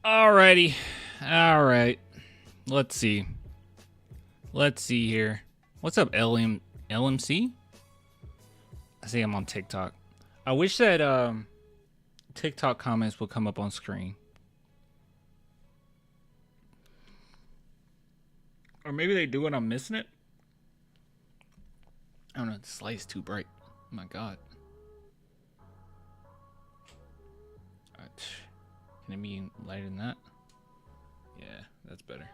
Alrighty. All right. Let's see. Let's see here. What's up, LMC? I see I'm on TikTok. I wish that TikTok comments would come up on screen. Or maybe they do and I'm missing it. I don't know. The light's too bright. Oh my god. Can it be lighter than that? Yeah, that's better.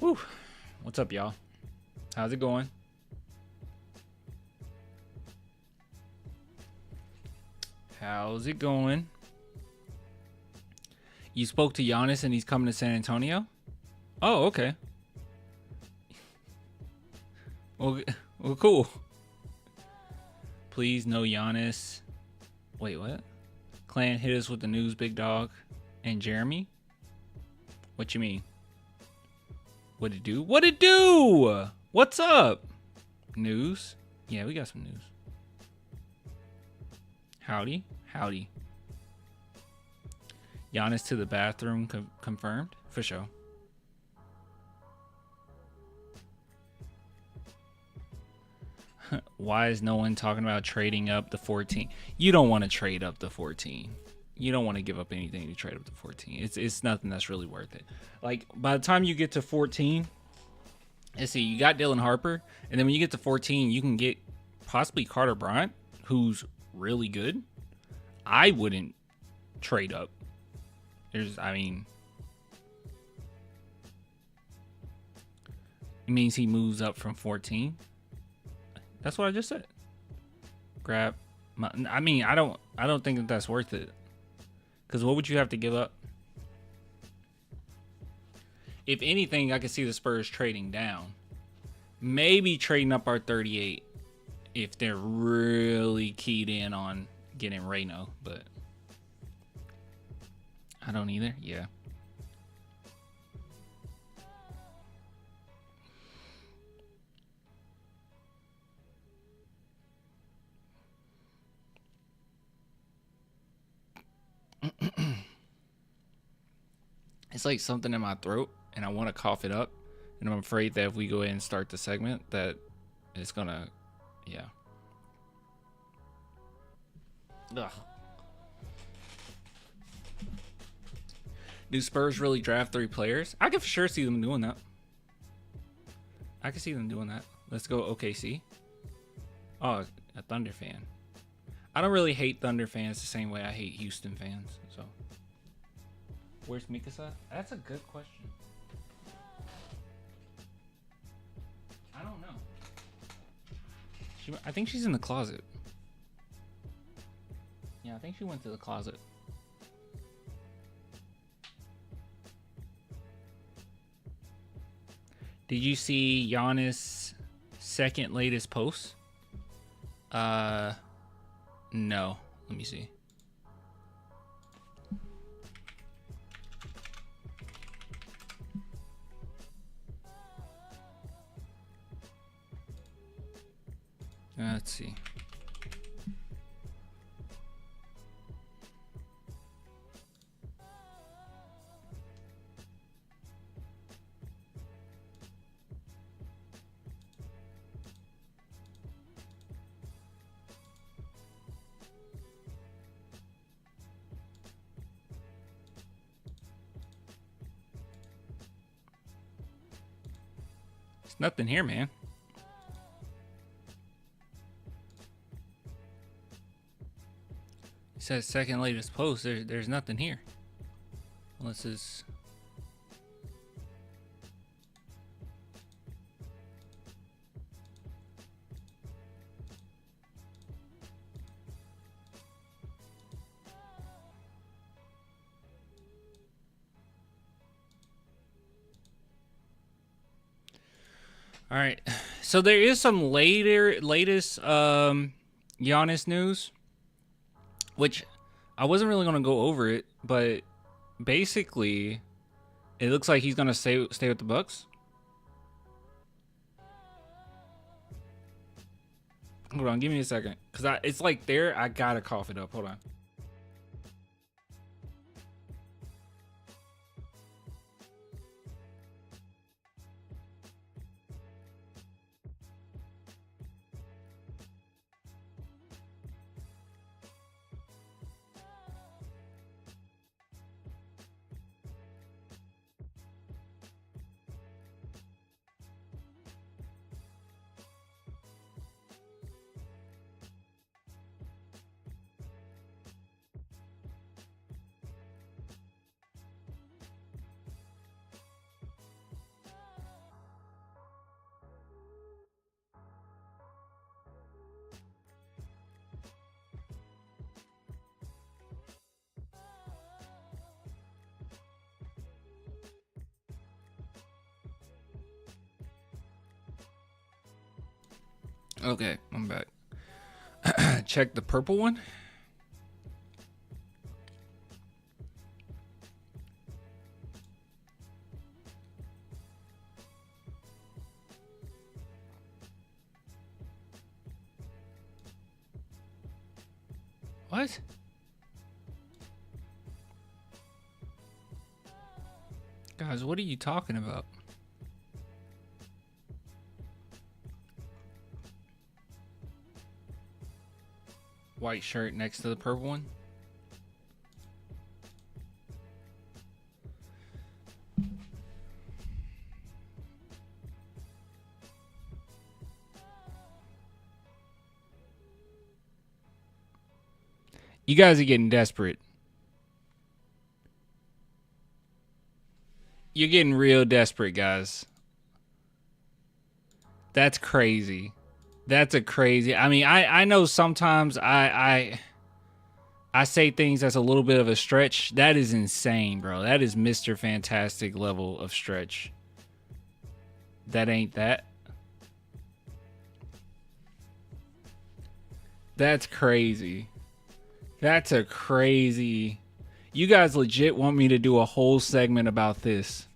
Whew. What's up, y'all? How's it going? How's it going? You spoke to Giannis and he's coming to San Antonio? Oh, okay. Well, cool. Please, no Giannis. Wait, what? Clan hit us with the news, big dog. And Jeremy? What you mean? What it do? What it do? What's up? News? Yeah, we got some news. Howdy. Howdy. Giannis to the bathroom confirmed? For sure. Why is no one talking about trading up the 14? You don't want to trade up the 14. You don't want to give up anything to trade up to 14. It's nothing that's really worth it. Like, by the time you get to 14, let's see, you got Dylan Harper, and then when you get to 14, you can get possibly Carter Bryant, who's really good. I wouldn't trade up. It means he moves up from 14. That's what I just said. I don't think that's worth it. Because what would you have to give up? If anything, I could see the Spurs trading down. Maybe trading up our 38 if they're really keyed in on getting Reno. But I don't either. Yeah. It's like something in my throat and I want to cough it up, and I'm afraid that if we go ahead and start the segment that it's gonna, yeah. Ugh. Do Spurs really draft 3 players? I can for sure see them doing that. I can see them doing that. Let's go OKC. Oh, a Thunder fan. I don't really hate Thunder fans the same way I hate Houston fans, so. Where's Mikasa? That's a good question. I don't know. I think she's in the closet. Yeah, I think she went to the closet. Did you see Giannis' second latest post? No. Let me see. Let's see. There's nothing here, man. It says second latest post. There's nothing here. Unless it's... All right. So there is some latest Giannis news, which I wasn't really going to go over it, but basically it looks like he's going to stay with the Bucks. Hold on, give me a second, cuz it's like there, I got to cough it up. Hold on. Okay, I'm back. Check the purple one. What? Guys, what are you talking about? White shirt next to the purple one. You guys are getting desperate. You're getting real desperate, guys. That's crazy. That's a crazy. I mean, I know sometimes I say things that's a little bit of a stretch. That is insane, bro. That is Mr. Fantastic level of stretch. That ain't that. That's crazy. That's a crazy. You guys legit want me to do a whole segment about this.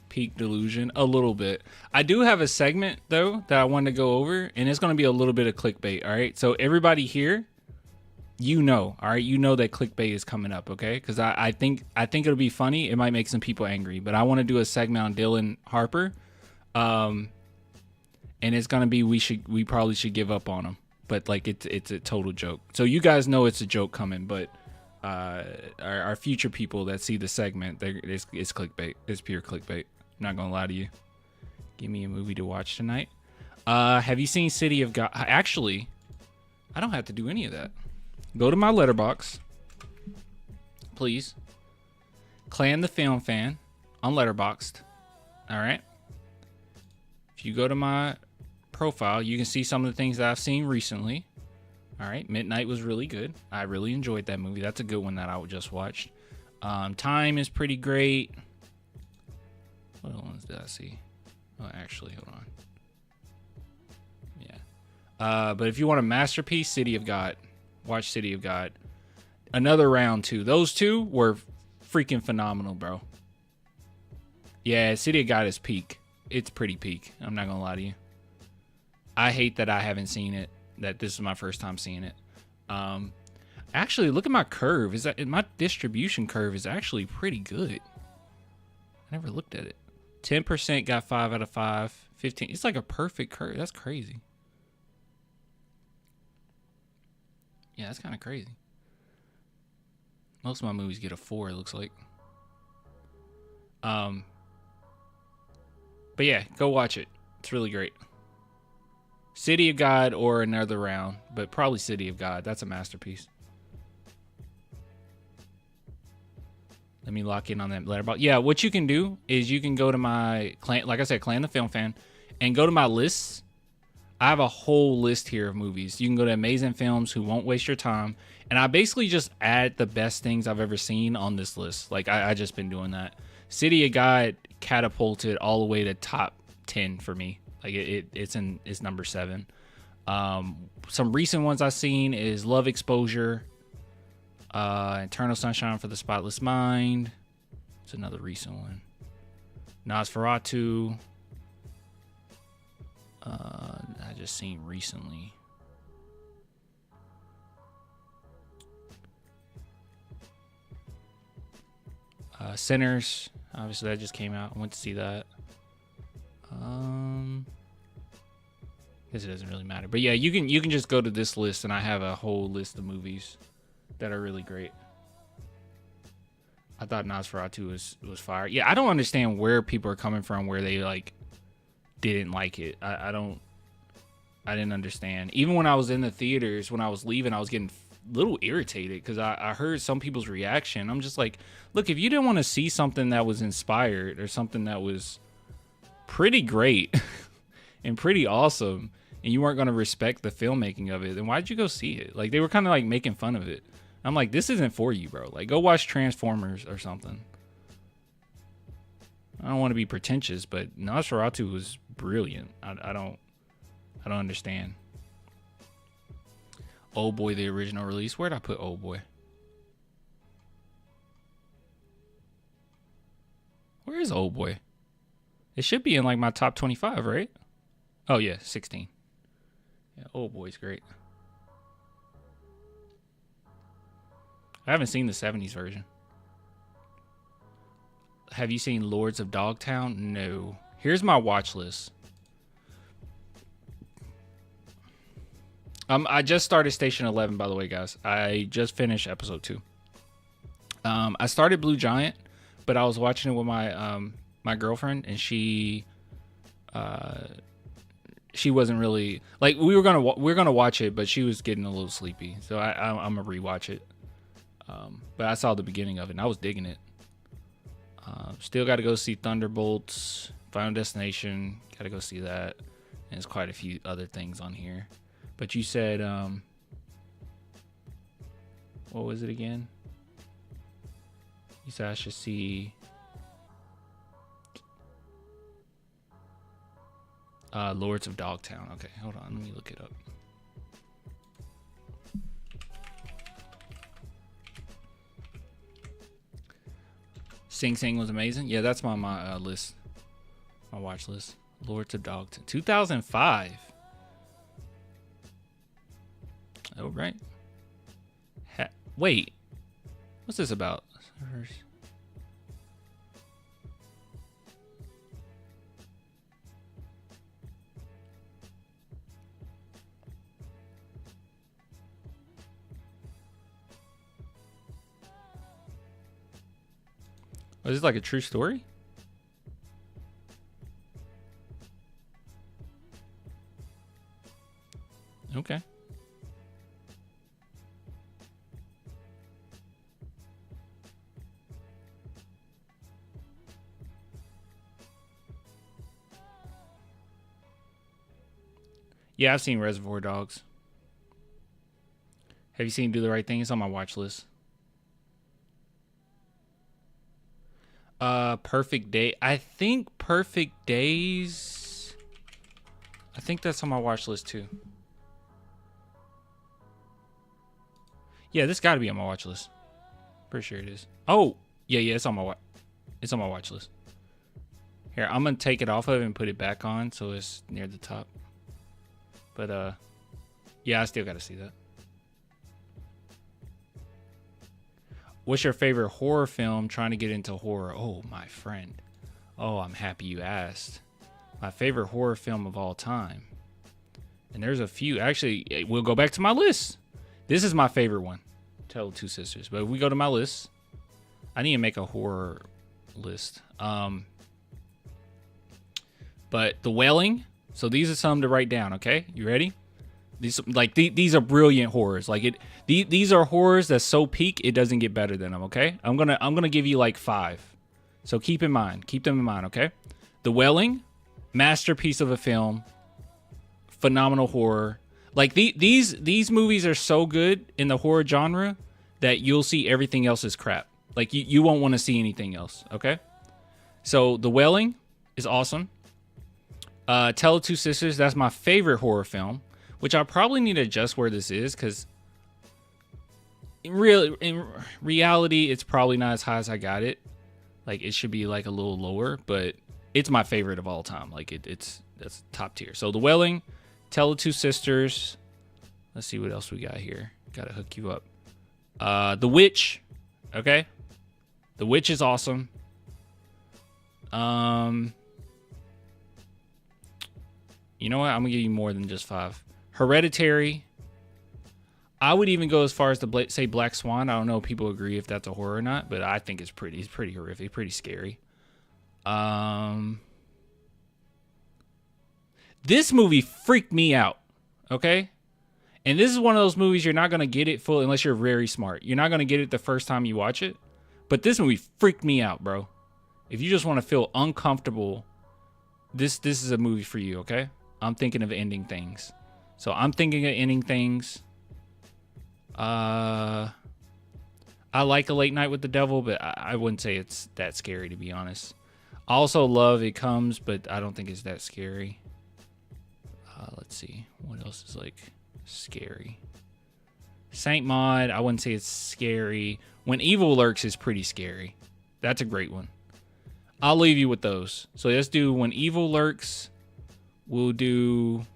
Peak delusion, a little bit. I do have a segment though that I wanted to go over, and it's going to be a little bit of clickbait. All right, so everybody here, you know, all right, you know that clickbait is coming up, okay? Because I think it'll be funny. It might make some people angry, but I want to do a segment on Dylan Harper, and it's going to be we probably should give up on him, but like it's a total joke. So you guys know it's a joke coming, but our future people that see the segment, it's clickbait. It's pure clickbait. I'm not gonna lie to you. Give me a movie to watch tonight. Have you seen City of God? Actually, I don't have to do any of that. Go to my letterbox, please. Clan the Film Fan on Letterboxd. All right. If you go to my profile, you can see some of the things that I've seen recently. All right, Midnight was really good. I really enjoyed that movie. That's a good one that I just watched. Time is pretty great. What other ones did I see? Oh, actually, hold on. Yeah. But if you want a masterpiece, City of God. Watch City of God. Another Round 2. Those two were freaking phenomenal, bro. Yeah, City of God is peak. It's pretty peak. I'm not going to lie to you. I hate that I haven't seen it. That this is my first time seeing it. Actually, look at my curve. My distribution curve is actually pretty good. I never looked at it. 10% got 5 out of 5. 15. It's like a perfect curve. That's crazy. Yeah, that's kind of crazy. Most of my movies get a 4, it looks like. But yeah, go watch it. It's really great. City of God or Another Round, but probably City of God. That's a masterpiece. Let me lock in on that letterbox. Yeah, what you can do is you can go to my clan, like I said, Clan the Film Fan, and go to my lists. I have a whole list here of movies. You can go to Amazing Films, Who Won't Waste Your Time, and I basically just add the best things I've ever seen on this list. Like I just been doing that. City of God catapulted all the way to top 10 for me. Like it's number 7. Some recent ones I've seen is Love Exposure, Eternal Sunshine for the Spotless Mind. It's another recent one. Nosferatu. I just seen recently. Sinners. Obviously that just came out. I went to see that. Guess it doesn't really matter, but yeah, you can just go to this list, and I have a whole list of movies that are really great. I thought Nosferatu was fire. Yeah, I don't understand where people are coming from where they like didn't like it. I didn't understand. Even when I was in the theaters, when I was leaving, I was getting a little irritated because I heard some people's reaction. I'm just like, look, if you didn't want to see something that was inspired or something that was pretty great and pretty awesome, and you weren't going to respect the filmmaking of it, then why'd you go see it? Like, they were kind of like making fun of it. I'm like, this isn't for you, bro. Like, go watch Transformers or something. I don't want to be pretentious, but Nosferatu was brilliant. I I don't understand. Old Boy, the original release. Where'd I put Old Boy? Where is Old Boy? It should be in like my top 25, right? Oh yeah, 16. Yeah, Old Boy's great. I haven't seen the 70s version. Have you seen Lords of Dogtown? No. Here's my watch list. I just started Station 11, by the way, guys. I just finished episode 2. I started Blue Giant, but I was watching it with my girlfriend, and she wasn't really like we were gonna watch it, but she was getting a little sleepy, so I'm gonna rewatch it. But I saw the beginning of it, and I was digging it. Still got to go see Thunderbolts, Final Destination. Got to go see that, and there's quite a few other things on here. But you said, what was it again? You said I should see Lords of Dogtown. Okay, hold on. Let me look it up. Sing Sing was amazing. Yeah, that's my list. My watch list. Lords of Dogtown. 2005. Oh, right. Wait. What's this about? Oh, is this like a true story? Okay. Yeah, I've seen Reservoir Dogs. Have you seen Do the Right Thing? It's on my watch list. Perfect Day. I think Perfect Days. I think that's on my watch list too. Yeah, this got to be on my watch list. Pretty sure it is. Oh, yeah, it's on my watch list. Here, I'm gonna take it off of it and put it back on so it's near the top. But yeah, I still got to see that. What's your favorite horror film? Trying to get into horror. Oh, my friend. Oh, I'm happy you asked. My favorite horror film of all time. And there's a few. Actually, we'll go back to my list. This is my favorite one. Tell Two Sisters. But if we go to my list, I need to make a horror list. But The Wailing. So these are some to write down, okay? You ready? These are brilliant horrors. These are horrors that's so peak it doesn't get better than them, okay? I'm gonna give you like 5. So keep them in mind, okay? The Wailing, masterpiece of a film, phenomenal horror. Like these movies are so good in the horror genre that you'll see everything else is crap. Like you won't want to see anything else, okay? So The Wailing is awesome. Tell the Two Sisters, that's my favorite horror film, which I probably need to adjust where this is because in reality, it's probably not as high as I got it. Like it should be like a little lower, but it's my favorite of all time. Like that's top tier. So The Wailing, Tell the Two Sisters. Let's see what else we got here. Gotta hook you up. The Witch. Okay. The Witch is awesome. You know what? I'm gonna give you more than just 5. Hereditary. I would even go as far as to say Black Swan. I don't know if people agree if that's a horror or not, but I think it's pretty horrific, pretty scary. This movie freaked me out. Okay? And this is one of those movies you're not gonna get it full unless you're very smart. You're not gonna get it the first time you watch it. But this movie freaked me out, bro. If you just want to feel uncomfortable, this is a movie for you, okay? I'm thinking of ending things. So I'm thinking of ending things. I like A Late Night with the Devil, but I wouldn't say it's that scary, to be honest. I also love It Comes, but I don't think it's that scary. Let's Let's see. What else is like scary? Saint Maud, I wouldn't say it's scary. When Evil Lurks is pretty scary. That's a great one. I'll leave you with those. So let's do When Evil Lurks. We'll do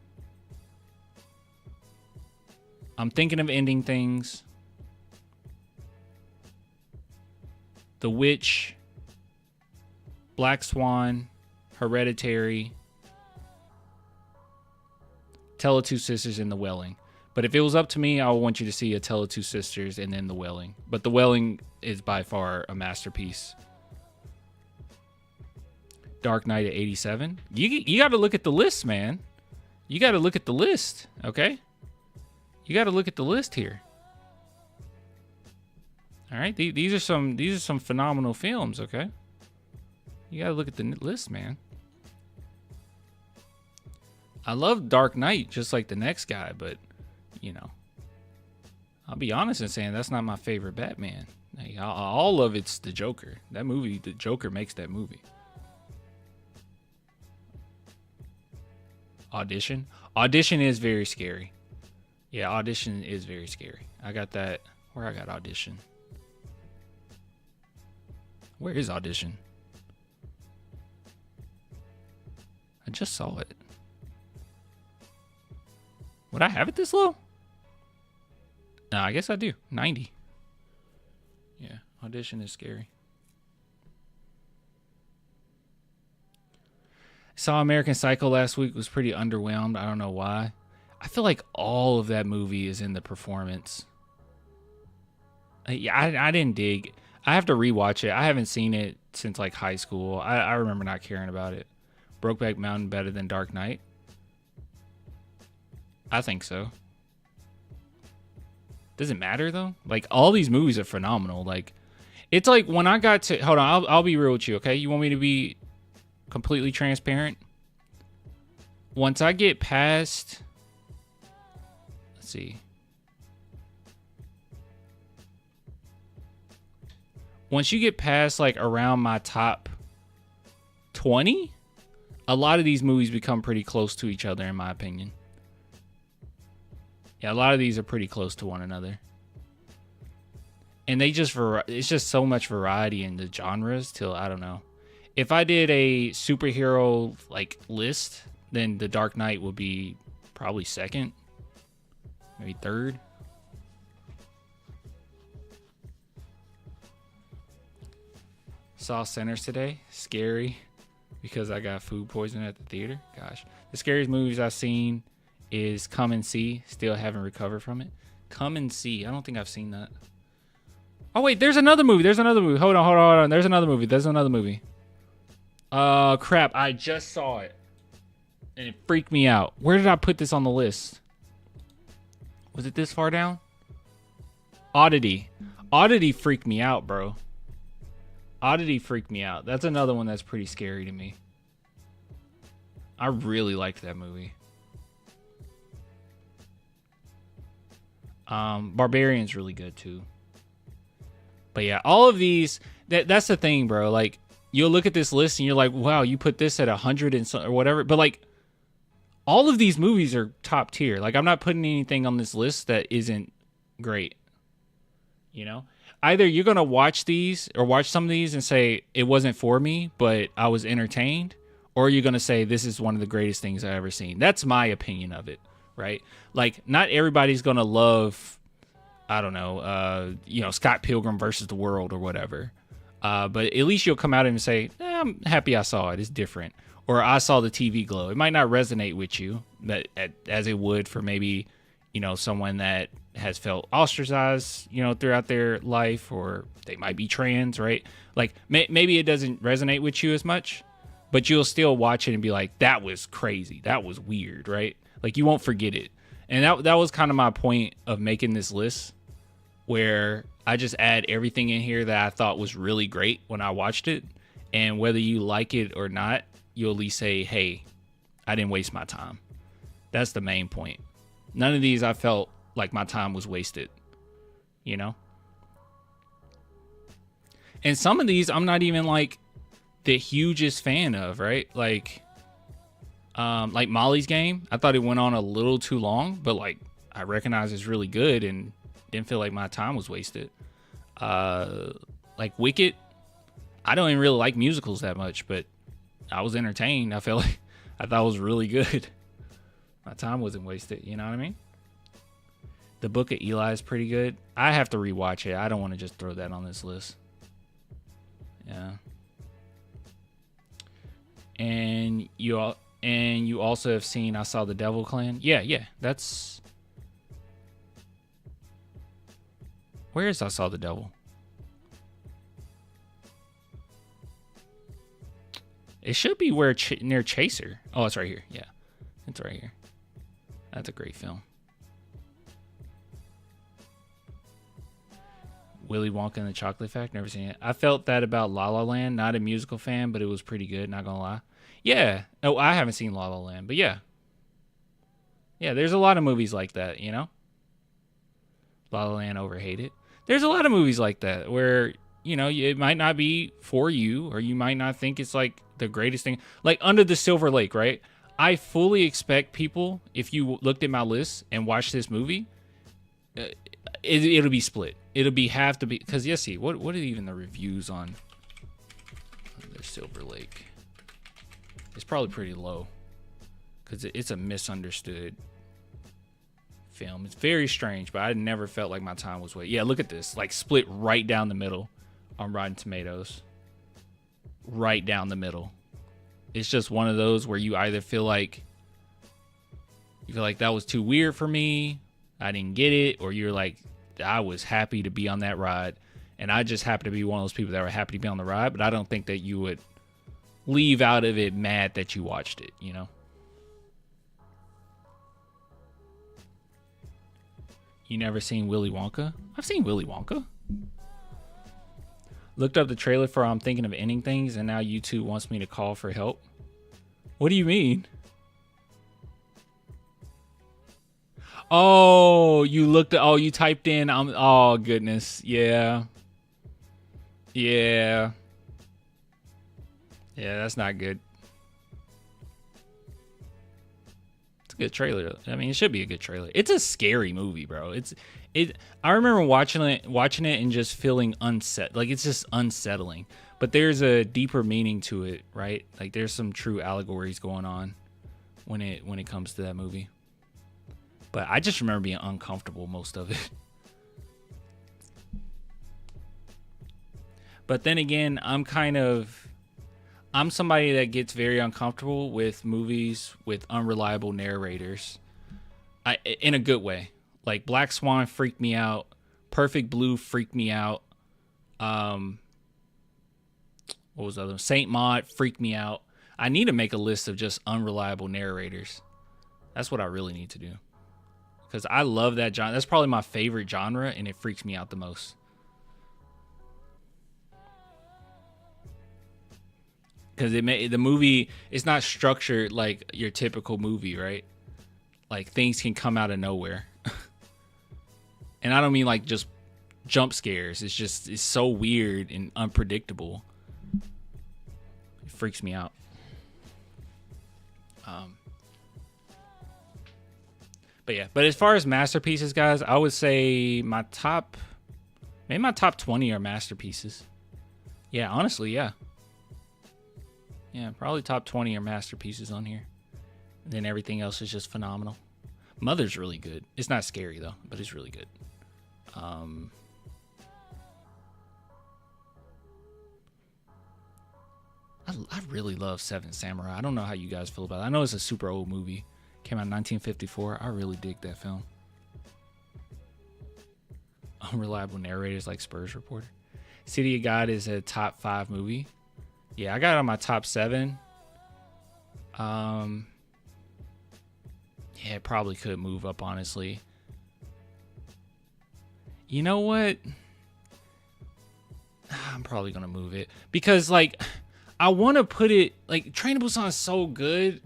I'm Thinking of Ending Things. The Witch. Black Swan. Hereditary. Tell of Two Sisters, and The Welling. But if it was up to me, I would want you to see A Tale of Two Sisters and then The Welling. But The Welling is by far a masterpiece. Dark Knight at 87. You got to look at the list, man. You got to look at the list, okay? You got to look at the list here. All right, these are some phenomenal films, okay? You got to look at the list, man. I love Dark Knight just like the next guy, but you know, I'll be honest in saying that's not my favorite Batman. Like, all of it's the Joker. That movie, the Joker makes that movie. Audition. Audition is very scary. Yeah, Audition is very scary. I got that. Where I got Audition? Where is Audition? I just saw it. Would I have it this low? No, I guess I do. 90. Yeah, Audition is scary. Saw American Psycho last week. Was pretty underwhelmed. I don't know why. I feel like all of that movie is in the performance. Yeah, I didn't dig. I have to rewatch it. I haven't seen it since like high school. I remember not caring about it. Brokeback Mountain better than Dark Knight? I think so. Does it matter though? Like all these movies are phenomenal. Like it's like when I got to hold on, I'll be real with you, okay? You want me to be completely transparent? Once I get past, let's see. Once you get past like around my top 20, a lot of these movies become pretty close to each other in my opinion. Yeah, a lot of these are pretty close to one another. And they just, it's just so much variety in the genres till, I don't know. If I did a superhero like list, then The Dark Knight would be probably second, maybe third. Saw Sinners today. Scary because I got food poisoning at the theater. Gosh. The scariest movies I've seen is Come and See. Still haven't recovered from it. Come and See. I don't think I've seen that. Oh, wait. There's another movie. Hold on. There's another movie. Crap. I just saw it. And it freaked me out. Where did I put this on the list? Was it this far down? Oddity. Oddity freaked me out, bro. Oddity freaked me out. That's another one that's pretty scary to me. I really liked that movie. Barbarian's really good too. But yeah, all of these, that's the thing, bro. Like, you'll look at this list and you're like, wow, you put this at 100 and so, or whatever. But like, all of these movies are top tier. Like, I'm not putting anything on this list that isn't great. You know? Either you're going to watch these or watch some of these and say, it wasn't for me, but I was entertained. Or you're going to say, this is one of the greatest things I've ever seen. That's my opinion of it, right? Like, not everybody's going to love, I don't know, Scott Pilgrim versus the World or whatever. But at least you'll come out and say, I'm happy I saw it. It's different. Or I saw the TV glow. It might not resonate with you as it would for maybe, someone that has felt ostracized, throughout their life, or they might be trans, right? Like maybe it doesn't resonate with you as much, but you'll still watch it and be like, that was crazy. That was weird, right? Like you won't forget it. And that was kind of my point of making this list, where I just add everything in here that I thought was really great when I watched it. And whether you like it or not, you'll at least say, hey, I didn't waste my time. That's the main point. None of these I felt like my time was wasted, And some of these I'm not even like the hugest fan of, right? Like Like Molly's Game, I thought it went on a little too long, but like I recognize it's really good and didn't feel like my time was wasted. Like Wicked, I don't even really like musicals that much, but I was entertained. I felt like I thought it was really good. My time wasn't wasted. You know what I mean? The Book of Eli is pretty good. I have to rewatch it. I don't want to just throw that on this list. Yeah. And you also have seen I Saw the Devil Clan. Yeah. That's where is I Saw the Devil? It should be where near Chaser. Oh, it's right here. Yeah, it's right here. That's a great film. Willy Wonka and the Chocolate Factory. Never seen it. I felt that about La La Land. Not a musical fan, but it was pretty good. Not gonna lie. Yeah. Oh, I haven't seen La La Land, but yeah. Yeah, there's a lot of movies like that, you know? La La Land overhated. There's a lot of movies like that where, you know, it might not be for you, or you might not think it's like the greatest thing. Like Under the Silver Lake, right? I fully expect people, if you looked at my list and watched this movie, it'll be split. It'll be have to be, because yes, see, what are even the reviews on the Silver Lake? It's probably pretty low because it's a misunderstood film. It's very strange, but I never felt like my time was wasted. Yeah, look at this, like split right down the middle on Rotten Tomatoes. Right down the middle. It's just one of those where you either feel like that was too weird for me, I didn't get it, or you're like, I was happy to be on that ride, and I just happen to be one of those people that were happy to be on the ride, but I don't think that you would leave out of it mad that you watched it, you know? You never seen Willy Wonka? I've seen Willy Wonka. Looked up the trailer for I'm Thinking of Ending Things, and now YouTube wants me to call for help. What do you mean? Oh, you typed in, oh goodness. Yeah, that's not good. It's a good trailer. I mean, it should be a good trailer. It's a scary movie, bro. I remember watching it and just feeling like it's just unsettling. But there's a deeper meaning to it, right? Like there's some true allegories going on when it comes to that movie. But I just remember being uncomfortable most of it. But then again, I'm somebody that gets very uncomfortable with movies with unreliable narrators. In a good way. Like Black Swan freaked me out. Perfect Blue freaked me out. What was the other one? Saint Maud freaked me out. I need to make a list of just unreliable narrators. That's what I really need to do. Because I love that genre. That's probably my favorite genre, and it freaks me out the most. Because the movie is not structured like your typical movie, right? Like things can come out of nowhere. And I don't mean like just jump scares. It's so weird and unpredictable. It freaks me out. But as far as masterpieces, guys, I would say my top 20 are masterpieces. Yeah, honestly, yeah. Yeah, probably top 20 are masterpieces on here. And then everything else is just phenomenal. Mother's really good. It's not scary though, but it's really good. I really love Seven Samurai. I don't know how you guys feel about it. I know it's a super old movie. Came out in 1954. I really dig that film. Unreliable narrators like Spurs reporter. City of God is a top 5 movie. Yeah, I got it on my top 7. Yeah, it probably could move up, honestly. You know what? I'm probably gonna move it because, like, I want to put it like Train to Busan is so good,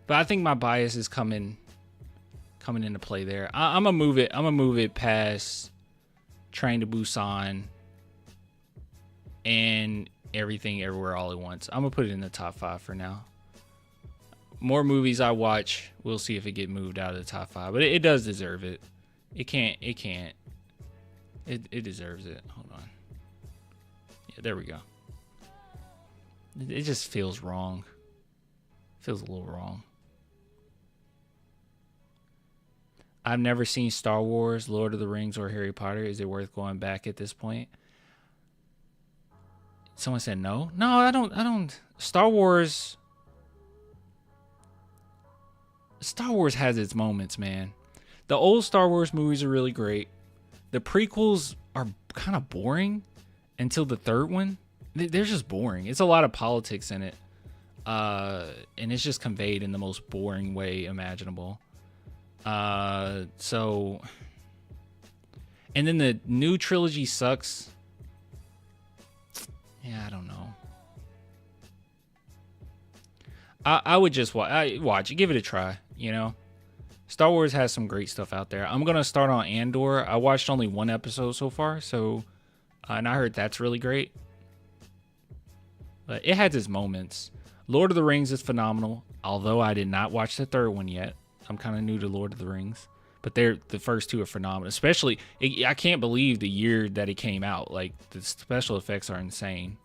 but I think my bias is coming into play there. I'm gonna move it. I'm gonna move it past Train to Busan and Everything Everywhere All at Once. I'm gonna put it in the top 5 for now. more movies I watch, we'll see if it get moved out of the top 5. But it does deserve it. It can't. It deserves it. Hold on. Yeah, there we go. It just feels wrong. Feels a little wrong. I've never seen Star Wars, Lord of the Rings, or Harry Potter. Is it worth going back at this point? Someone said no. No, I don't. Star Wars has its moments, man. The old Star Wars movies are really great. The prequels are kind of boring until the third one. They're just boring. It's a lot of politics in it. And it's just conveyed in the most boring way imaginable. And then the new trilogy sucks. Yeah, I don't know. I would just watch it, give it a try, you know. Star Wars has some great stuff out there. I'm gonna start on Andor. I watched only 1 episode so far, so and I heard that's really great. But it has its moments. Lord of the Rings is phenomenal, although I did not watch the third one yet. I'm kind of new to Lord of the Rings, but the first 2 are phenomenal. Especially, I can't believe the year that it came out. Like, the special effects are insane.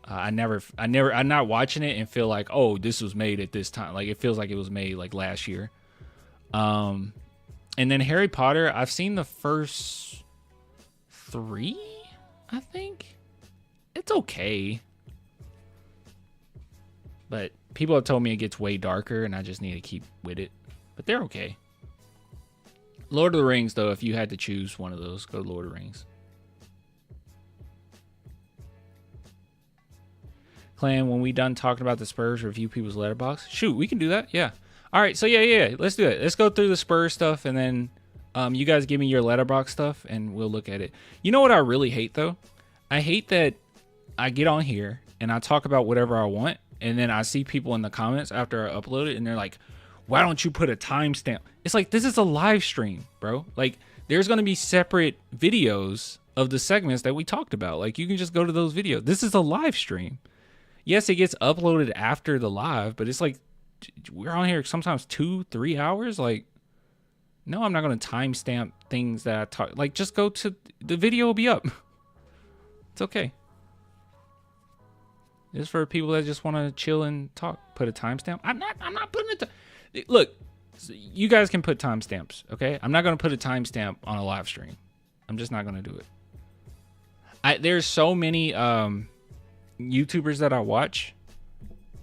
I'm not watching it and feel like, oh, this was made at this time. Like, it feels like it was made like last year. And then Harry Potter, I've seen the first 3, I think. It's okay. But people have told me it gets way darker and I just need to keep with it. But they're okay. Lord of the Rings, though, if you had to choose one of those, go Lord of the Rings. Clan, when we done talking about the Spurs, review people's letterbox. Shoot, we can do that. Yeah. All right. So yeah. Let's do it. Let's go through the Spurs stuff, and then you guys give me your letterbox stuff, and we'll look at it. You know what I really hate, though? I hate that I get on here and I talk about whatever I want, and then I see people in the comments after I upload it, and they're like, "Why don't you put a timestamp?" It's like, this is a live stream, bro. Like, there's gonna be separate videos of the segments that we talked about. Like, you can just go to those videos. This is a live stream. Yes, it gets uploaded after the live, but it's like, we're on here sometimes 2-3 hours. Like, no, I'm not going to timestamp things that I talk. Like, just go to the video will be up. It's okay. It's for people that just want to chill and talk. Put a timestamp. I'm not putting it. Look, you guys can put timestamps. Okay. I'm not going to put a timestamp on a live stream. I'm just not going to do it. There's so many, YouTubers that I watch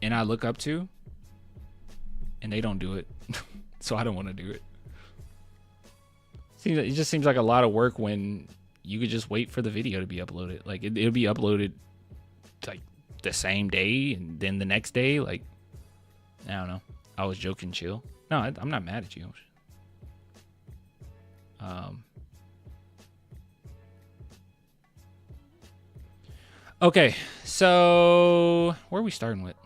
and I look up to, and they don't do it. So I don't want to do it. It just seems like a lot of work when you could just wait for the video to be uploaded. Like, it'll be uploaded like the same day and then the next day. Like, I don't know. I was joking, chill. No, I'm not mad at you. Okay, so where are we starting with?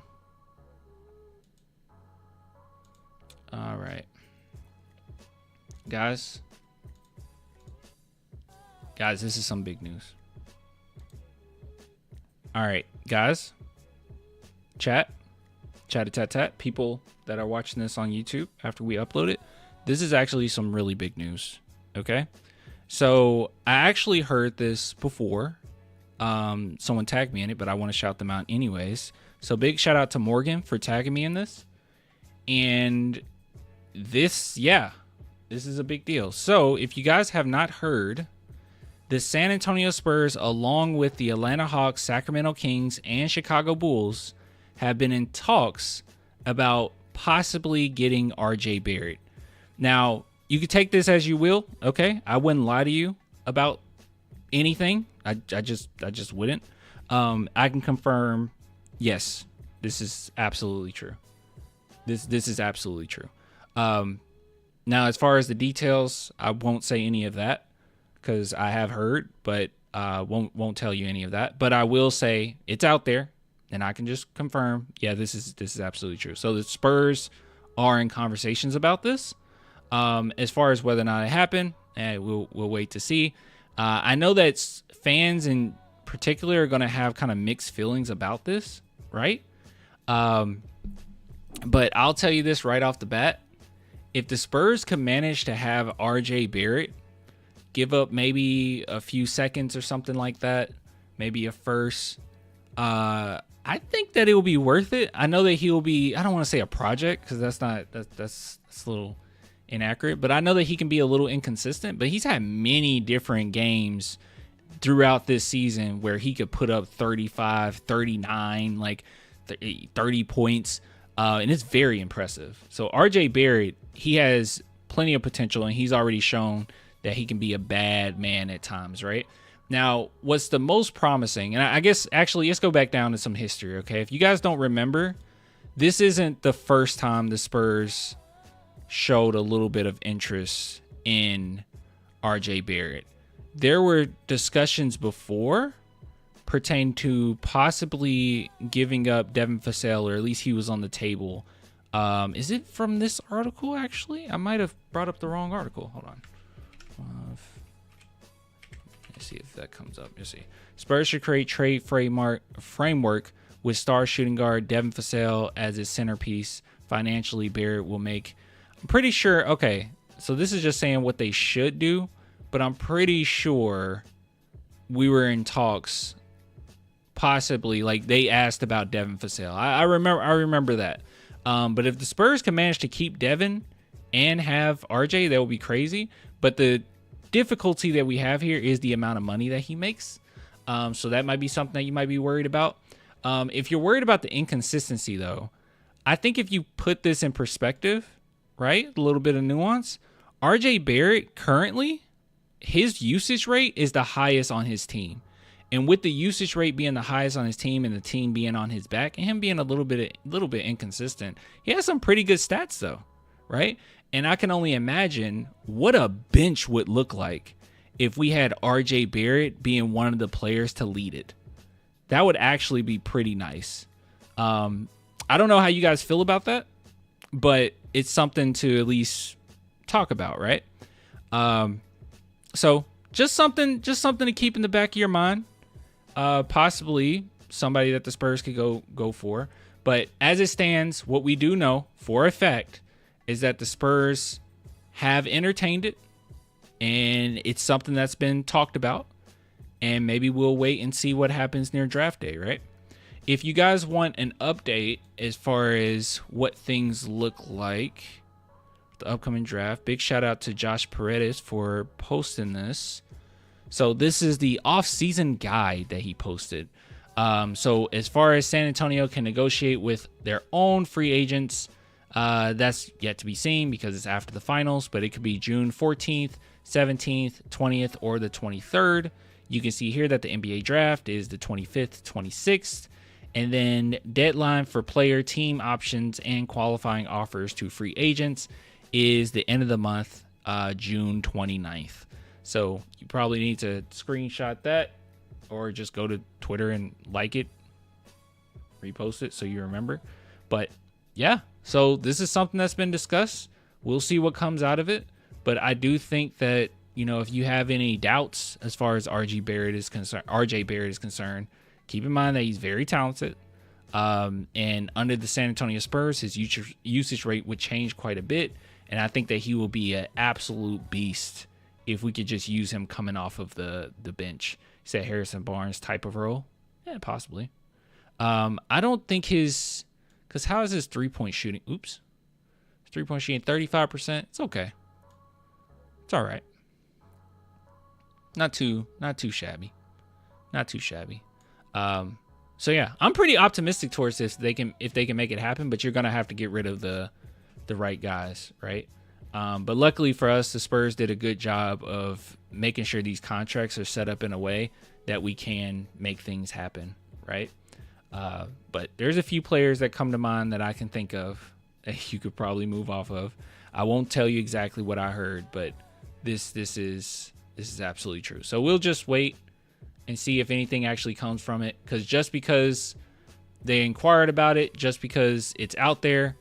All right. Guys, this is some big news. All right, guys. Chat, people that are watching this on YouTube after we upload it. This is actually some really big news, okay? So I actually heard this before. Someone tagged me in it, but I want to shout them out anyways. So big shout out to Morgan for tagging me in this. And this is a big deal. So if you guys have not heard, the San Antonio Spurs, along with the Atlanta Hawks, Sacramento Kings, and Chicago Bulls, have been in talks about possibly getting RJ Barrett. Now, you can take this as you will, okay? I wouldn't lie to you about anything. I just wouldn't. I can confirm, yes, this is absolutely true. This is absolutely true. Now, as far as the details, I won't say any of that because I have heard, but won't tell you any of that. But I will say it's out there, and I can just confirm, yeah, this is absolutely true. So the Spurs are in conversations about this. As far as whether or not it happened, we'll wait to see. I know that fans in particular are going to have kind of mixed feelings about this, right? But I'll tell you this right off the bat. If the Spurs can manage to have RJ Barrett give up maybe a few seconds or something like that, maybe a first, I think that it will be worth it. I know that he'll be, I don't want to say a project because that's a little inaccurate, but I know that he can be a little inconsistent, but he's had many different games throughout this season where he could put up 35, 39, like 30 points. And it's very impressive. So RJ Barrett, he has plenty of potential, and he's already shown that he can be a bad man at times, right? Now, what's the most promising, and I guess actually let's go back down to some history, okay? If you guys don't remember, this isn't the first time the Spurs showed a little bit of interest in RJ Barrett. There were discussions before pertain to possibly giving up Devin Vassell, or at least he was on the table. Is it from this article, actually? I might have brought up the wrong article. Hold on. Let's see if that comes up. Let's see. Spurs should create trade framework with star shooting guard Devin Vassell as its centerpiece. Financially, Barrett will make... I'm pretty sure... Okay, so this is just saying what they should do, but I'm pretty sure we were in talks... Possibly, like they asked about Devin Vassell. I remember that. But if the Spurs can manage to keep Devin and have RJ, that would be crazy. But the difficulty that we have here is the amount of money that he makes. So that might be something that you might be worried about. If you're worried about the inconsistency, though, I think if you put this in perspective, right, a little bit of nuance, RJ Barrett currently, his usage rate is the highest on his team. And with the usage rate being the highest on his team and the team being on his back and him being a little bit inconsistent, he has some pretty good stats though, right? And I can only imagine what a bench would look like if we had RJ Barrett being one of the players to lead it. That would actually be pretty nice. I don't know how you guys feel about that, but it's something to at least talk about, right? So just something to keep in the back of your mind. Possibly somebody that the Spurs could go for. But as it stands, what we do know for a fact is that the Spurs have entertained it, and it's something that's been talked about. And maybe we'll wait and see what happens near draft day, right? If you guys want an update as far as what things look like the upcoming draft, big shout out to Josh Paredes for posting this. So this is the off-season guide that he posted. So as far as San Antonio can negotiate with their own free agents, that's yet to be seen because it's after the finals, but it could be June 14th, 17th, 20th, or the 23rd. You can see here that the NBA draft is the 25th, 26th, and then deadline for player team options and qualifying offers to free agents is the end of the month, June 29th. So you probably need to screenshot that or just go to Twitter and like it, repost it so you remember. But yeah, so this is something that's been discussed. We'll see what comes out of it. But I do think that, you know, if you have any doubts as far as RJ Barrett is concerned, keep in mind that he's very talented. And under the San Antonio Spurs, his usage rate would change quite a bit. And I think that he will be an absolute beast if we could just use him coming off of the bench. He said Harrison Barnes type of role. Yeah, possibly. I don't think because how is his three-point shooting? Oops. Three-point shooting, 35%. It's okay. It's all right. Not too shabby. Not too shabby. So yeah, I'm pretty optimistic towards this. If they can make it happen, but you're gonna have to get rid of the right guys, right? But luckily for us, the Spurs did a good job of making sure these contracts are set up in a way that we can make things happen, right? But there's a few players that come to mind that I can think of that you could probably move off of. I won't tell you exactly what I heard, but this is absolutely true. So we'll just wait and see if anything actually comes from it. Because just because they inquired about it, just because it's out there,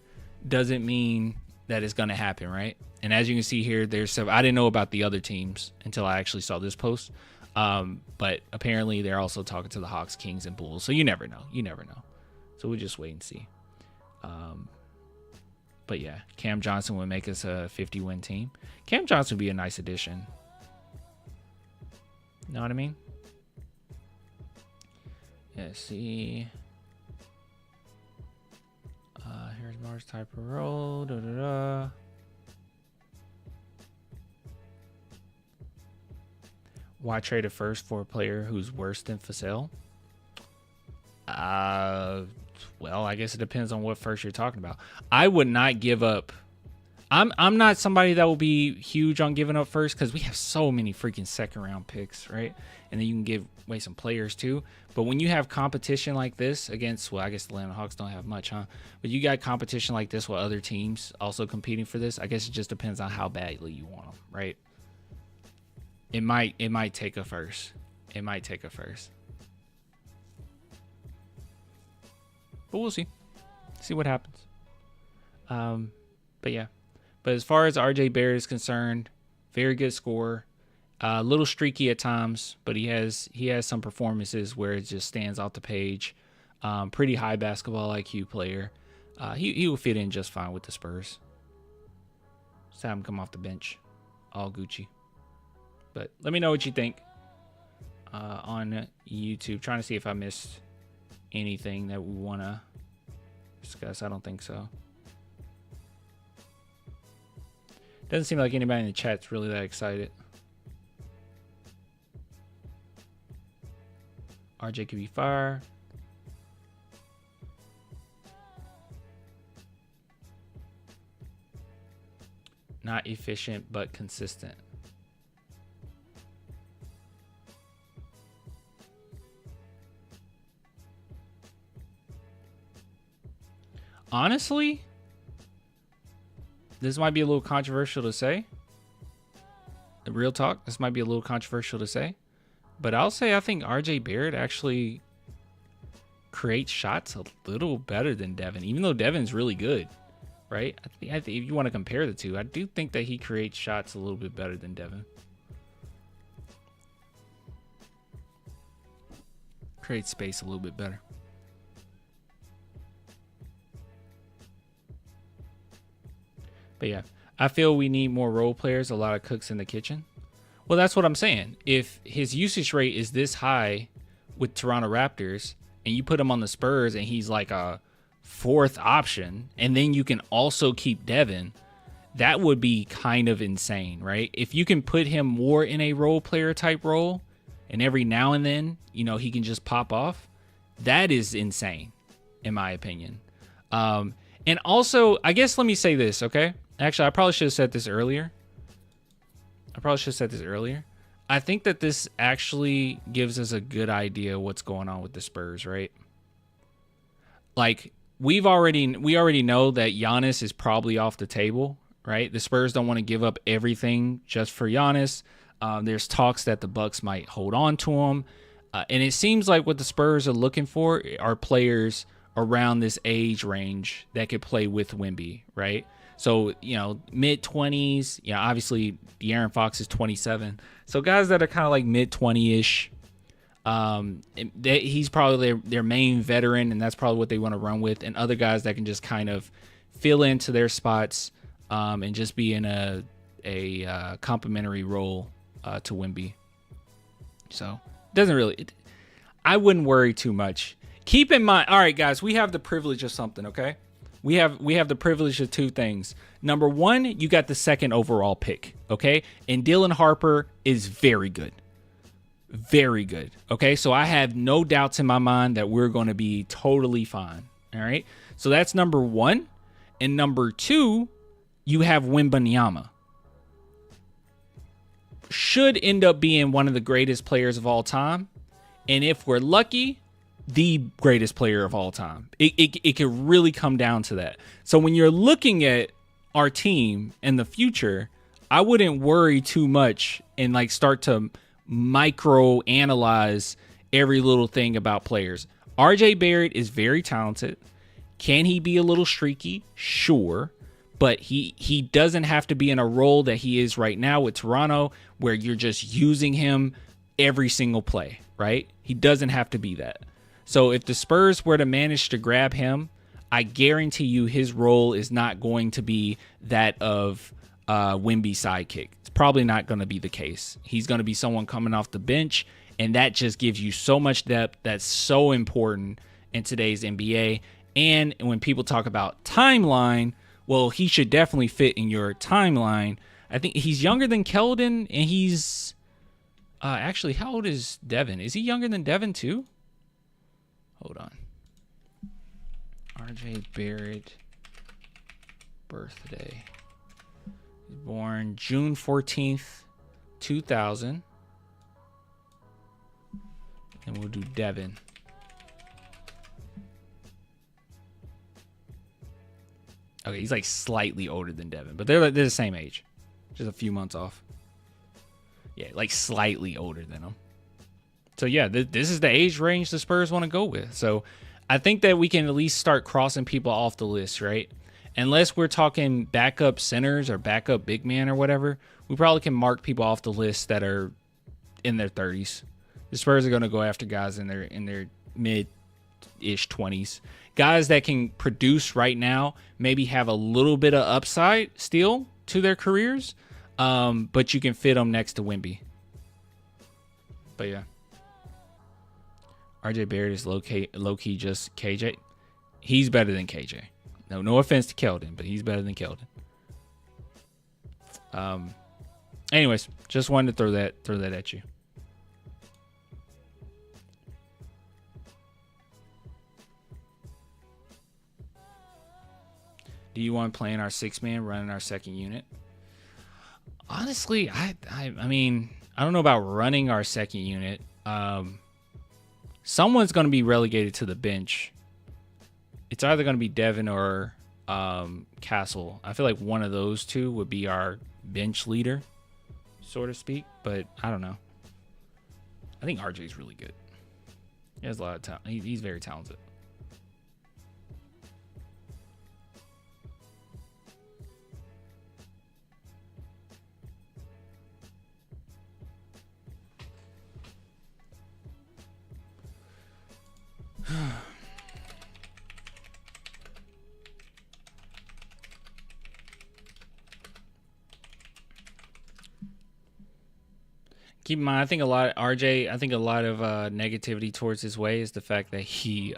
doesn't mean that it's going to happen, right? And as you can see here, there's some, I didn't know about the other teams until I actually saw this post. But apparently they're also talking to the Hawks, Kings, and Bulls. So you never know. So we'll just wait and see. But yeah, Cam Johnson would make us a 50-win team. Cam Johnson would be a nice addition. You know what I mean? Yeah, see. Here's Mars type of role. Why trade a first for a player who's worse than Fasel? Well, I guess it depends on what first you're talking about. I would not give up. I'm not somebody that will be huge on giving up first because we have so many freaking second round picks, right? And then you can give away some players too. But when you have competition like this against, well, I guess the Atlanta Hawks don't have much, huh? But you got competition like this with other teams also competing for this. I guess it just depends on how badly you want them, right? It might take a first. It might take a first. But we'll see. See what happens. But yeah. But as far as RJ Barrett is concerned, very good scorer. A little streaky at times, but he has some performances where it just stands off the page. Pretty high basketball IQ player. He will fit in just fine with the Spurs. Just have him come off the bench. All Gucci. But let me know what you think on YouTube. Trying to see if I missed anything that we want to discuss. I don't think so. Doesn't seem like anybody in the chat's really that excited. RJ could be fire. Not efficient, but consistent. Honestly, this might be a little controversial to say. Real talk, this might be a little controversial to say. But I'll say I think RJ Barrett actually creates shots a little better than Devin, even though Devin's really good, right? I think if you want to compare the two, I do think that he creates shots a little bit better than Devin. Creates space a little bit better. But yeah, I feel we need more role players, a lot of cooks in the kitchen. Well, that's what I'm saying. If his usage rate is this high with Toronto Raptors and you put him on the Spurs and he's like a fourth option, and then you can also keep Devin, that would be kind of insane, right? If you can put him more in a role player type role and every now and then, you know, he can just pop off, that is insane, in my opinion. And also, I guess let me say this, okay? Actually, I probably should have said this earlier. I think that this actually gives us a good idea what's going on with the Spurs, right? Like, we already know that Giannis is probably off the table, right? The Spurs don't want to give up everything just for Giannis. There's talks that the Bucks might hold on to him. And it seems like what the Spurs are looking for are players around this age range that could play with Wemby, right? So, you know, mid-20s, you know, obviously De'Aaron Fox is 27. So guys that are kind of like mid-20-ish, he's probably their main veteran, and that's probably what they want to run with. And other guys that can just kind of fill into their spots and just be in a complementary role to Wemby. So, doesn't really... I wouldn't worry too much. Keep in mind... All right, guys, we have the privilege of something, okay? We have the privilege of two things. Number one, you got the second overall pick, okay? And Dylan Harper is very good. Very good, okay? So I have no doubts in my mind that we're going to be totally fine, all right? So that's number one. And number two, you have Wembanyama. Should end up being one of the greatest players of all time. And if we're lucky, the greatest player of all time. It could really come down to that. So when you're looking at our team in the future, I wouldn't worry too much and like start to micro analyze every little thing about players. RJ Barrett is very talented. Can he be a little streaky? Sure. But he doesn't have to be in a role that he is right now with Toronto, where you're just using him every single play, right? He doesn't have to be that. So if the Spurs were to manage to grab him, I guarantee you his role is not going to be that of Wemby's sidekick. It's probably not going to be the case. He's going to be someone coming off the bench, and that just gives you so much depth. That's so important in today's NBA. And when people talk about timeline, well, he should definitely fit in your timeline. I think he's younger than Keldon, and he's actually, how old is Devin? Is he younger than Devin too? Hold on. RJ Barrett birthday. He's born June 14th, 2000. And we'll do Devin. Okay, he's like slightly older than Devin, but they're the same age. Just a few months off. Yeah, like slightly older than him. So yeah, this is the age range the Spurs want to go with. So I think that we can at least start crossing people off the list, right? Unless we're talking backup centers or backup big man or whatever, we probably can mark people off the list that are in their 30s. The Spurs are going to go after guys in their mid-ish 20s. Guys that can produce right now, maybe have a little bit of upside still to their careers, but you can fit them next to Wemby. But yeah. RJ Barrett is low-key just KJ. He's better than KJ. No offense to Keldon, but he's better than Keldon. Anyways, just wanted to throw that at you. Do you want playing our 6-man, running our second unit? Honestly, I mean, I don't know about running our second unit. Someone's going to be relegated to the bench. It's either going to be Devin or Castle. I feel like one of those two would be our bench leader, so to speak. But I don't know. I think RJ's really good. He has a lot of talent. He's very talented. Keep in mind, I think a lot of negativity towards his way is the fact that he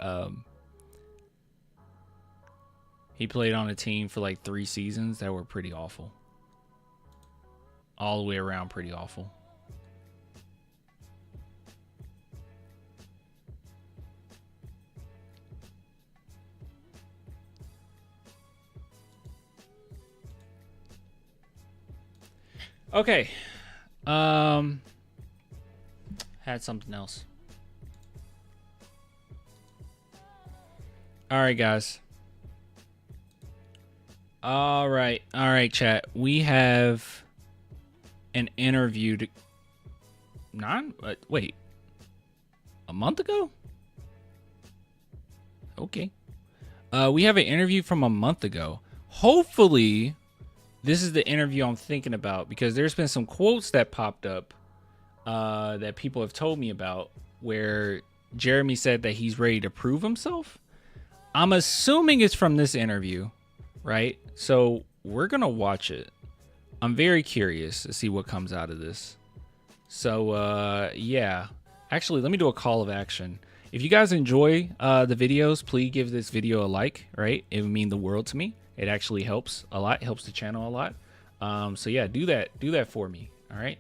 played on a team for like 3 seasons that were pretty awful. All the way around pretty awful. Okay. Had something else. All right, guys. All right, chat. We have an interview to wait. A month ago? Okay. We have an interview from a month ago. Hopefully, this is the interview I'm thinking about, because there's been some quotes that popped up that people have told me about where Jeremy said that he's ready to prove himself. I'm assuming it's from this interview, right? So we're going to watch it. I'm very curious to see what comes out of this. So, yeah. Actually, let me do a call of action. If you guys enjoy the videos, please give this video a like, right? It would mean the world to me. It actually helps a lot. It helps the channel a lot. So yeah, do that for me. All right,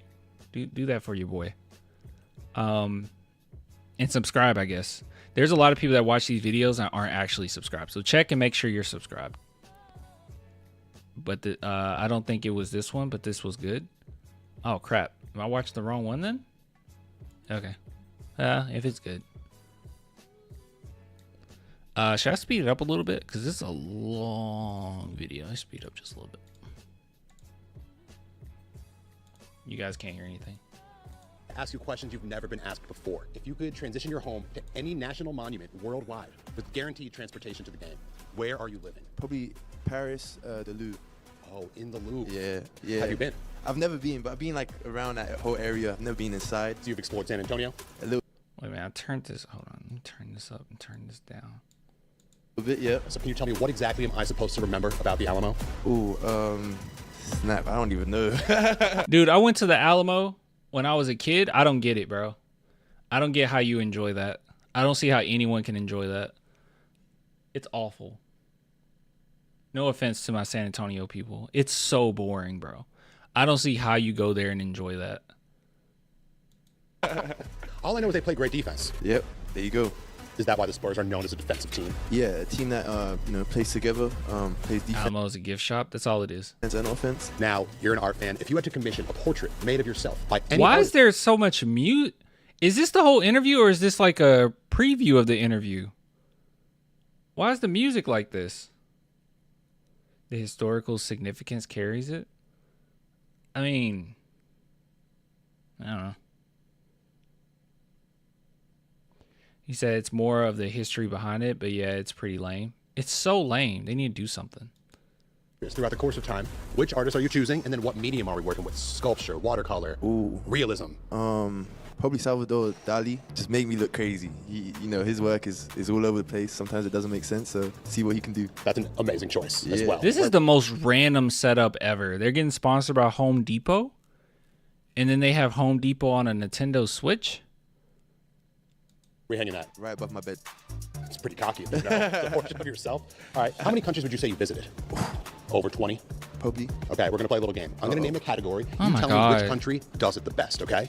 do that for your boy. And subscribe, I guess. There's a lot of people that watch these videos and aren't actually subscribed. So check and make sure you're subscribed. But I don't think it was this one, but this was good. Oh crap! Am I watching the wrong one then? Okay. If it's good. Should I speed it up a little bit? Because this is a long video. I speed up just a little bit. You guys can't hear anything. Ask you questions you've never been asked before. If you could transition your home to any national monument worldwide with guaranteed transportation to the game, where are you living? Probably Paris, the Louvre. Oh, in the Louvre. Yeah. Have you been? I've never been, but I've been like around that whole area. I've never been inside. So you've explored San Antonio? A little. Wait a minute, I turned this. Hold on, let me turn this up and turn this down. A bit, yeah. So can you tell me what exactly am I supposed to remember about the Alamo? Ooh, snap. I don't even know. Dude, I went to the Alamo when I was a kid. I don't get it, bro. I don't get how you enjoy that. I don't see how anyone can enjoy that. It's awful. No offense to my San Antonio people. It's so boring, bro. I don't see how you go there and enjoy that. All I know is they play great defense. Yep, there you go. Is that why the Spurs are known as a defensive team? Yeah, a team that plays together, plays defense Alamo is a gift shop. That's all it is. and offense. Now, you're an art fan. If you had to commission a portrait made of yourself by any Why is artist, there so much mute? Is this the whole interview or is this like a preview of the interview? Why is the music like this? The historical significance carries it? I mean, I don't know. He said it's more of the history behind it, but yeah, it's pretty lame. It's so lame. They need to do something. throughout the course of time, which artists are you choosing, and then what medium are we working with? Sculpture, watercolor, realism. Probably Salvador Dali. Just make me look crazy. His work is all over the place. Sometimes it doesn't make sense, so see what he can do. That's an amazing choice as well. This is the most random setup ever. They're getting sponsored by Home Depot, and then they have Home Depot on a Nintendo Switch. Where you hanging that? Right above my bed. It's pretty cocky of you, the portrait of yourself. All right, how many countries would you say you visited? Over 20? Probably. Okay, we're going to play a little game. I'm going to name a category. Oh You my tell God. me which country does it the best, okay?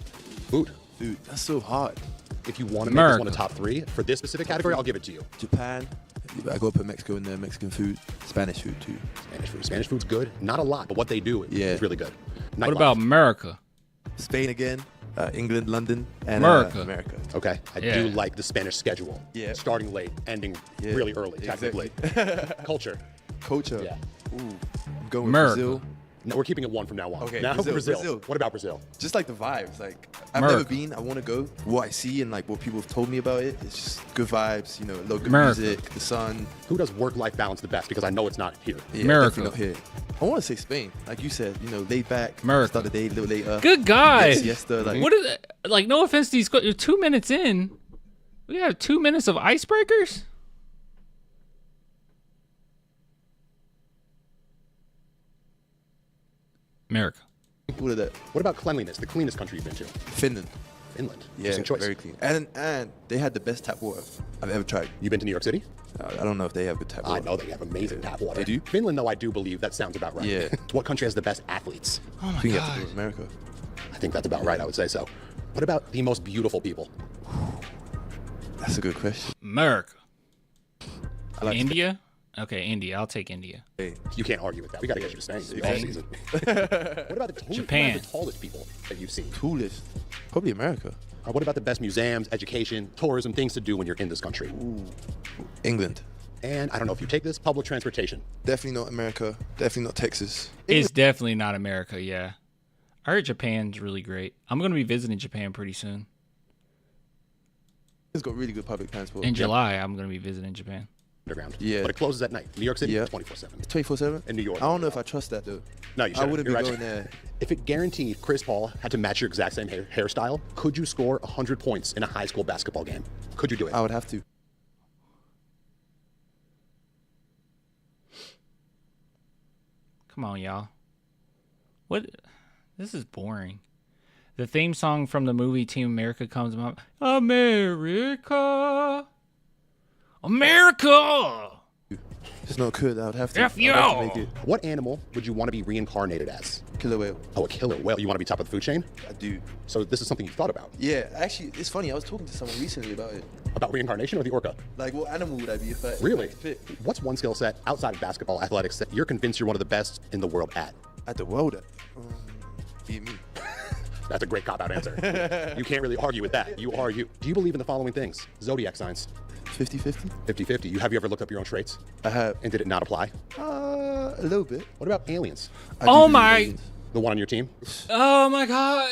Food. Dude, that's so hard. If you want to make this one a America. top 3 for this specific category, I'll give it to you. Japan. I gotta put Mexico in there. Mexican food. Spanish food too. Spanish food. Spanish food's good. Not a lot, but what they do is really good. What Nightlife. about America? Spain again. England, London, and America. Okay, I Yeah. do like the Spanish schedule. Yeah. Starting late, ending really early, technically. Culture. Culture. Yeah. Ooh, I'm going with America. Brazil. No, we're keeping it one from now on. Okay, Now Brazil. What about Brazil? Just like the vibes. Like I've America. never been. I want to go. What I see and like what people have told me about it, it's just good vibes. Local America. music, the sun. Who does work-life balance the best? Because I know it's not here. Yeah, America. definitely not here. I want to say Spain. Like you said, laid back. America. Start the day a little later. Good guy. Siesta. Like, What is it? Like, no offense to these, 2 minutes in, we have 2 minutes of icebreakers. America. all of that. What about cleanliness? The cleanest country you've been to? Finland. Finland. Yeah, Interesting choice. very clean. And they had the best tap water I've ever tried. You've been to New York City? I don't know if they have good tap water. I know they have amazing tap water. They do? Finland, though, I do believe that sounds about right. Yeah. What country has the best athletes? Oh I my think you have to God. go with America. I think that's about right. I would say so. What about the most beautiful people? That's a good question. America. I like India? Okay, India. I'll take India. Spain. You can't argue with that. We got to get you to Spain the Spain. all season. What about Japan. the tallest people that you've seen? Coolest. Probably America. What about the best museums, education, tourism, things to do when you're in this country? England. And I don't know if you take this, public transportation. Definitely not America. Definitely not Texas. It's definitely not America, yeah. I heard Japan's really great. I'm going to be visiting Japan pretty soon. It's got really good public transport. In July, I'm going to be visiting Japan. Underground. Yeah. But it closes at night. New York City, Yeah. 24/7. 24/7? In New York. I don't know if I trust that though. No, you I shouldn't. wouldn't be You're right. going there. If it guaranteed Chris Paul had to match your exact same hairstyle, could you score 100 points in a high school basketball game? Could you do it? I would have to. Come on, y'all. What? This is boring. The theme song from the movie Team America comes up. America. America. It's not good. I would have to. F you. I would have to make it. What animal would you want to be reincarnated as? Killer whale. Oh, a killer whale. You want to be top of the food chain? I do. So this is something you thought about. Yeah, actually, it's funny. I was talking to someone recently about it. About reincarnation or the orca? Like, what animal would I be if I Really? if I could pick? What's one skill set outside of basketball, athletics, that you're convinced you're one of the best in the world at? At the world, be me. That's a great cop-out answer. You can't really argue with that. You are you. Do you believe in the following things? Zodiac signs. 50-50? 50-50. Have you ever looked up your own traits? I have. And did it not apply? A little bit. What about aliens? I do Oh believe in my- aliens. The one on your team? Oh my God.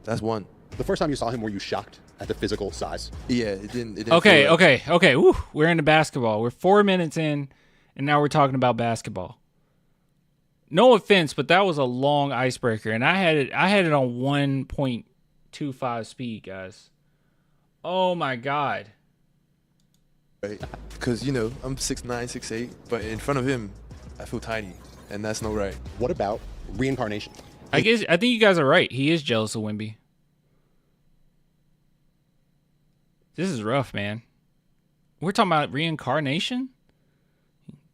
That's one. The first time you saw him, were you shocked at the physical size? Yeah, it didn't Okay, feel right. okay. Woo, we're into basketball. We're 4 minutes in, and now we're talking about basketball. No offense, but that was a long icebreaker, and I had it on 1.25 speed, guys. Oh my god. Right? Because, you know, I'm 6'9", 6'8", but in front of him, I feel tiny, and that's not right. What about reincarnation? I think you guys are right. He is jealous of Wemby. This is rough, man. We're talking about reincarnation?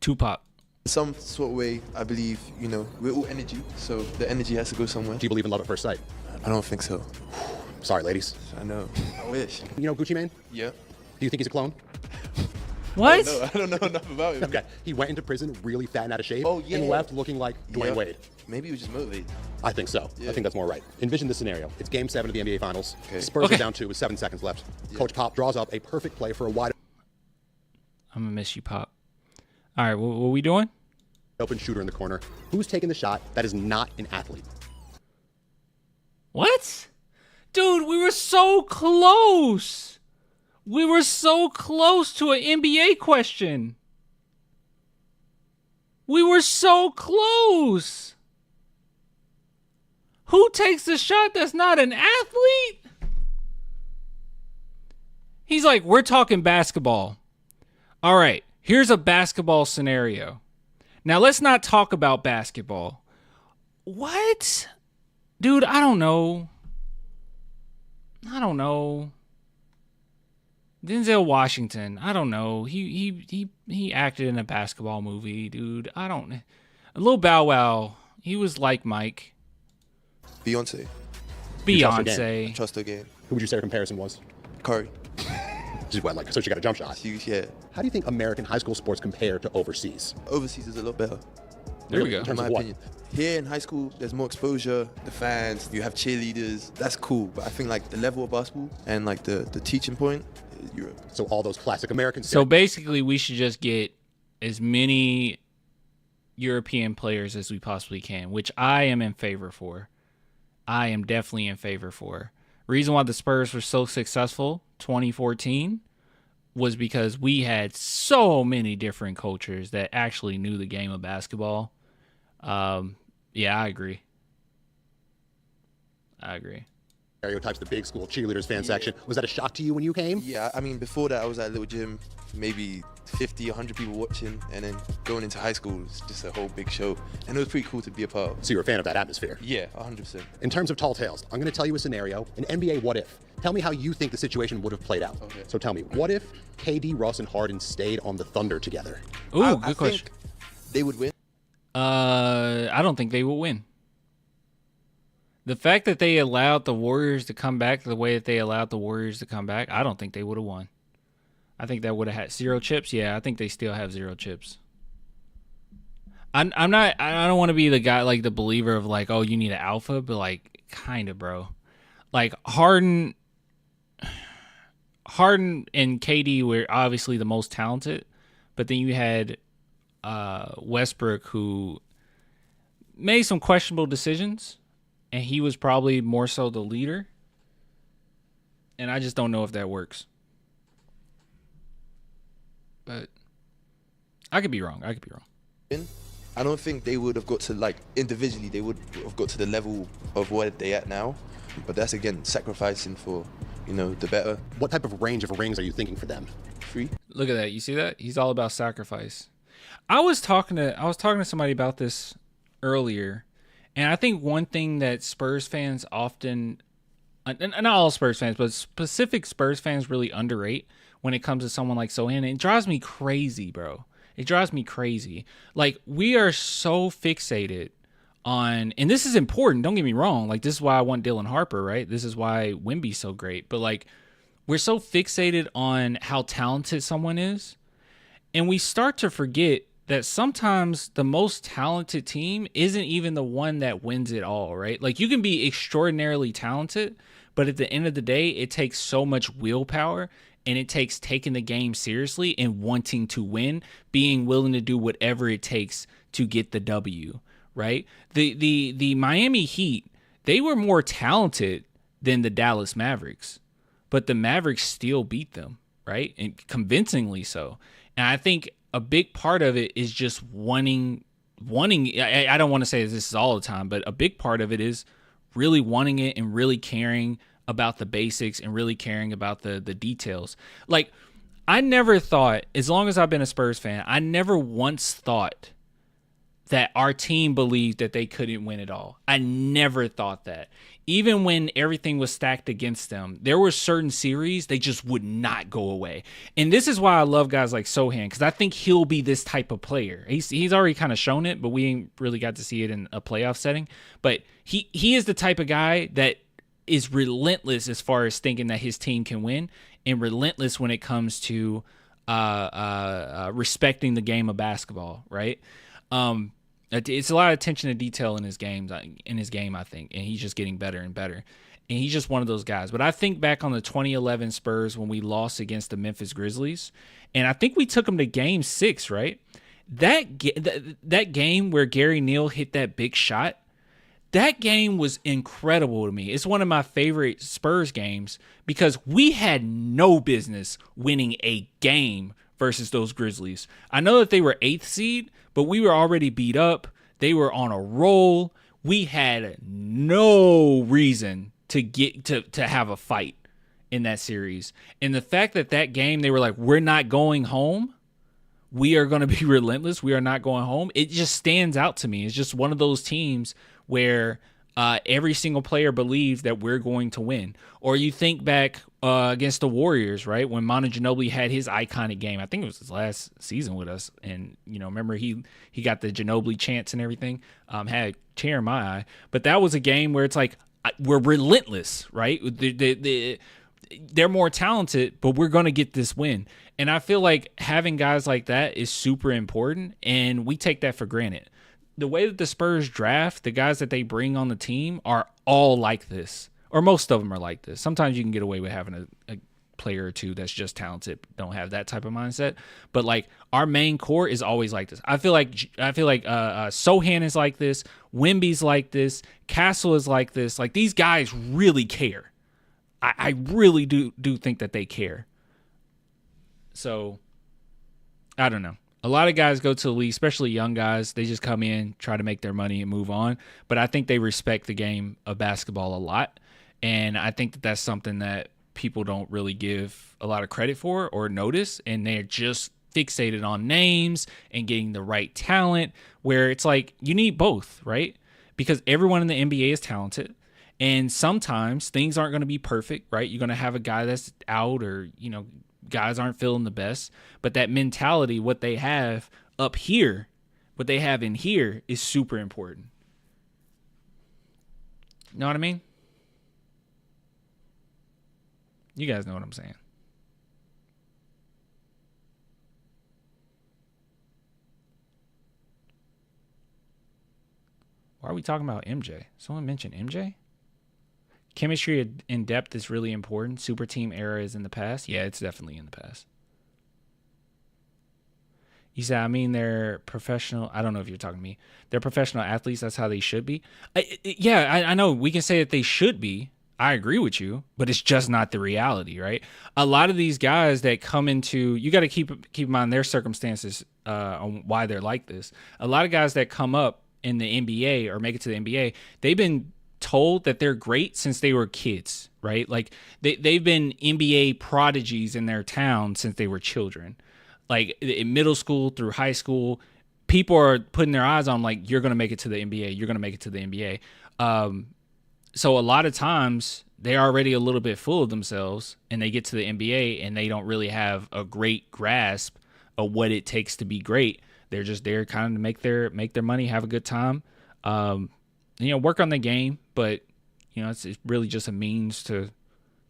Tupac. Some sort of way, I believe, you know, we're all energy, so the energy has to go somewhere. Do you believe in love at first sight? I don't think so. Sorry, ladies. I know. I wish. You know Gucci Mane? Yeah. Do you think he's a clone? What? No, I don't know enough about him. Okay. He went into prison really fat and out of shape Oh, yeah. and left looking like Dwayne Yeah. Wade. Maybe he was just motivated. I think so. Yeah. I think that's more right. Envision this scenario. It's Game 7 of the NBA Finals. Okay. Spurs Okay. are down 2 with 7 seconds left. Coach Pop draws up a perfect play for a wide I'm gonna miss you, Pop. All right, what are we doing? open shooter in the corner. Who's taking the shot that is not an athlete? What? Dude, we were so close. We were so close to an NBA question. We were so close. Who takes the shot that's not an athlete? He's like, we're talking basketball. All right, here's a basketball scenario. Now, let's not talk about basketball. What? Dude, I don't know. Denzel Washington, I don't know. He acted in a basketball movie, dude. Lil Bow Wow, he was like Mike. Beyonce. Beyonce. Trust her game. Who would you say her comparison was? Curry. She's went like, so she got a jump shot. Yeah. How do you think American high school sports compare to overseas? Overseas is a lot better. There we go. In In terms my of what? opinion. Here in high school, there's more exposure, the fans, you have cheerleaders. That's cool, but I think like the level of basketball and like the teaching point is Europe. So all those classic American So basically, we should just get as many European players as we possibly can, which I am in favor for. I am definitely in favor for. Reason why the Spurs were so successful 2014 was because we had so many different cultures that actually knew the game of basketball. Yeah, I agree. stereotypes, the big school cheerleaders fan section. Was that a shock to you when you came? Yeah, I mean, before that, I was at a little gym, maybe 50, 100 people watching, and then going into high school, it's just a whole big show. And it was pretty cool to be a part of. So you're a fan of that atmosphere? Yeah, 100%. In terms of tall tales, I'm going to tell you a scenario, an NBA what if. Tell me how you think the situation would have played out. Okay. So tell me, what if KD, Russ, and Harden stayed on the Thunder together? Ooh, I good question. think they would win. I don't think they will win. The fact that they allowed the Warriors to come back the way that they allowed the Warriors to come back, I don't think they would have won. I think that would have had 0 chips. Yeah, I think they still have 0 chips. I don't want to be the guy, like the believer of like, oh, you need an alpha, but like kind of, bro. Like Harden and KD were obviously the most talented, but then you had Westbrook, who made some questionable decisions, and he was probably more so the leader. And I just don't know if that works. But I could be wrong. I don't think they would have got to, like, individually, they would have got to the level of where they at now. But that's, again, sacrificing for, you know, the better. What type of range of rings are you thinking for them? 3. Look at that. You see that? He's all about sacrifice. I was talking to somebody about this earlier, and I think one thing that Spurs fans often, and not all Spurs fans, but specific Spurs fans really underrate when it comes to someone like Sohan. It drives me crazy, bro. It drives me crazy. Like, we are so fixated on, and this is important, don't get me wrong. Like, this is why I want Dylan Harper, right? This is why Wemby's so great. But, like, we're so fixated on how talented someone is, and we start to forget that sometimes the most talented team isn't even the one that wins it all, right? Like, you can be extraordinarily talented, but at the end of the day, it takes so much willpower, and it takes taking the game seriously and wanting to win, being willing to do whatever it takes to get the W, right? The Miami Heat, they were more talented than the Dallas Mavericks, but the Mavericks still beat them, right? And convincingly so. And I think a big part of it is just wanting wanting. I don't want to say this is all the time, but a big part of it is really wanting it and really caring about the basics and really caring about the details. Like, I never thought, as long as I've been a Spurs fan, I never once thought that our team believed that they couldn't win it all. I never thought that. Even when everything was stacked against them, there were certain series they just would not go away. And this is why I love guys like Sohan, because I think he'll be this type of player. He's already kind of shown it, but we ain't really got to see it in a playoff setting. But he is the type of guy that is relentless as far as thinking that his team can win, and relentless when it comes to respecting the game of basketball, right? It's a lot of attention to detail in his game, I think, and he's just getting better and better. And he's just one of those guys. But I think back on the 2011 Spurs when we lost against the Memphis Grizzlies, and I think we took them to Game 6, right? That game where Gary Neal hit that big shot, that game was incredible to me. It's one of my favorite Spurs games because we had no business winning a game versus those Grizzlies. I know that they were 8th seed, but we were already beat up. They were on a roll. We had no reason to get to have a fight in that series. And the fact that game, they were like, we're not going home. We are going to be relentless. We are not going home. It just stands out to me. It's just one of those teams where every single player believes that we're going to win. Or you think back against the Warriors, right? When Manu Ginobili had his iconic game. I think it was his last season with us. And, remember he got the Ginobili chants and everything. Had a tear in my eye. But that was a game where it's like, we're relentless, right? They're more talented, but we're going to get this win. And I feel like having guys like that is super important, and we take that for granted. The way that the Spurs draft, the guys that they bring on the team are all like this, or most of them are like this. Sometimes you can get away with having a player or two that's just talented, don't have that type of mindset. But like our main core is always like this. I feel like Sohan is like this, Wemby's like this, Castle is like this. Like these guys really care. I really do think that they care. So I don't know. A lot of guys go to the league, especially young guys. They just come in, try to make their money and move on. But I think they respect the game of basketball a lot. And I think that that's something that people don't really give a lot of credit for or notice. And they're just fixated on names and getting the right talent, where it's like you need both, right? Because everyone in the NBA is talented. And sometimes things aren't going to be perfect, right? You're going to have a guy that's out, or, guys aren't feeling the best. But that mentality, what they have up here, what they have in here is super important. You know what I mean? You guys know what I'm saying. Why are we talking about MJ? Someone mentioned MJ? Chemistry in depth is really important. Super team era is in the past. Yeah, it's definitely in the past. You said, they're professional. I don't know if you're talking to me. They're professional athletes. That's how they should be. I know we can say that they should be. I agree with you, but it's just not the reality, right? A lot of these guys that come into, you got to keep in mind their circumstances on why they're like this. A lot of guys that come up in the NBA or make it to the NBA, they've been told that they're great since they were kids, right? Like they've been NBA prodigies in their town since they were children. Like in middle school through high school, people are putting their eyes on them, like, you're going to make it to the NBA. You're going to make it to the NBA. So a lot of times they're already a little bit full of themselves, and they get to the NBA and they don't really have a great grasp of what it takes to be great. They're just there kind of to make their money, have a good time. Work on the game, but it's really just a means to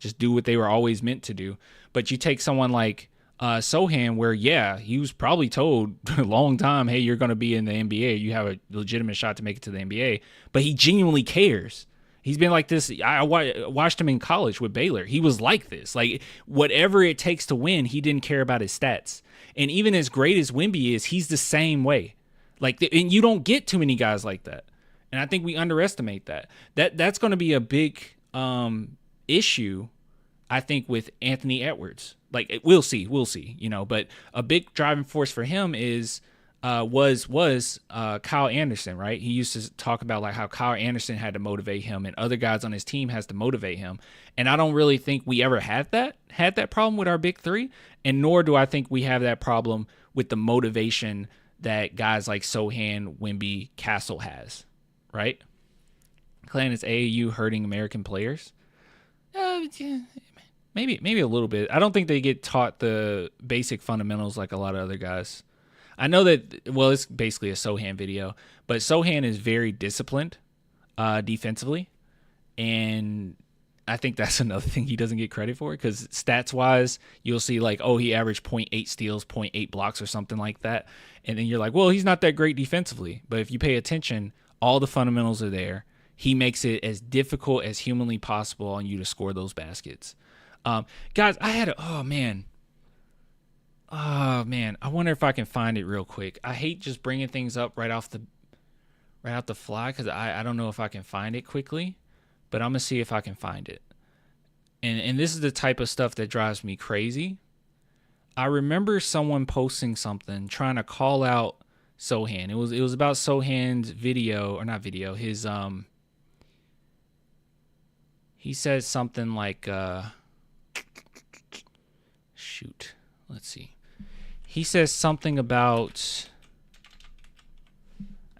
just do what they were always meant to do. But you take someone like Sohan, where he was probably told a long time, hey, you're going to be in the NBA. You have a legitimate shot to make it to the NBA. But he genuinely cares. He's been like this. I watched him in college with Baylor. He was like this. Like, whatever it takes to win, he didn't care about his stats. And even as great as Wemby is, he's the same way. And you don't get too many guys like that. And I think we underestimate that. That's going to be a big issue, I think, with Anthony Edwards. Like, we'll see. But a big driving force for him is was Kyle Anderson, right? He used to talk about like how Kyle Anderson had to motivate him and other guys on his team has to motivate him. And I don't really think we ever had that problem with our big three, and nor do I think we have that problem with the motivation that guys like Sohan, Wemby, Castle has, right? Clan, is AAU hurting American players? Maybe a little bit. I don't think they get taught the basic fundamentals like a lot of other guys. I know that, well, it's basically a Sohan video, but Sohan is very disciplined defensively, and I think that's another thing he doesn't get credit for, because stats-wise, you'll see like, oh, he averaged 0.8 steals, 0.8 blocks or something like that, and then you're like, well, he's not that great defensively. But if you pay attention, all the fundamentals are there. He makes it as difficult as humanly possible on you to score those baskets. Guys, I had oh man, I wonder if I can find it real quick. I hate just bringing things up right off the fly, because I don't know if I can find it quickly, but I'm gonna see if I can find it. And this is the type of stuff that drives me crazy. I remember someone posting something trying to call out Sohan. It was about Sohan's video, or not video, his he said something like shoot, let's see. He says something about,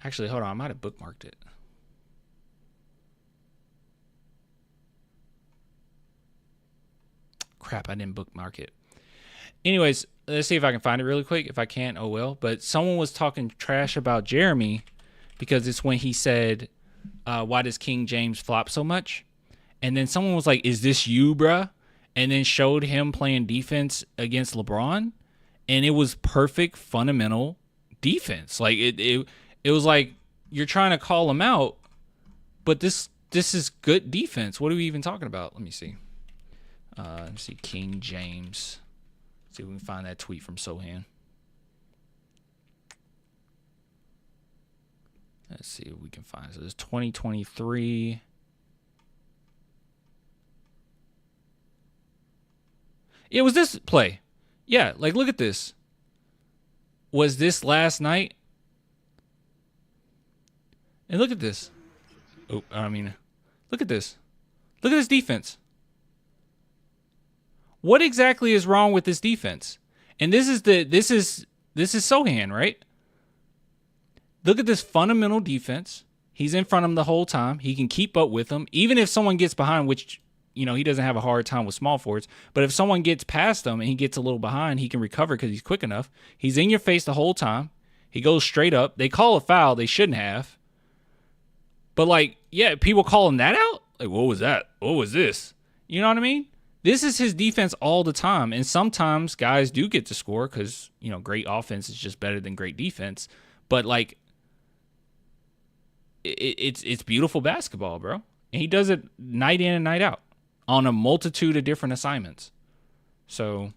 actually, hold on, I might have bookmarked it. Crap, I didn't bookmark it. Anyways, let's see if I can find it really quick. If I can't, oh well. But someone was talking trash about Jeremy, because it's when he said, why does King James flop so much? And then someone was like, is this you, bruh? And then showed him playing defense against LeBron. And it was perfect fundamental defense. Like it was like, you're trying to call him out, but this is good defense. What are we even talking about? Let me see. Let's see, King James. See if we can find that tweet from Sohan. Let's see if we can find. So it's 2023. It was this play. Yeah, like look at this. Was this last night? And look at this. Oh, I mean, look at this. Look at this defense. What exactly is wrong with this defense? And this is Sohan, right? Look at this fundamental defense. He's in front of him the whole time. He can keep up with him, even if someone gets behind, which, you know, he doesn't have a hard time with small forwards. But if someone gets past him and he gets a little behind, he can recover because he's quick enough. He's in your face the whole time. He goes straight up. They call a foul. They shouldn't have. But, like, yeah, people calling that out? Like, what was that? What was this? You know what I mean? This is his defense all the time. And sometimes guys do get to score because, you know, great offense is just better than great defense. But, like, it's beautiful basketball, bro. And he does it night in and night out on a multitude of different assignments. So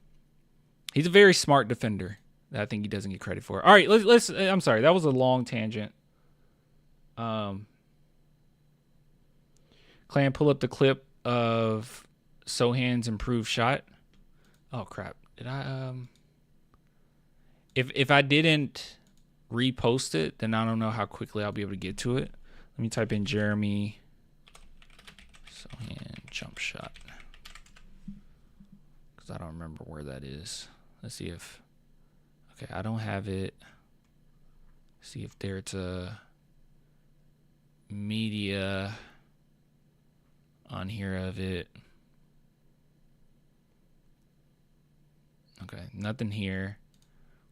he's a very smart defender that I think he doesn't get credit for. All right, let's I'm sorry, that was a long tangent. Clan, pull up the clip of Sohan's improved shot. Oh crap. Did I if I didn't repost it, then I don't know how quickly I'll be able to get to it. Let me type in Jeremy Sohan jump shot, because I don't remember where that is. Let's see if, okay, I don't have it. See if there's a media on here of it. Okay, nothing here.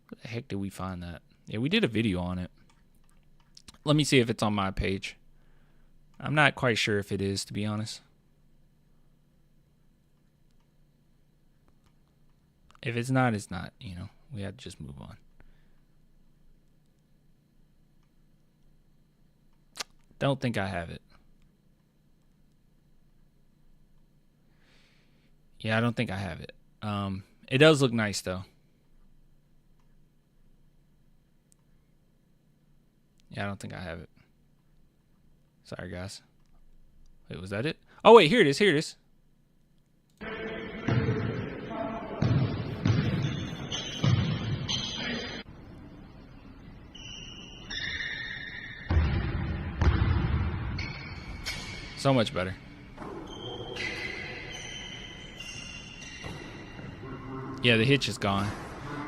Where the heck did we find that? Yeah, we did a video on it. Let me see if it's on my page. I'm not quite sure if it is, to be honest. If it's not, it's not. You know, we have to just move on. Don't think I have it. Yeah, I don't think I have it. It does look nice, though. Yeah, I don't think I have it. Sorry, guys. Wait, was that it? Oh, wait, here it is. Here it is. So much better. Yeah, the hitch is gone.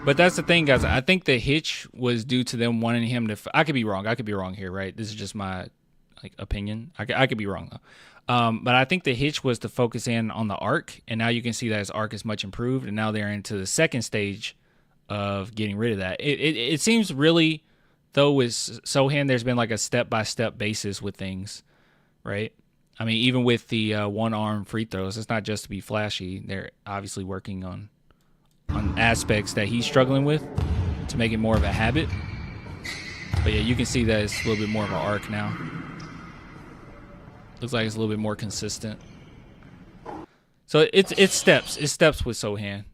But that's the thing, guys. I think the hitch was due to them wanting him to. I could be wrong. I could be wrong here, right? This is just my opinion. I could be wrong though. But I think the hitch was to focus in on the arc, and now you can see that his arc is much improved, and now they're into the second stage of getting rid of that. It seems really, though, with Sohan, there's been like a step-by-step basis with things, right? I mean, even with the one-arm free throws, it's not just to be flashy. They're obviously working on aspects that he's struggling with to make it more of a habit. But yeah, you can see that it's a little bit more of an arc now. Looks like it's a little bit more consistent. So it's steps. It's steps with Sohan.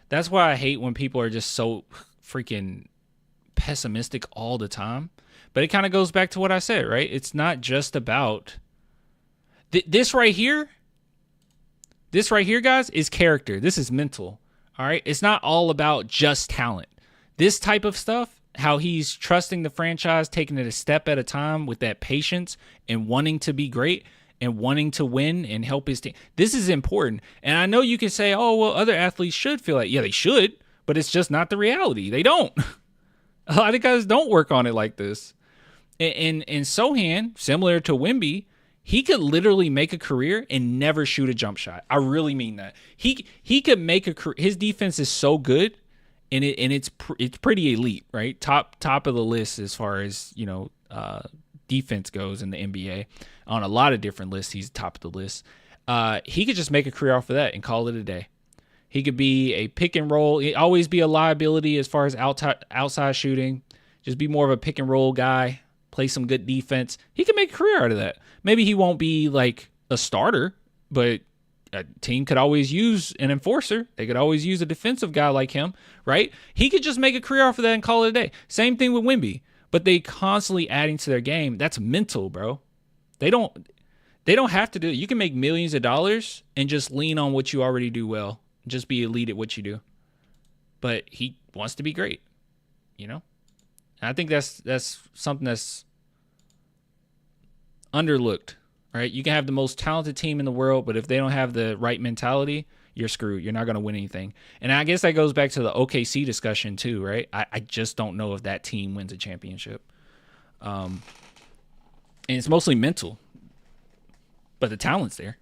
That's why I hate when people are just so freaking pessimistic all the time. But it kind of goes back to what I said, right? It's not just about this right here. This right here, guys, is character. This is mental. All right. It's not all about just talent. This type of stuff, how he's trusting the franchise, taking it a step at a time with that patience and wanting to be great and wanting to win and help his team. This is important. And I know you can say, oh, well, other athletes should feel like, yeah, they should, but it's just not the reality. They don't. A lot of guys don't work on it like this. And Sohan, similar to Wemby, he could literally make a career and never shoot a jump shot. I really mean that. He could make a career. His defense is so good, and it's pretty elite, right? Top of the list as far as defense goes in the NBA. On a lot of different lists, he's top of the list. He could just make a career off of that and call it a day. He could be a pick and roll. He'd always be a liability as far as outside shooting. Just be more of a pick and roll guy. Play some good defense. He can make a career out of that. Maybe he won't be like a starter, but a team could always use an enforcer. They could always use a defensive guy like him, right? He could just make a career off of that and call it a day. Same thing with Wemby, but they constantly adding to their game. That's mental, bro. They don't have to do it. You can make millions of dollars and just lean on what you already do well. Just be elite at what you do. But he wants to be great, And I think that's something that's underlooked, right? You can have the most talented team in the world, but if they don't have the right mentality, you're screwed. You're not going to win anything. And I guess that goes back to the OKC discussion too, right? I just don't know if that team wins a championship. And it's mostly mental, but the talent's there.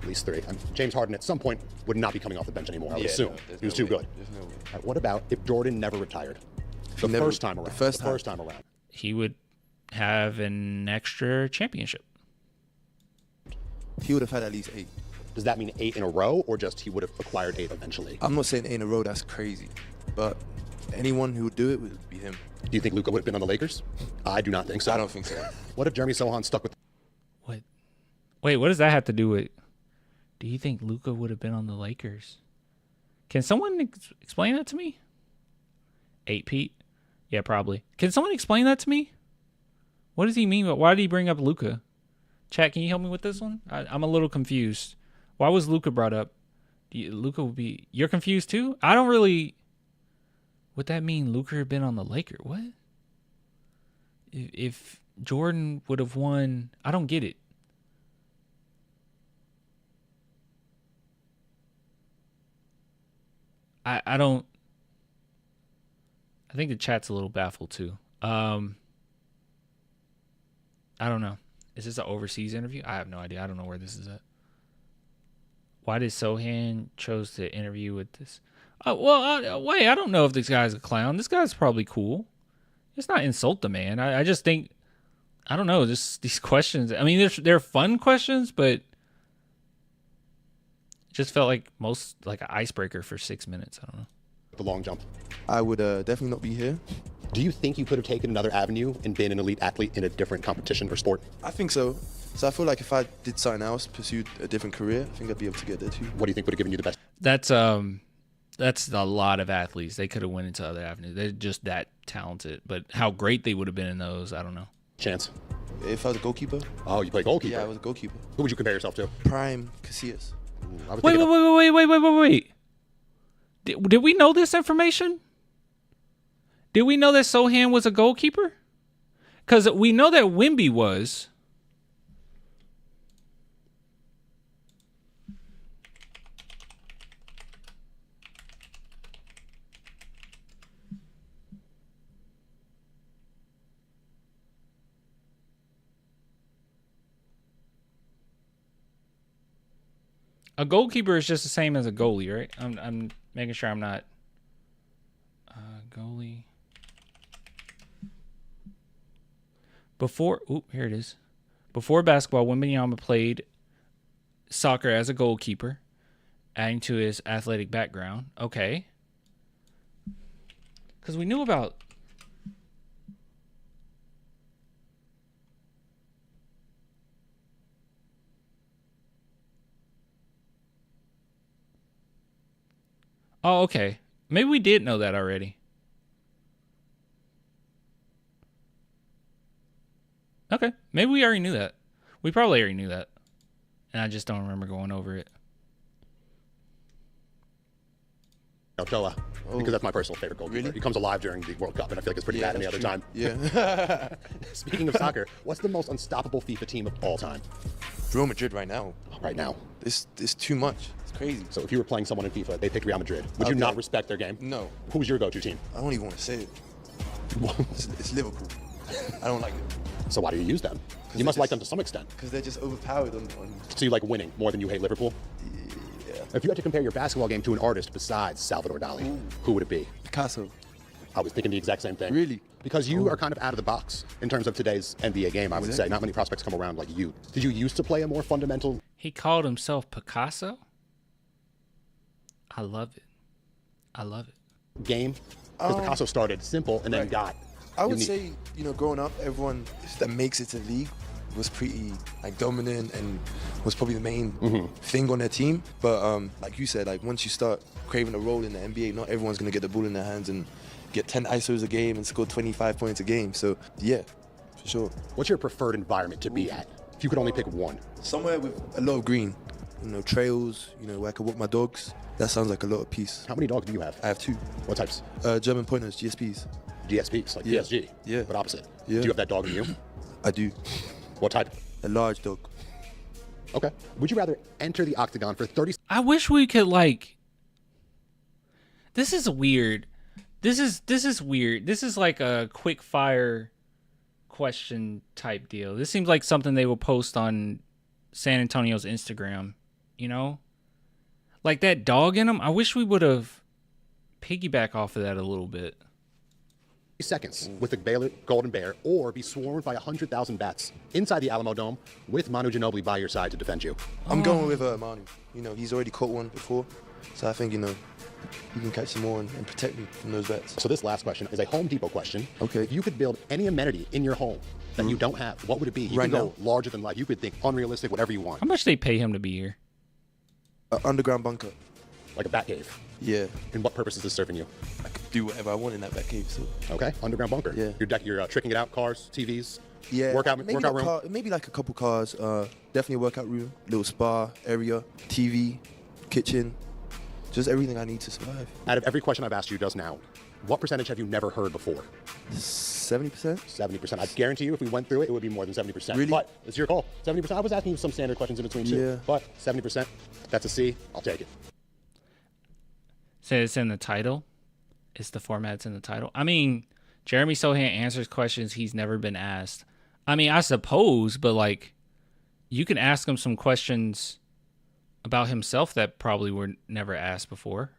At least 3. James Harden at some point would not be coming off the bench anymore, I would assume. He was too good. No way. Right, what about if Jordan never retired? The first time around. He would have an extra championship. He would have had at least 8. Does that mean 8 in a row, or just he would have acquired 8 eventually? I'm not saying 8 in a row, that's crazy. But anyone who would do it would be him. Do you think Luka would have been on the Lakers? I do not think so. I don't think so. What if Jeremy Sohan stuck with... What? Wait, what does that have to do with... Do you think Luka would have been on the Lakers? Can someone explain that to me? 8 Pete? Yeah, probably. Can someone explain that to me? What does he mean? Why did he bring up Luka? Chat, can you help me with this one? I'm a little confused. Why was Luka brought up? Luka would be... You're confused too? I don't really... Would that mean Luka had been on the Lakers? What? If Jordan would have won... I don't get it. I don't... I think the chat's a little baffled too. I don't know. Is this an overseas interview? I have no idea. I don't know where this is at. Why did Sohan chose to interview with this? Wait, I don't know if this guy's a clown. This guy's probably cool. Let's not insult the man. I just think, I don't know, just these questions. I mean, they're fun questions, but it just felt like an icebreaker for 6 minutes. I don't know. The long jump. I would definitely not be here. Do you think you could have taken another avenue and been an elite athlete in a different competition or sport? I think so. So I feel like if I did something else, pursued a different career, I think I'd be able to get there too. What do you think would have given you the best? That's a lot of athletes. They could have went into other avenues. They're just that talented. But how great they would have been in those, I don't know. Chance. If I was a goalkeeper. Oh, you play goalkeeper? Yeah, I was a goalkeeper. Who would you compare yourself to? Prime Casillas. Wait. Did we know this information? Did we know that Sohan was a goalkeeper? Because we know that Wemby was. A goalkeeper is just the same as a goalie, right? I'm making sure I'm not goalie. Here it is. Before basketball, Wembanyama played soccer as a goalkeeper, adding to his athletic background. Okay. Because we knew about... Oh, okay. Maybe we did know that already. Okay. Maybe we already knew that. We probably already knew that. And I just don't remember going over it. Ochoa, because that's my personal favorite goalkeeper. Really? He comes alive during the World Cup, and I feel like it's pretty bad any other true. time. Yeah. Speaking of soccer, what's the most unstoppable FIFA team of all time? Real Madrid right now. Right now. It's too much. It's crazy. So if you were playing someone in FIFA, they picked Real Madrid. Would you Okay. not respect their game? No. Who's your go-to team? I don't even want to say it. It's Liverpool. I don't like it. So why do you use them? You must like them to some extent. Because they're just overpowered on So you like winning more than you hate Liverpool? yeah. If you had to compare your basketball game to an artist besides Salvador Dali, who would it be? Picasso. I was thinking the exact same thing. Really? Because you are kind of out of the box in terms of today's NBA game, I would say. Not many prospects come around like you. Did you used to play a more fundamental He called himself Picasso? I love it. I love it. game? Because Picasso started simple and then Right. got I would unique. say, growing up, everyone that makes it to the league was pretty dominant and was probably the main thing on their team. But like you said, once you start craving a role in the NBA, not everyone's gonna get the ball in their hands and get 10 ISOs a game and score 25 points a game. So yeah, for sure. What's your preferred environment to be at? If you could only pick one. Somewhere with a lot of green, trails, where I could walk my dogs. That sounds like a lot of peace. How many dogs do you have? I have 2. What types? German pointers, GSPs. GSPs, like Yeah. PSG. Yeah. But opposite. Yeah. Do you have that dog in you? I do. What type? A large dog. Okay. Would you rather enter the octagon for 30 I wish we could this is weird. This is weird. This is like a quick fire question type deal. This seems like something they will post on San Antonio's Instagram, Like that dog in them. I wish we would have piggyback off of that a little bit. seconds with the Golden Bear or be swarmed by 100,000 bats inside the Alamo Dome with Manu Ginobili by your side to defend you? I'm going with Manu. He's already caught one before. So I think, he can catch some more and protect me from those bats. So this last question is a Home Depot question. Okay. If you could build any amenity in your home that you don't have, what would it be? You Right can go now? larger than life. You could think unrealistic, whatever you want. How much they pay him to be here? Underground bunker. Like a bat cave. Yeah. And what purpose is this serving you? I could do whatever I want in that back cave. So Okay, underground bunker. Yeah. You're tricking it out, cars, TVs, yeah. workout maybe room. Maybe like a couple cars. Definitely a workout room, little spa area, TV, kitchen, just everything I need to survive. Out of every question I've asked you just now, what percentage have you never heard before? 70%. 70%. I guarantee you if we went through it, it would be more than 70%. Really? But it's your call. 70%. I was asking you some standard questions in between too. Yeah. But 70%, that's a C. I'll take it. Say it's in the title. It's the format's in the title. I mean, Jeremy Sohan answers questions he's never been asked. I mean, I suppose, but you can ask him some questions about himself that probably were never asked before.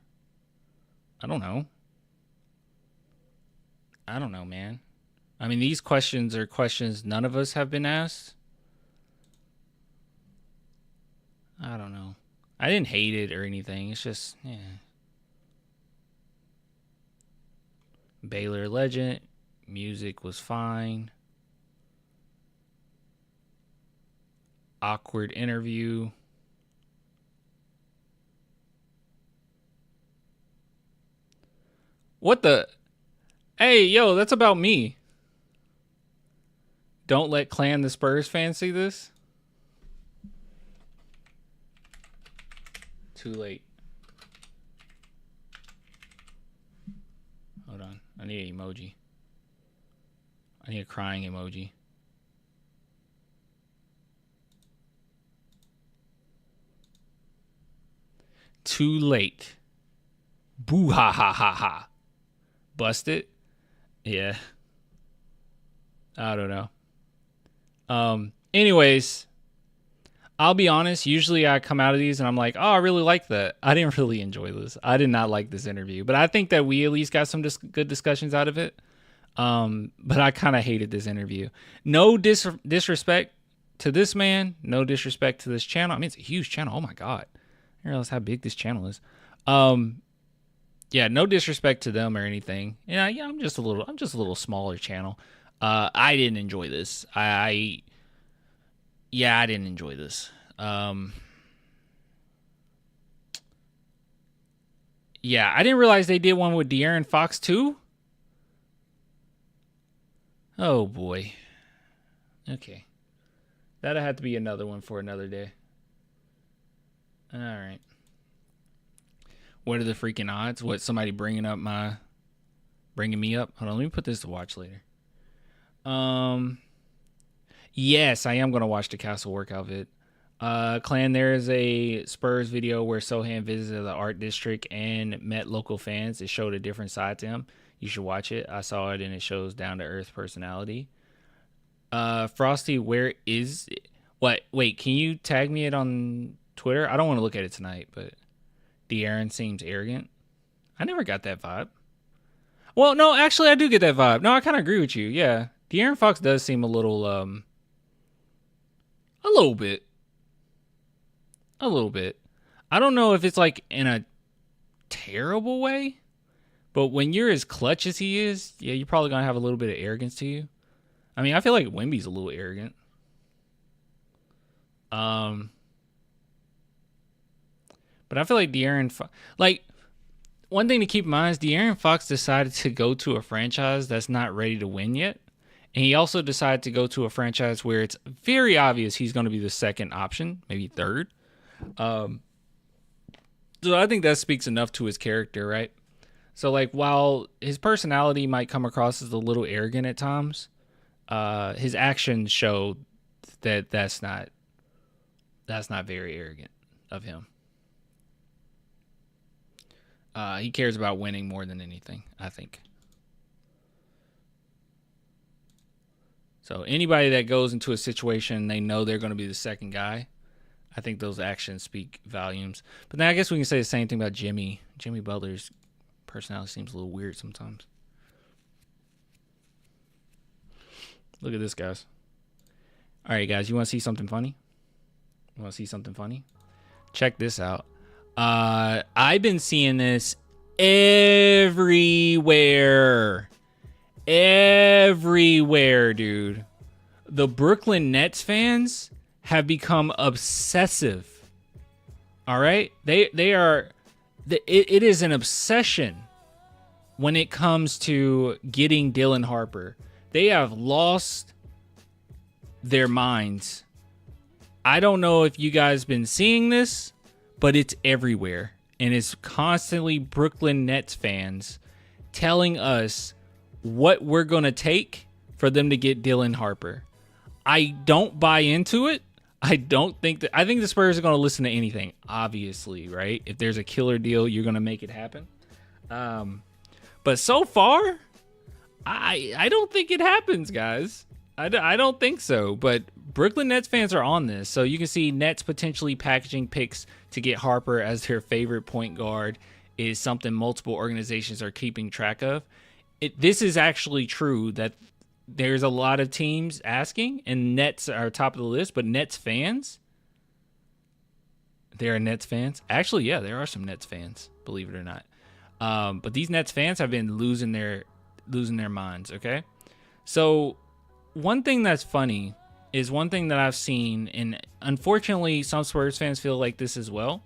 I don't know. Man. I mean, these questions are questions none of us have been asked. I don't know. I didn't hate it or anything. It's just, yeah. Baylor legend. Music was fine. Awkward interview. What the? Hey, yo, that's about me. Don't let Clan the Spurs fans see this. Too late. Hold on. I need an emoji. I need a crying emoji. Too late. Boo ha ha ha ha. Busted? Yeah. I don't know. Anyways, I'll be honest. Usually, I come out of these and I'm like, "Oh, I really like that." I didn't really enjoy this. I did not like this interview, but I think that we at least got some good discussions out of it. But I kind of hated this interview. No disrespect to this man. No disrespect to this channel. I mean, it's a huge channel. Oh my god, I didn't realize how big this channel is. Yeah, no disrespect to them or anything. Yeah, I'm just a little smaller channel. I didn't enjoy this. I didn't enjoy this. Yeah, I didn't realize they did one with De'Aaron Fox too. Oh boy. Okay. That'll have to be another one for another day. All right. What are the freaking odds? What, somebody bringing me up? Hold on, let me put this to watch later. Yes, I am going to watch the Castle workout vid. Clan, there is a Spurs video where Sohan visited the art district and met local fans. It showed a different side to him. You should watch it. I saw it and it shows down to earth personality. Frosty, where is it? What? Wait, can you tag me it on Twitter? I don't want to look at it tonight, but De'Aaron seems arrogant. I never got that vibe. Well, no, actually I do get that vibe. No, I kind of agree with you. Yeah. De'Aaron Fox does seem a little bit. A little bit. I don't know if it's like in a terrible way, but when you're as clutch as he is, yeah, you're probably going to have a little bit of arrogance to you. I mean, I feel like Wemby's a little arrogant. But I feel like one thing to keep in mind is De'Aaron Fox decided to go to a franchise that's not ready to win yet. And he also decided to go to a franchise where it's very obvious he's going to be the second option, maybe third. So I think that speaks enough to his character, right? So, like, while his personality might come across as a little arrogant at times, his actions show that that's not very arrogant of him. He cares about winning more than anything, I think. So anybody that goes into a situation, they know they're going to be the second guy. I think those actions speak volumes. But then I guess we can say the same thing about Jimmy. Jimmy Butler's personality seems a little weird sometimes. Look at this, guys. All right, guys, you want to see something funny? Check this out. I've been seeing this everywhere. Everywhere, dude. The Brooklyn Nets fans have become obsessive. All right? They are it is an obsession when it comes to getting Dylan Harper. They have lost their minds. I don't know if you guys been seeing this, but it's everywhere. And it's constantly Brooklyn Nets fans telling us what we're going to take for them to get Dylan Harper. I don't buy into it. I think the Spurs are going to listen to anything, obviously, right? If there's a killer deal, you're going to make it happen. But so far, I don't think it happens, guys. I don't think so. But Brooklyn Nets fans are on this. So you can see Nets potentially packaging picks to get Harper as their favorite point guard is something multiple organizations are keeping track of. This is actually true that there's a lot of teams asking, and Nets are top of the list, but Nets fans, there are Nets fans. Actually, yeah, there are some Nets fans, believe it or not. But these Nets fans have been losing their minds, okay? So one thing that's funny is one thing that I've seen, and unfortunately some Spurs fans feel like this as well,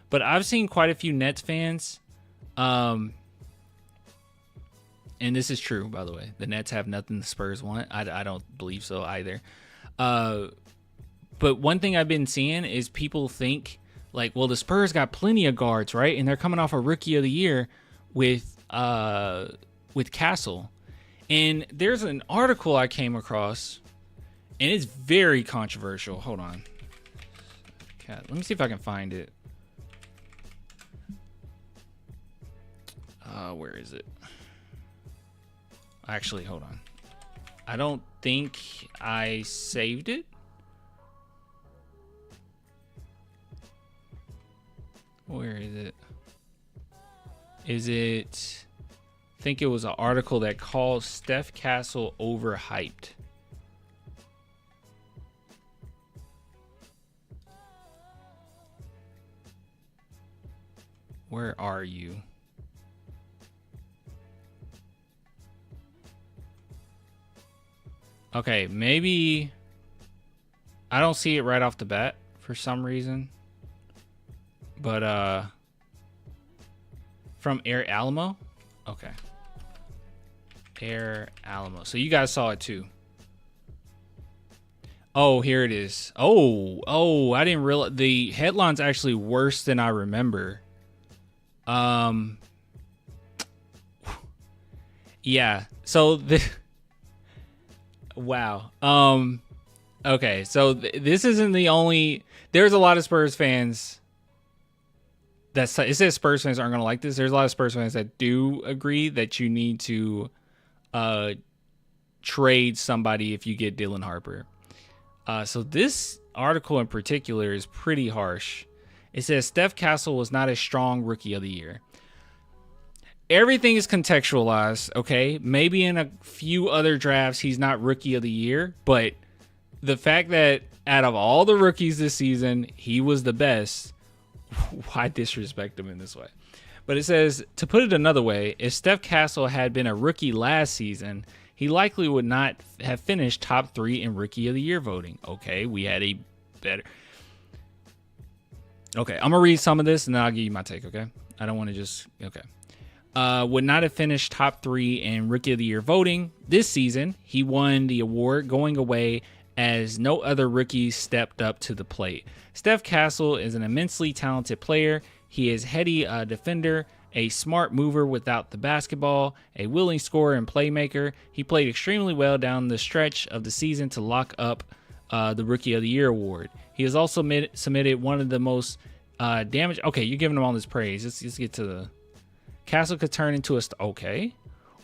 but I've seen quite a few Nets fans, and this is true, by the way. The Nets have nothing the Spurs want. I don't believe so either. But one thing I've been seeing is people think, like, well, the Spurs got plenty of guards, right? And they're coming off a Rookie of the Year with Castle. And there's an article I came across, and it's very controversial. Hold on. Let me see if I can find it. Where is it? Actually, hold on. I don't think I saved it. Where is it? Is it? I think it was an article that called Steph Castle overhyped. Where are you? Okay, maybe I don't see it right off the bat for some reason. But from Air Alamo? Okay. Air Alamo. So you guys saw it too. Oh, here it is. Oh, I didn't realize the headline's actually worse than I remember. Yeah. So the wow. Okay. So this isn't the only. There's a lot of Spurs fans. It says Spurs fans aren't gonna like this. There's a lot of Spurs fans that do agree that you need to trade somebody if you get Dylan Harper. So this article in particular is pretty harsh. It says Steph Castle was not a strong rookie of the year. Everything is contextualized, okay? Maybe in a few other drafts he's not rookie of the year, but the fact that out of all the rookies this season, he was the best, why disrespect him in this way? But it says, to put it another way, if Steph Castle had been a rookie last season, he likely would not have finished top 3 in rookie of the year voting. Okay, we had a better... Okay, I'm going to read some of this and then I'll give you my take, okay? I don't want to just... Okay. Would not have finished top 3 in Rookie of the Year voting. This season, he won the award going away as no other rookie stepped up to the plate. Steph Castle is an immensely talented player. He is heady defender, a smart mover without the basketball, a willing scorer and playmaker. He played extremely well down the stretch of the season to lock up the Rookie of the Year award. He has also submitted one of the most damage. Okay, you're giving him all this praise. Let's get to the... Castle could turn into a... Okay.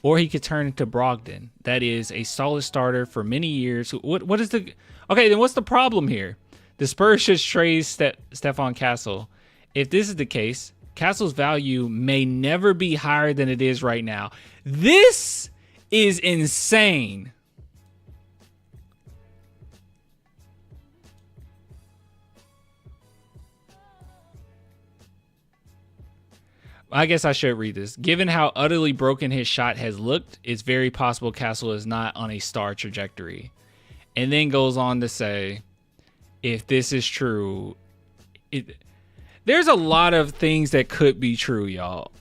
Or he could turn into Brogdon. That is a solid starter for many years. What is the... Okay, then what's the problem here? The Spurs should trade Stephon Castle. If this is the case, Castle's value may never be higher than it is right now. This is insane. I guess I should read this. Given how utterly broken his shot has looked, it's very possible Castle is not on a star trajectory. And then goes on to say, if this is true, there's a lot of things that could be true, y'all.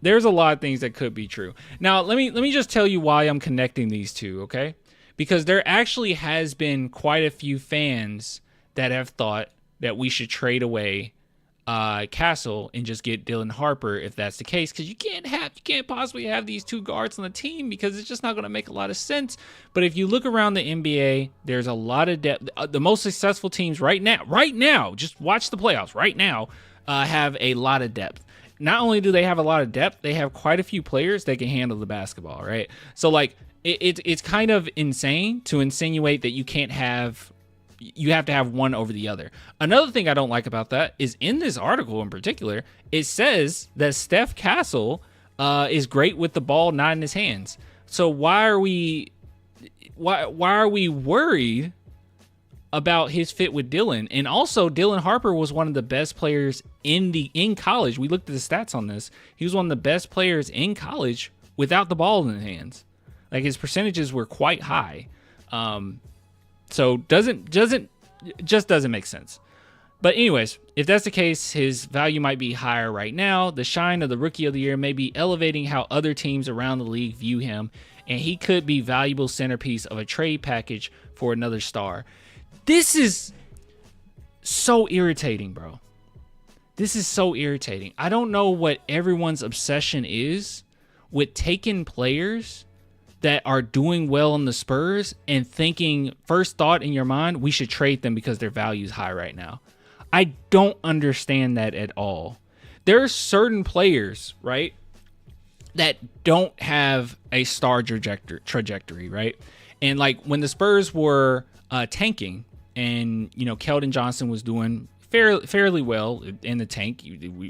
There's a lot of things that could be true. Now, let me just tell you why I'm connecting these two, okay? Because there actually has been quite a few fans that have thought that we should trade away Castle and just get Dylan Harper if that's the case, because you can't possibly have these two guards on the team because it's just not going to make a lot of sense. But if you look around the NBA, there's a lot of depth. The most successful teams right now, just watch the playoffs right now, have a lot of depth. Not only do they have a lot of depth, they have quite a few players that can handle the basketball, right? So like it's kind of insane to insinuate that you have to have one over the other. Another thing I don't like about that is in this article in particular, it says that Steph Castle is great with the ball not in his hands. So why are we worried about his fit with Dylan? And also, Dylan Harper was one of the best players in college. We looked at the stats on this. He was one of the best players in college without the ball in his hands. Like, his percentages were quite high. So doesn't make sense. But anyways, if that's the case, his value might be higher right now. The shine of the Rookie of the Year may be elevating how other teams around the league view him, and he could be valuable centerpiece of a trade package for another star. This is so irritating, bro. This is so irritating. I don't know what everyone's obsession is with taking players that are doing well in the Spurs and thinking first thought in your mind, we should trade them because their value is high right now. I don't understand that at all. There are certain players, right, that don't have a star trajectory, right? And like when the Spurs were tanking and, Keldon Johnson was doing fairly well in the tank.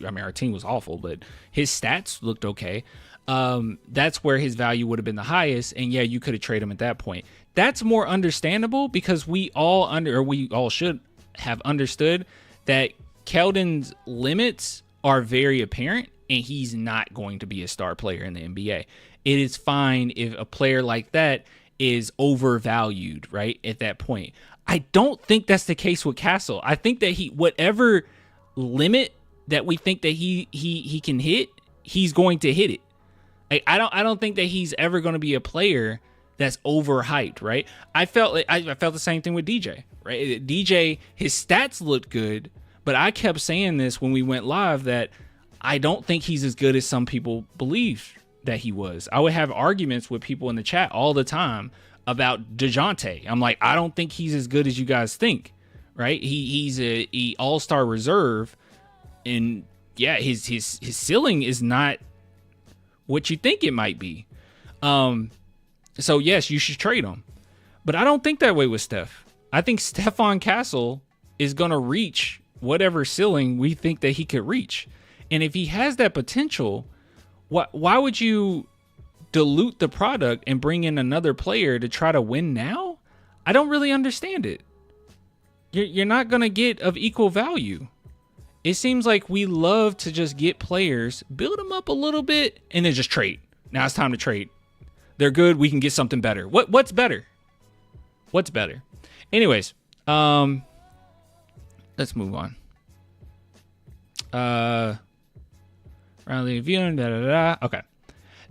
Our team was awful, but his stats looked okay. That's where his value would have been the highest. And yeah, you could have traded him at that point. That's more understandable because we all should have understood that Keldon's limits are very apparent and he's not going to be a star player in the NBA. It is fine if a player like that is overvalued, right, at that point. I don't think that's the case with Castle. I think that whatever limit that we think that he can hit, he's going to hit it. I don't think that he's ever going to be a player that's overhyped, right? I felt the same thing with DJ, right? DJ, his stats looked good, but I kept saying this when we went live that I don't think he's as good as some people believe that he was. I would have arguments with people in the chat all the time about DeJounte. I'm like, I don't think he's as good as you guys think, right? He's a all-star reserve, and yeah, his ceiling is not what you think it might be. So yes, you should trade him, but I don't think that way with Steph. I think Stephon Castle is gonna reach whatever ceiling we think that he could reach, and if he has that potential, why would you dilute the product and bring in another player to try to win now? I don't really understand it. You're not going to get of equal value. It seems like we love to just get players, build them up a little bit, and then just trade. Now it's time to trade. They're good. We can get something better. What's better? What's better? Anyways, let's move on. Roundly viewing, Okay.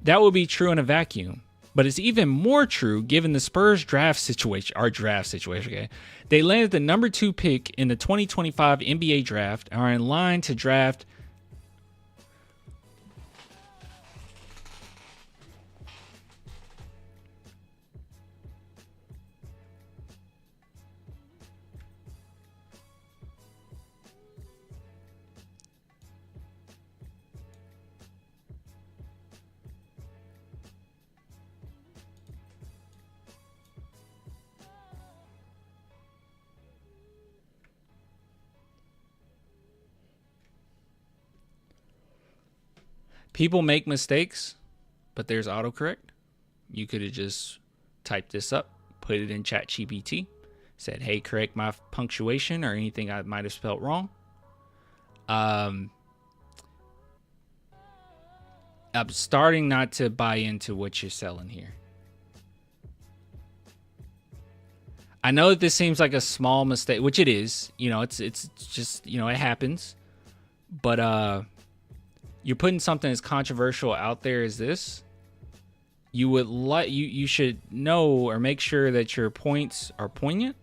That would be true in a vacuum, but it's even more true given the Spurs draft situation, okay? They landed the number 2 pick in the 2025 NBA draft and are in line to draft People make mistakes, but there's autocorrect. You could have just typed this up, put it in ChatGPT, said, hey, correct my punctuation or anything I might have spelled wrong. I'm starting not to buy into what you're selling here. I know that this seems like a small mistake, which it is. You know, it's just, you know, it happens. But you're putting something as controversial out there as this. You should know or make sure that your points are poignant.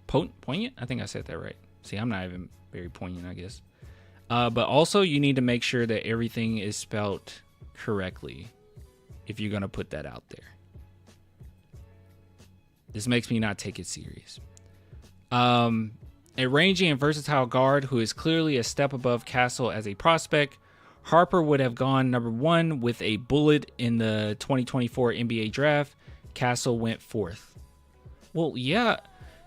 Poignant? I think I said that right. See, I'm not even very poignant, I guess. But also you need to make sure that everything is spelt correctly if you're going to put that out there. This makes me not take it serious. A rangy and versatile guard who is clearly a step above Castle as a prospect. Harper would have gone number 1 with a bullet in the 2024 NBA draft. Castle went 4th. Well, yeah,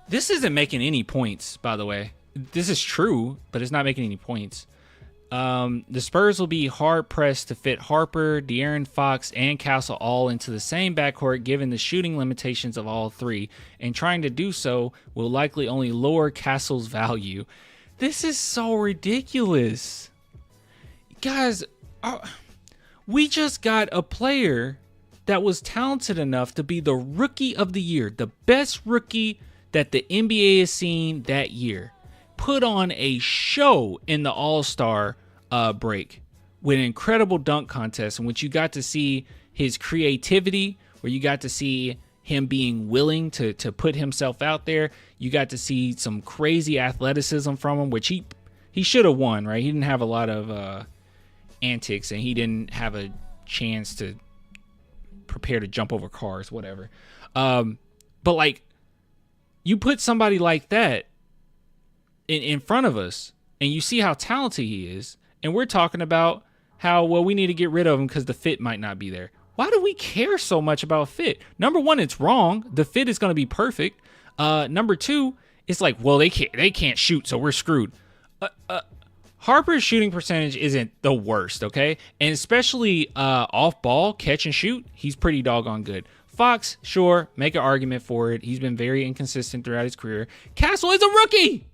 this isn't making any points, by the way. This is true, but it's not making any points. The Spurs will be hard-pressed to fit Harper, De'Aaron Fox, and Castle all into the same backcourt given the shooting limitations of all three, and trying to do so will likely only lower Castle's value. This is so ridiculous. Guys, we just got a player that was talented enough to be the rookie of the year, the best rookie that the NBA has seen that year. Put on a show in the All-Star break with an incredible dunk contest in which you got to see his creativity, where you got to see him being willing to put himself out there. You got to see some crazy athleticism from him, which he should have won, right? He didn't have a lot of antics, and he didn't have a chance to prepare to jump over cars, whatever. But like, you put somebody like that in front of us, and you see how talented he is, and we're talking about how, well, we need to get rid of him because the fit might not be there. Why do we care so much about fit? Number one, it's wrong. The fit is going to be perfect. Number two, It's like, well, they can't shoot, so we're screwed. Harper's shooting percentage isn't the worst, okay? And especially off ball, catch and shoot, he's pretty doggone good. Fox, sure, make an argument for it. He's been very inconsistent throughout his career. Castle is a rookie.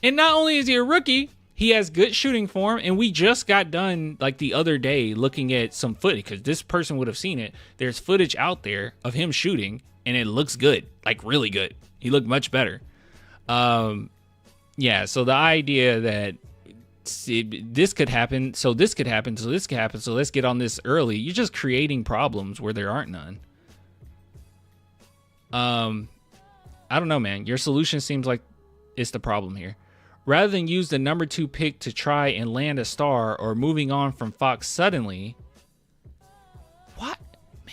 And not only is he a rookie, he has good shooting form. And we just got done like the other day looking at some footage, because this person would have seen it. There's footage out there of him shooting, and it looks good, like really good. He looked much better. Yeah, so the idea that this could happen, so this could happen, so this could happen, so let's get on this early. You're just creating problems where there aren't none. I don't know, man. Your solution seems like it's the problem here. Rather than use the number 2 pick to try and land a star or moving on from Fox suddenly. What?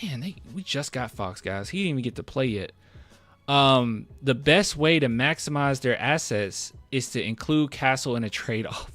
Man, we just got Fox, guys. He didn't even get to play yet. The best way to maximize their assets is to include Castle in a trade offer.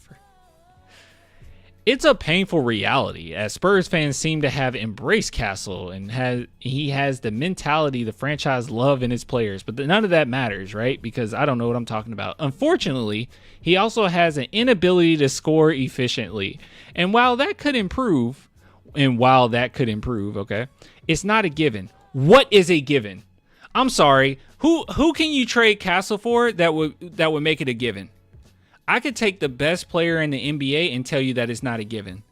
It's a painful reality, as Spurs fans seem to have embraced Castle, and he has the mentality the franchise love in his players, but none of that matters, right? Because I don't know what I'm talking about. Unfortunately, he also has an inability to score efficiently, and while that could improve, okay, it's not a given. What is a given? I'm sorry. Who can you trade Castle for that would make it a given? I could take the best player in the NBA and tell you that it's not a given.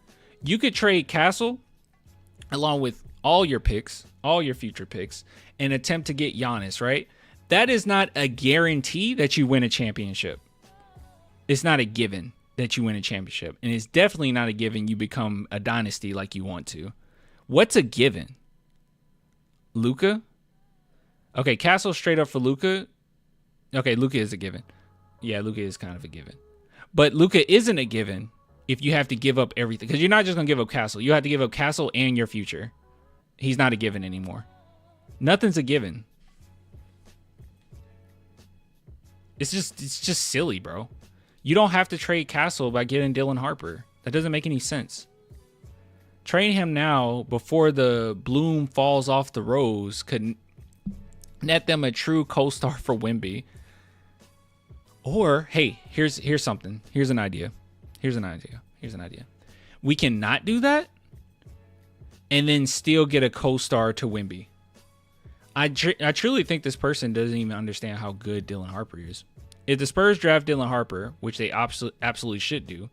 You could trade Castle along with all your picks, all your future picks, and attempt to get Giannis, right? That is not a guarantee that you win a championship. It's not a given that you win a championship. And it's definitely not a given you become a dynasty like you want to. What's a given? Luka? Okay, Castle straight up for Luka. Okay, Luka is a given. Yeah, Luka is kind of a given. But Luka isn't a given if you have to give up everything. Because you're not just going to give up Castle. You have to give up Castle and your future. He's not a given anymore. Nothing's a given. It's just silly, bro. You don't have to trade Castle by getting Dylan Harper. That doesn't make any sense. Trade him now before the bloom falls off the rose could net them a true co-star for Wemby. Or, hey, here's something. Here's an idea. We can not do that and then still get a co-star to Wemby. I truly think this person doesn't even understand how good Dylan Harper is. If the Spurs draft Dylan Harper, which they absolutely should do,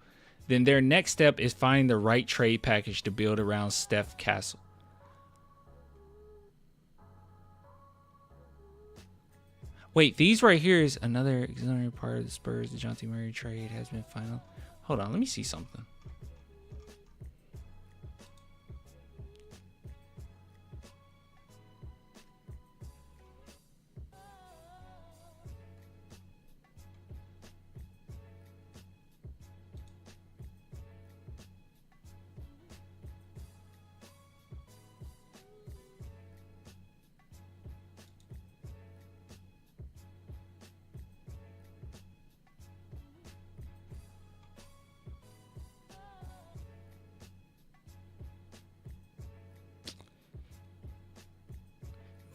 then their next step is finding the right trade package to build around Steph Castle. Wait, these right here is another auxiliary part of the Spurs. The Dejounte Murray trade has been final. Hold on, let me see something.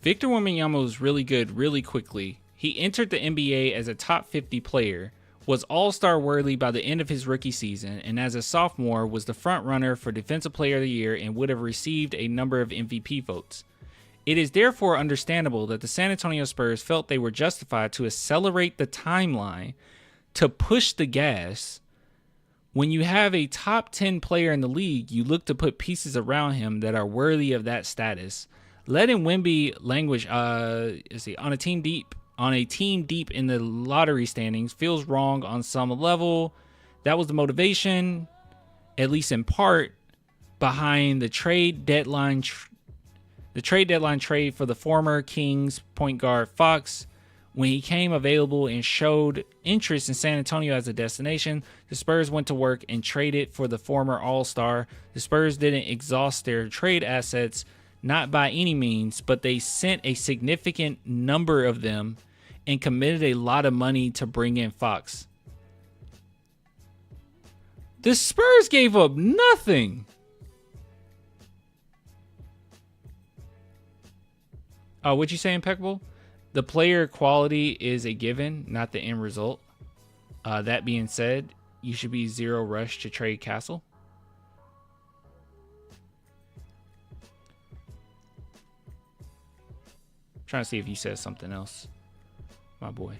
Victor Wembanyama was really good really quickly. He entered the NBA as a top 50 player, was all-star worthy by the end of his rookie season, and as a sophomore was the front runner for Defensive Player of the Year and would have received a number of MVP votes. It is therefore understandable that the San Antonio Spurs felt they were justified to accelerate the timeline to push the gas. When you have a top 10 player in the league, you look to put pieces around him that are worthy of that status. Letting Wemby languish on a team deep in the lottery standings feels wrong on some level. That was the motivation, at least in part, behind the trade deadline trade for the former Kings point guard Fox. When he came available and showed interest in San Antonio as a destination, the Spurs went to work and traded for the former All-Star. The Spurs didn't exhaust their trade assets, not by any means, but they sent a significant number of them and committed a lot of money to bring in Fox. The Spurs gave up nothing. Oh, what'd you say, Impeccable? The player quality is a given, not the end result. That being said, you should be zero rush to trade Castle. I'm trying to see if you said something else, my boy.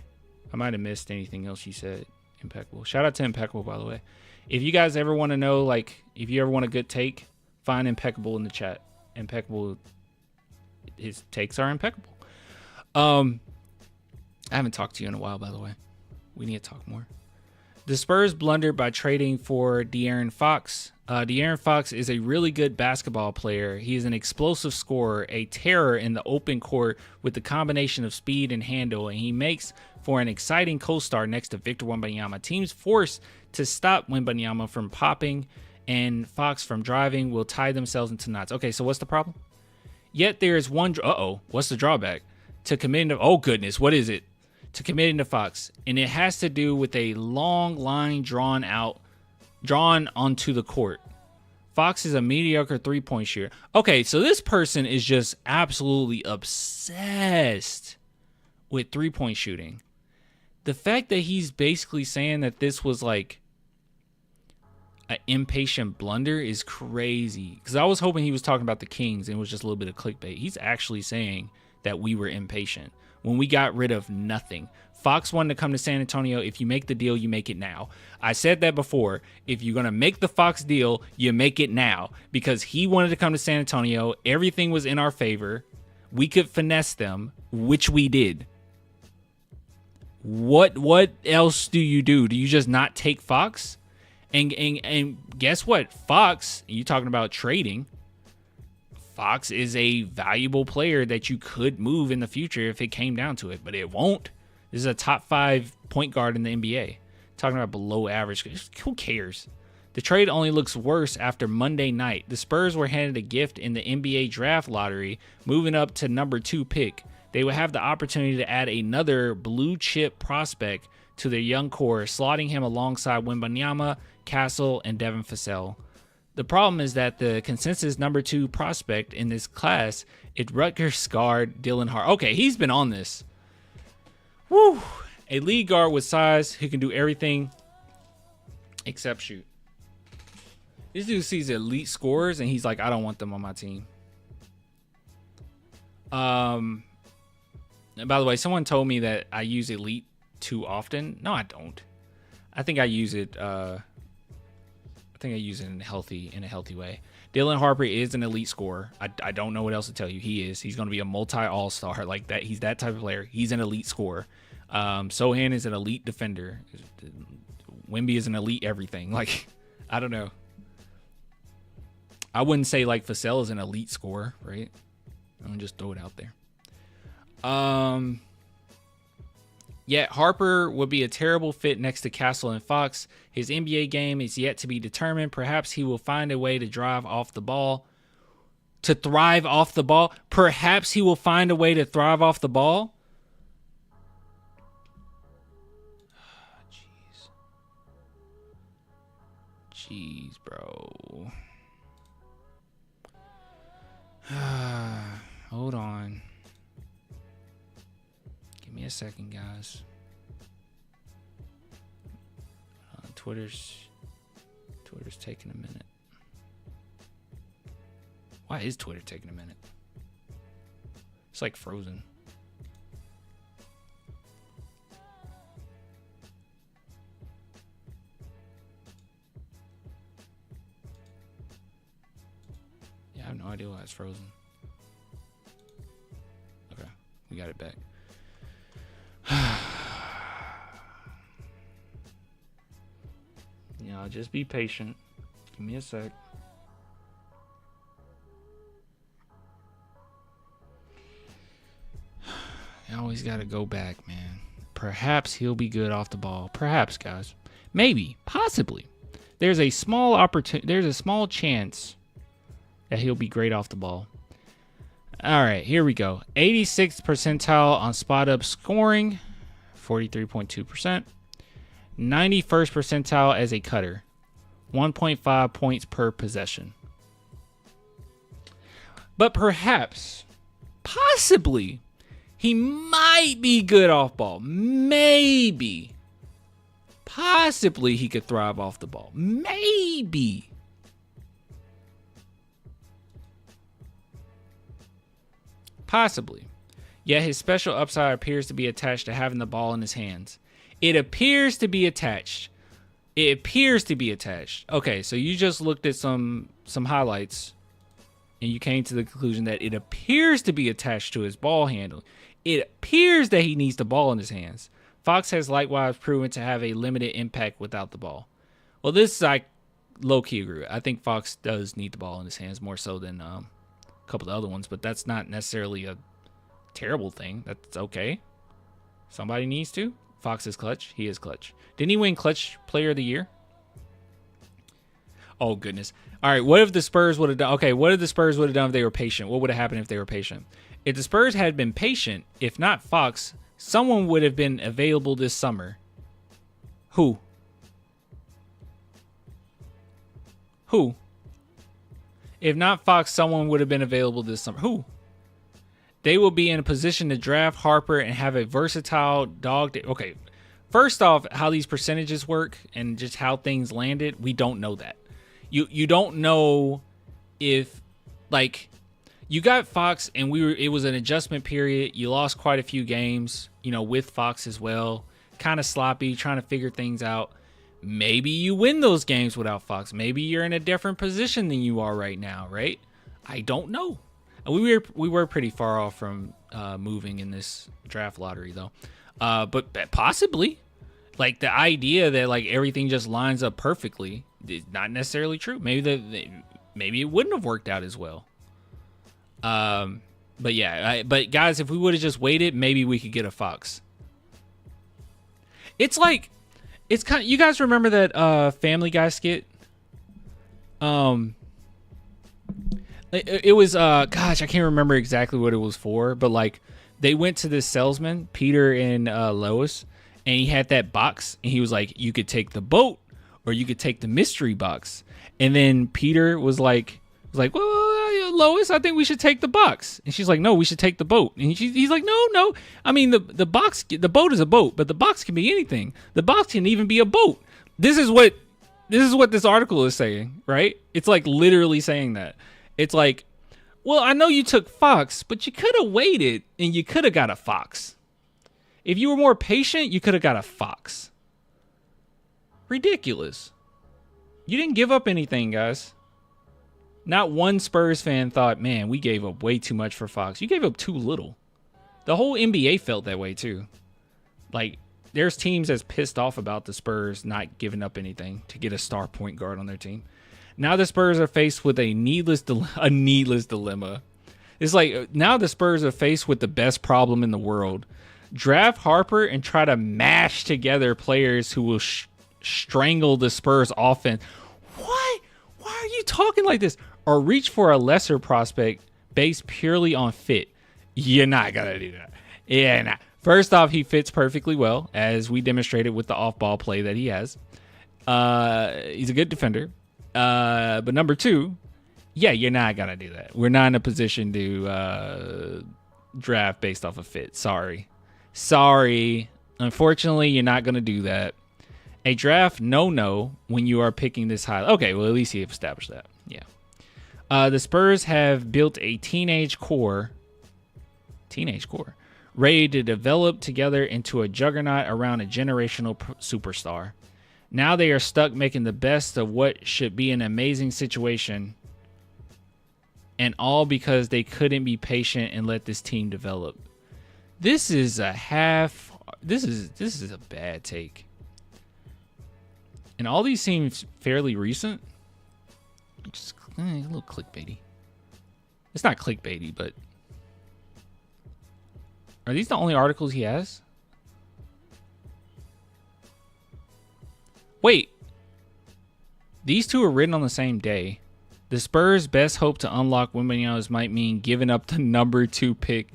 I might have missed anything else you said. Impeccable. Shout out to Impeccable, by the way. If you guys ever want to know, like, if you ever want a good take, find Impeccable in the chat. Impeccable, his takes are impeccable. I haven't talked to you in a while, by the way. We need to talk more. The Spurs blundered by trading for De'Aaron Fox. De'Aaron Fox is a really good basketball player. He is an explosive scorer, a terror in the open court with the combination of speed and handle, and he makes for an exciting co-star next to Victor Wembanyama. Teams forced to stop Wembanyama from popping and Fox from driving will tie themselves into knots. Okay, so what's the problem? Yet there is one... what's the drawback? To committing to... Oh, goodness, what is it? To committing to Fox. And it has to do with a long line drawn onto the court. Fox is a mediocre three-point shooter. Okay, so this person is just absolutely obsessed with three-point shooting. The fact that he's basically saying that this was like an impatient blunder is crazy. Because I was hoping he was talking about the Kings and it was just a little bit of clickbait. He's actually saying that we were impatient when we got rid of nothing. Fox wanted to come to San Antonio. If you make the deal, you make it now. I said that before. If you're going to make the Fox deal, you make it now. Because he wanted to come to San Antonio. Everything was in our favor. We could finesse them, which we did. What else do? Do you just not take Fox? And guess what? Fox, you talking about trading. Fox is a valuable player that you could move in the future if it came down to it, but it won't. This is a top 5 point guard in the NBA. Talking about below average. Who cares? The trade only looks worse after Monday night. The Spurs were handed a gift in the NBA draft lottery, moving up to number 2 pick. They would have the opportunity to add another blue chip prospect to their young core, slotting him alongside Wembanyama, Castle, and Devin Vassell. The problem is that the consensus number 2 prospect in this class is Rutgers guard Dylan Hart. Okay, he's been on this. Woo! A lead guard with size who can do everything except shoot. This dude sees elite scorers and he's like, I don't want them on my team. And by the way, someone told me that I use elite too often. No, I don't. I think I use it. I think I use it in a healthy way. Dylan Harper is an elite scorer. I don't know what else to tell you. He is. He's going to be a multi-all-star like that. He's that type of player. He's an elite scorer. Sohan is an elite defender. Wemby is an elite everything. Like, I don't know. I wouldn't say like Vassell is an elite scorer, right? I'm gonna just throw it out there. Yet Harper would be a terrible fit next to Castle and Fox. His NBA game is yet to be determined. Perhaps he will find a way to thrive off the ball. Perhaps he will find a way to thrive off the ball. Jeez, bro. Hold on. Give me a second, guys. Twitter's taking a minute. Why is Twitter taking a minute? It's like frozen. Yeah, I have no idea why it's frozen. Okay, we got it back. Just be patient. Give me a sec. I always got to go back, man. Perhaps he'll be good off the ball. Perhaps, guys. Maybe. Possibly. There's a small opportunity. There's a small chance that he'll be great off the ball. All right, here we go. 86th percentile on spot-up scoring. 43.2%. 91st percentile as a cutter. 1.5 points per possession. But perhaps, possibly, He might be good off ball. Maybe. Possibly he could thrive off the ball. Maybe. Possibly. Yet his special upside appears to be attached to having the ball in his hands. It appears to be attached. It appears to be attached. Okay, so you just looked at some highlights and you came to the conclusion that it appears to be attached to his ball handle. It appears that he needs the ball in his hands. Fox has likewise proven to have a limited impact without the ball. Well, this I low-key agree with. I think Fox does need the ball in his hands more so than a couple of other ones, but that's not necessarily a terrible thing. That's okay. Somebody needs to. Fox is clutch. He is clutch. Didn't he win Clutch Player of the Year? Oh, goodness. All right, what if the Spurs would have done? Okay, what if the Spurs would have done if they were patient? What would have happened if they were patient? If the Spurs had been patient, if not Fox, someone would have been available this summer. Who? Who? If not Fox, someone would have been available this summer. Who? They will be in a position to draft Harper and have a versatile dog. Okay, first off, how these percentages work and just how things landed, we don't know that. You don't know if, like, you got Fox and it was an adjustment period. You lost quite a few games, with Fox as well. Kind of sloppy, trying to figure things out. Maybe you win those games without Fox. Maybe you're in a different position than you are right now, right? I don't know. We were pretty far off from moving in this draft lottery, though. But possibly, like, the idea that, like, everything just lines up perfectly is not necessarily true. Maybe it wouldn't have worked out as well. But yeah, but guys, if we would have just waited, maybe we could get a Fox. It's like, it's kind of, you guys remember that Family Guy skit? It was gosh, I can't remember exactly what it was for, but like they went to this salesman, Peter and Lois, and he had that box, and he was like, you could take the boat or you could take the mystery box. And then Peter was like, well, Lois, I think we should take the box. And she's like, no, we should take the boat. And he's like, no. I mean, the boat is a boat, but the box can be anything. The box can even be a boat. This is what this article is saying, right? It's like literally saying that. It's like, well, I know you took Fox, but you could have waited and you could have got a Fox. If you were more patient, you could have got a Fox. Ridiculous. You didn't give up anything, guys. Not one Spurs fan thought, man, we gave up way too much for Fox. You gave up too little. The whole NBA felt that way too. Like, there's teams that's pissed off about the Spurs not giving up anything to get a star point guard on their team. Now the Spurs are faced with a needless dilemma. It's like, now the Spurs are faced with the best problem in the world. Draft Harper and try to mash together players who will strangle the Spurs offense. What? Why are you talking like this? Or reach for a lesser prospect based purely on fit. You're not going to do that. Yeah, nah. First off, he fits perfectly well, as we demonstrated with the off-ball play that he has. He's a good defender. But number two, yeah, you're not going to do that. We're not in a position to draft based off of fit. Sorry. Unfortunately, you're not going to do that. A draft no when you are picking this high. Okay, well, at least you've established that. Yeah. The Spurs have built a teenage core, ready to develop together into a juggernaut around a generational superstar. Now they are stuck making the best of what should be an amazing situation, and all because they couldn't be patient and let this team develop. This is a bad take. And all these seem fairly recent. Just a little clickbaity. It's not clickbaity, but are these the only articles he has? Wait. These two are written on the same day. The Spurs' best hope to unlock Wembanyama might mean giving up the number 2 pick.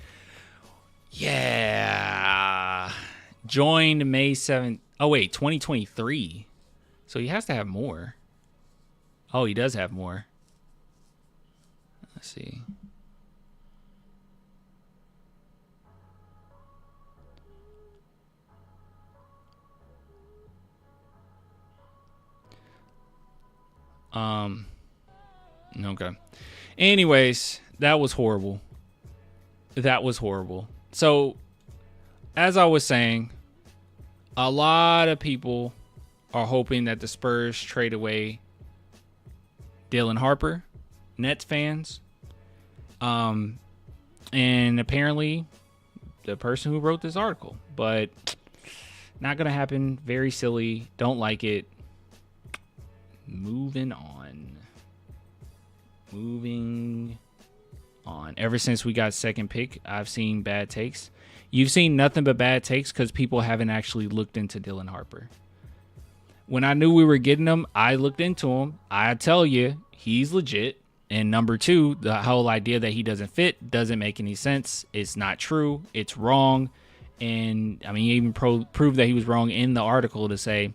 Yeah. Joined May 7th. Oh, wait. 2023. So he has to have more. Oh, he does have more. Let's see. Okay. Anyways, that was horrible. So, as I was saying, a lot of people are hoping that the Spurs trade away Dylan Harper, Nets fans. And apparently the person who wrote this article, but not going to happen. Very silly. Don't like it. Moving on. Ever since we got second pick, I've seen bad takes. You've seen nothing but bad takes because people haven't actually looked into Dylan Harper. When I knew we were getting him, I looked into him. I tell you, he's legit. And number two, the whole idea that he doesn't fit doesn't make any sense. It's not true. It's wrong. And I mean, he even proved that he was wrong in the article to say,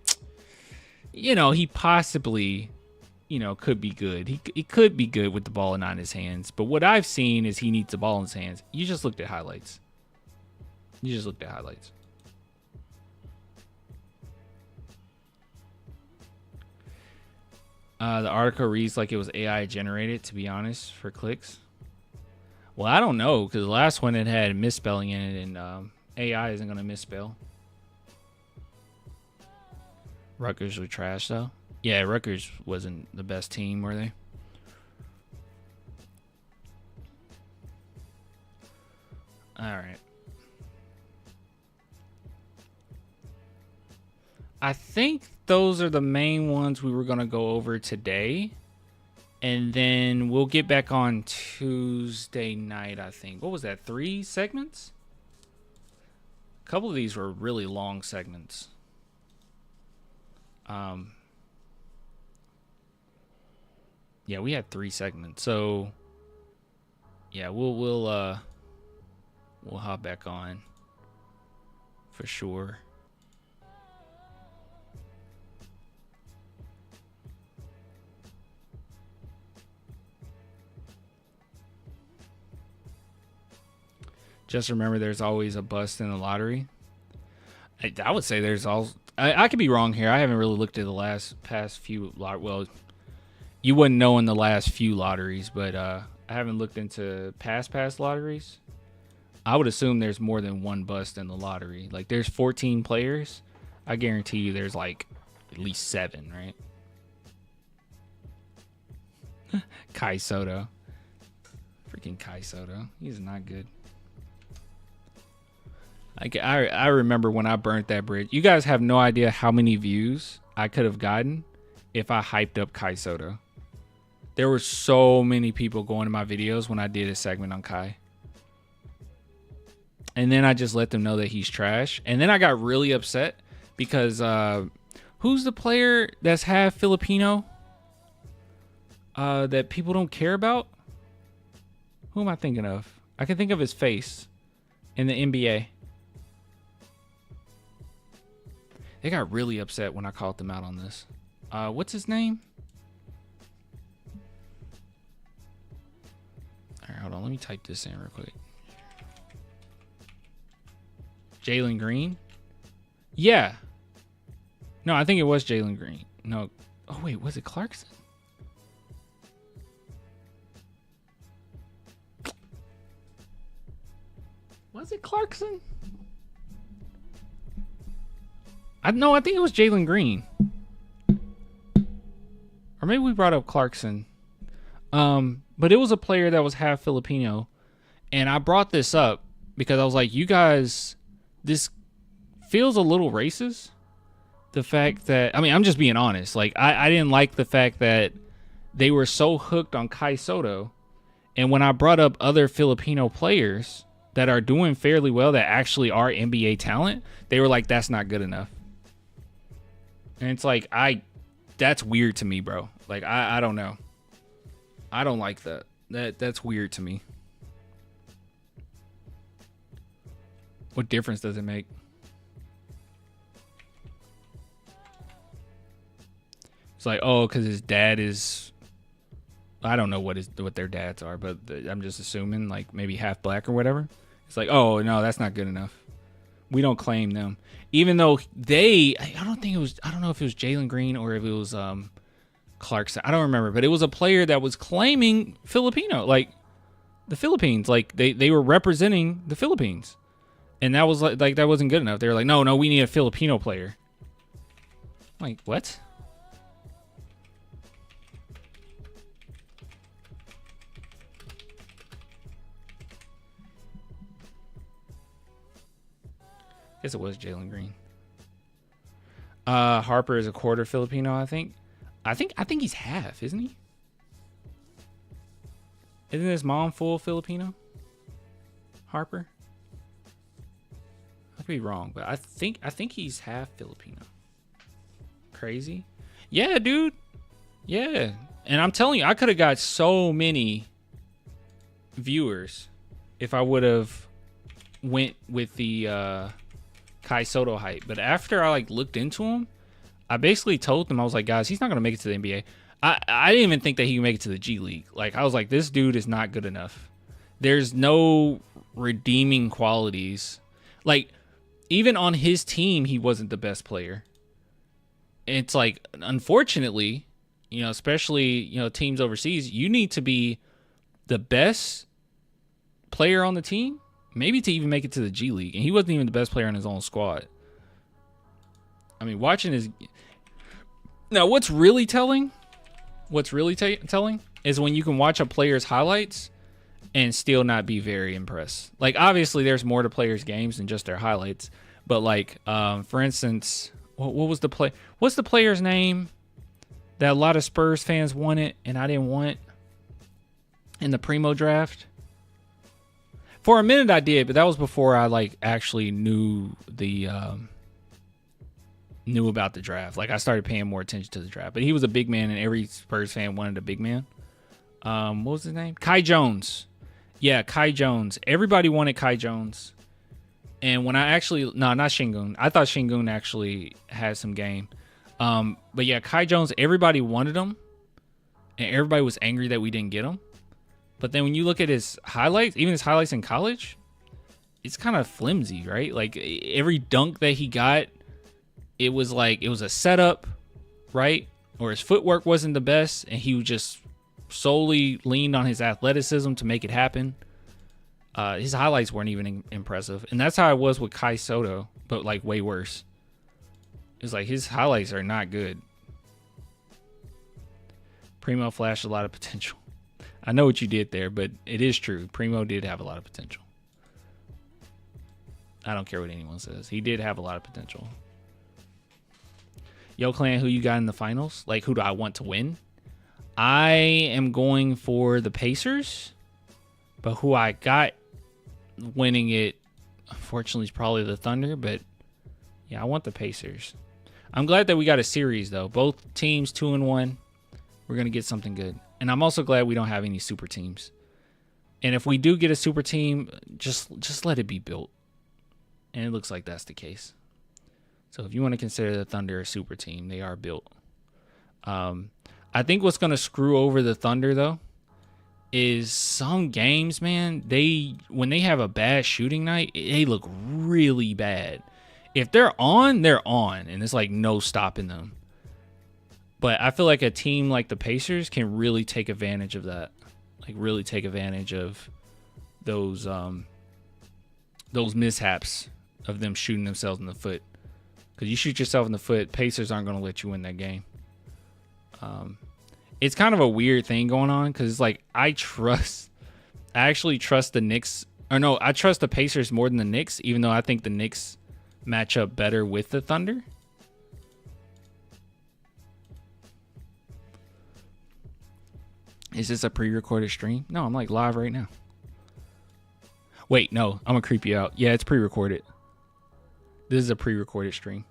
he possibly, could be good. He could be good with the ball not in his hands. But what I've seen is he needs the ball in his hands. You just looked at highlights. The article reads like it was AI generated, to be honest, for clicks. Well, I don't know, because the last one it had misspelling in it, and AI isn't going to misspell. Rutgers were trash, though. Yeah, Rutgers wasn't the best team, were they? All right. I think those are the main ones we were going to go over today. And then we'll get back on Tuesday night, I think. What was that, 3 segments? A couple of these were really long segments. Yeah, we had 3 segments. So, yeah, we'll hop back on for sure. Just remember, there's always a bust in the lottery. I would say there's all. I could be wrong here. I haven't really looked at the past few. Well, you wouldn't know in the last few lotteries, but I haven't looked into past lotteries. I would assume there's more than one bust in the lottery. Like, there's 14 players. I guarantee you there's like at least 7, right? Kai Soto. Freaking Kai Soto. He's not good. I remember when I burnt that bridge. You guys have no idea how many views I could have gotten if I hyped up Kai Soto. There were so many people going to my videos when I did a segment on Kai. And then I just let them know that he's trash. And then I got really upset because who's the player that's half Filipino that people don't care about? Who am I thinking of? I can think of his face in the NBA. They got really upset when I called them out on this. What's his name? All right, hold on. Let me type this in real quick. Jalen Green? Yeah. No, I think it was Jalen Green. No. Oh, wait. Was it Clarkson? Was it Clarkson? I think it was Jalen Green. Or maybe we brought up Clarkson. But it was a player that was half Filipino. And I brought this up because I was like, you guys, this feels a little racist. The fact that, I mean, I'm just being honest. Like, I didn't like the fact that they were so hooked on Kai Soto. And when I brought up other Filipino players that are doing fairly well, that actually are NBA talent, they were like, that's not good enough. And it's like, that's weird to me, bro. Like, I don't know. I don't like that. That's weird to me. What difference does it make? It's like, oh, because his dad is, I don't know what their dads are, but I'm just assuming like maybe half black or whatever. It's like, oh no, that's not good enough. We don't claim them, even though I don't know if it was Jalen Green or if it was Clarkson. I don't remember, but it was a player that was claiming Filipino, like the Philippines, like they were representing the Philippines, and that was like that wasn't good enough. They were like, no, we need a Filipino player. Like, what? I guess it was Jalen Green. Harper is a quarter Filipino, I think. I think he's half, isn't he? Isn't his mom full Filipino? Harper? I could be wrong, but I think he's half Filipino. Crazy. Yeah, dude. Yeah. And I'm telling you, I could have got so many viewers if I would have went with the Kai Soto hype. But after I like looked into him, I basically told them, I was like, guys, he's not gonna make it to the NBA. I didn't even think that he could make it to the G League. Like, I was like, this dude is not good enough. There's no redeeming qualities. Like, even on his team, he wasn't the best player. It's like, unfortunately, you know, especially, you know, teams overseas, you need to be the best player on the team, maybe to even make it to the G League. And he wasn't even the best player on his own squad. I mean, watching his... Now, what's really telling is when you can watch a player's highlights and still not be very impressed. Like, obviously, there's more to players' games than just their highlights. But, like, for instance, what was the play? What's the player's name that a lot of Spurs fans wanted and I didn't want in the Primo draft? For a minute, I did, but that was before I, like, actually knew about the draft. Like, I started paying more attention to the draft. But he was a big man, and every Spurs fan wanted a big man. What was his name? Kai Jones. Yeah, Kai Jones. Everybody wanted Kai Jones. And when I actually... No, not Şengün. I thought Şengün actually had some game. But yeah, Kai Jones, everybody wanted him. And everybody was angry that we didn't get him. But then when you look at his highlights, even his highlights in college, it's kind of flimsy, right? Like, every dunk that he got, it was like, it was a setup, right? Or his footwork wasn't the best, and he just solely leaned on his athleticism to make it happen. His highlights weren't even impressive. And that's how I was with Kai Soto, but like way worse. It's like his highlights are not good. Primo flashed a lot of potential. I know what you did there, but it is true. Primo did have a lot of potential. I don't care what anyone says. He did have a lot of potential. Yo, Clan, who you got in the finals? Like, who do I want to win? I am going for the Pacers, but who I got winning it, unfortunately, is probably the Thunder, but yeah, I want the Pacers. I'm glad that we got a series, though. Both teams 2-1. We're going to get something good. And I'm also glad we don't have any super teams. And if we do get a super team, just let it be built. And it looks like that's the case. So if you want to consider the Thunder a super team, they are built. I think what's going to screw over the Thunder, though, is some games, man, when they have a bad shooting night, they look really bad. If they're on, and it's like no stopping them. But I feel like a team like the Pacers can really take advantage of that. Like, really take advantage of those mishaps of them shooting themselves in the foot. Because you shoot yourself in the foot, Pacers aren't going to let you win that game. It's kind of a weird thing going on because it's like I actually trust the Knicks. Or no, I trust the Pacers more than the Knicks, even though I think the Knicks match up better with the Thunder. Is this a pre-recorded stream? No, I'm like live right now. Wait, no, I'm going to creep you out. Yeah, it's pre-recorded. This is a pre-recorded stream.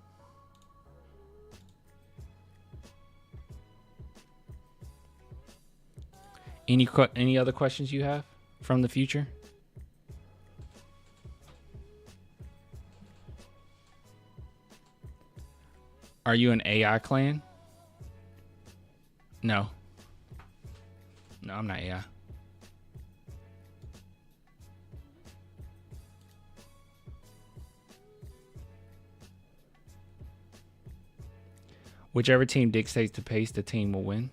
Any other questions you have from the future? Are you an AI clan? No. No, I'm not AI. Whichever team dictates the pace, the team will win.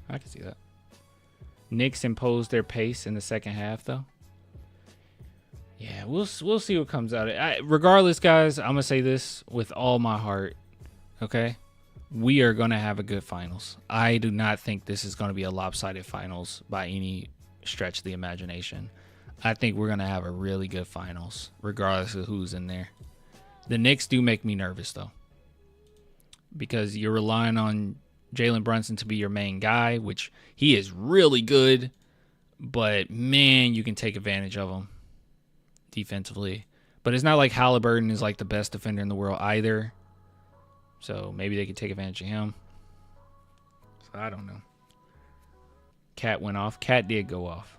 I can see that. Knicks imposed their pace in the second half, though. Yeah, we'll see what comes out. Regardless, guys, I'm gonna say this with all my heart. Okay, we are gonna have a good finals. I do not think this is gonna be a lopsided finals by any stretch of the imagination. I think we're gonna have a really good finals, regardless of who's in there. The Knicks do make me nervous though, because you're relying on Jalen Brunson to be your main guy, which he is really good, but man, you can take advantage of him defensively. But it's not like Halliburton is like the best defender in the world either, so maybe they could take advantage of him. So I don't know. Cat went off. Cat did go off.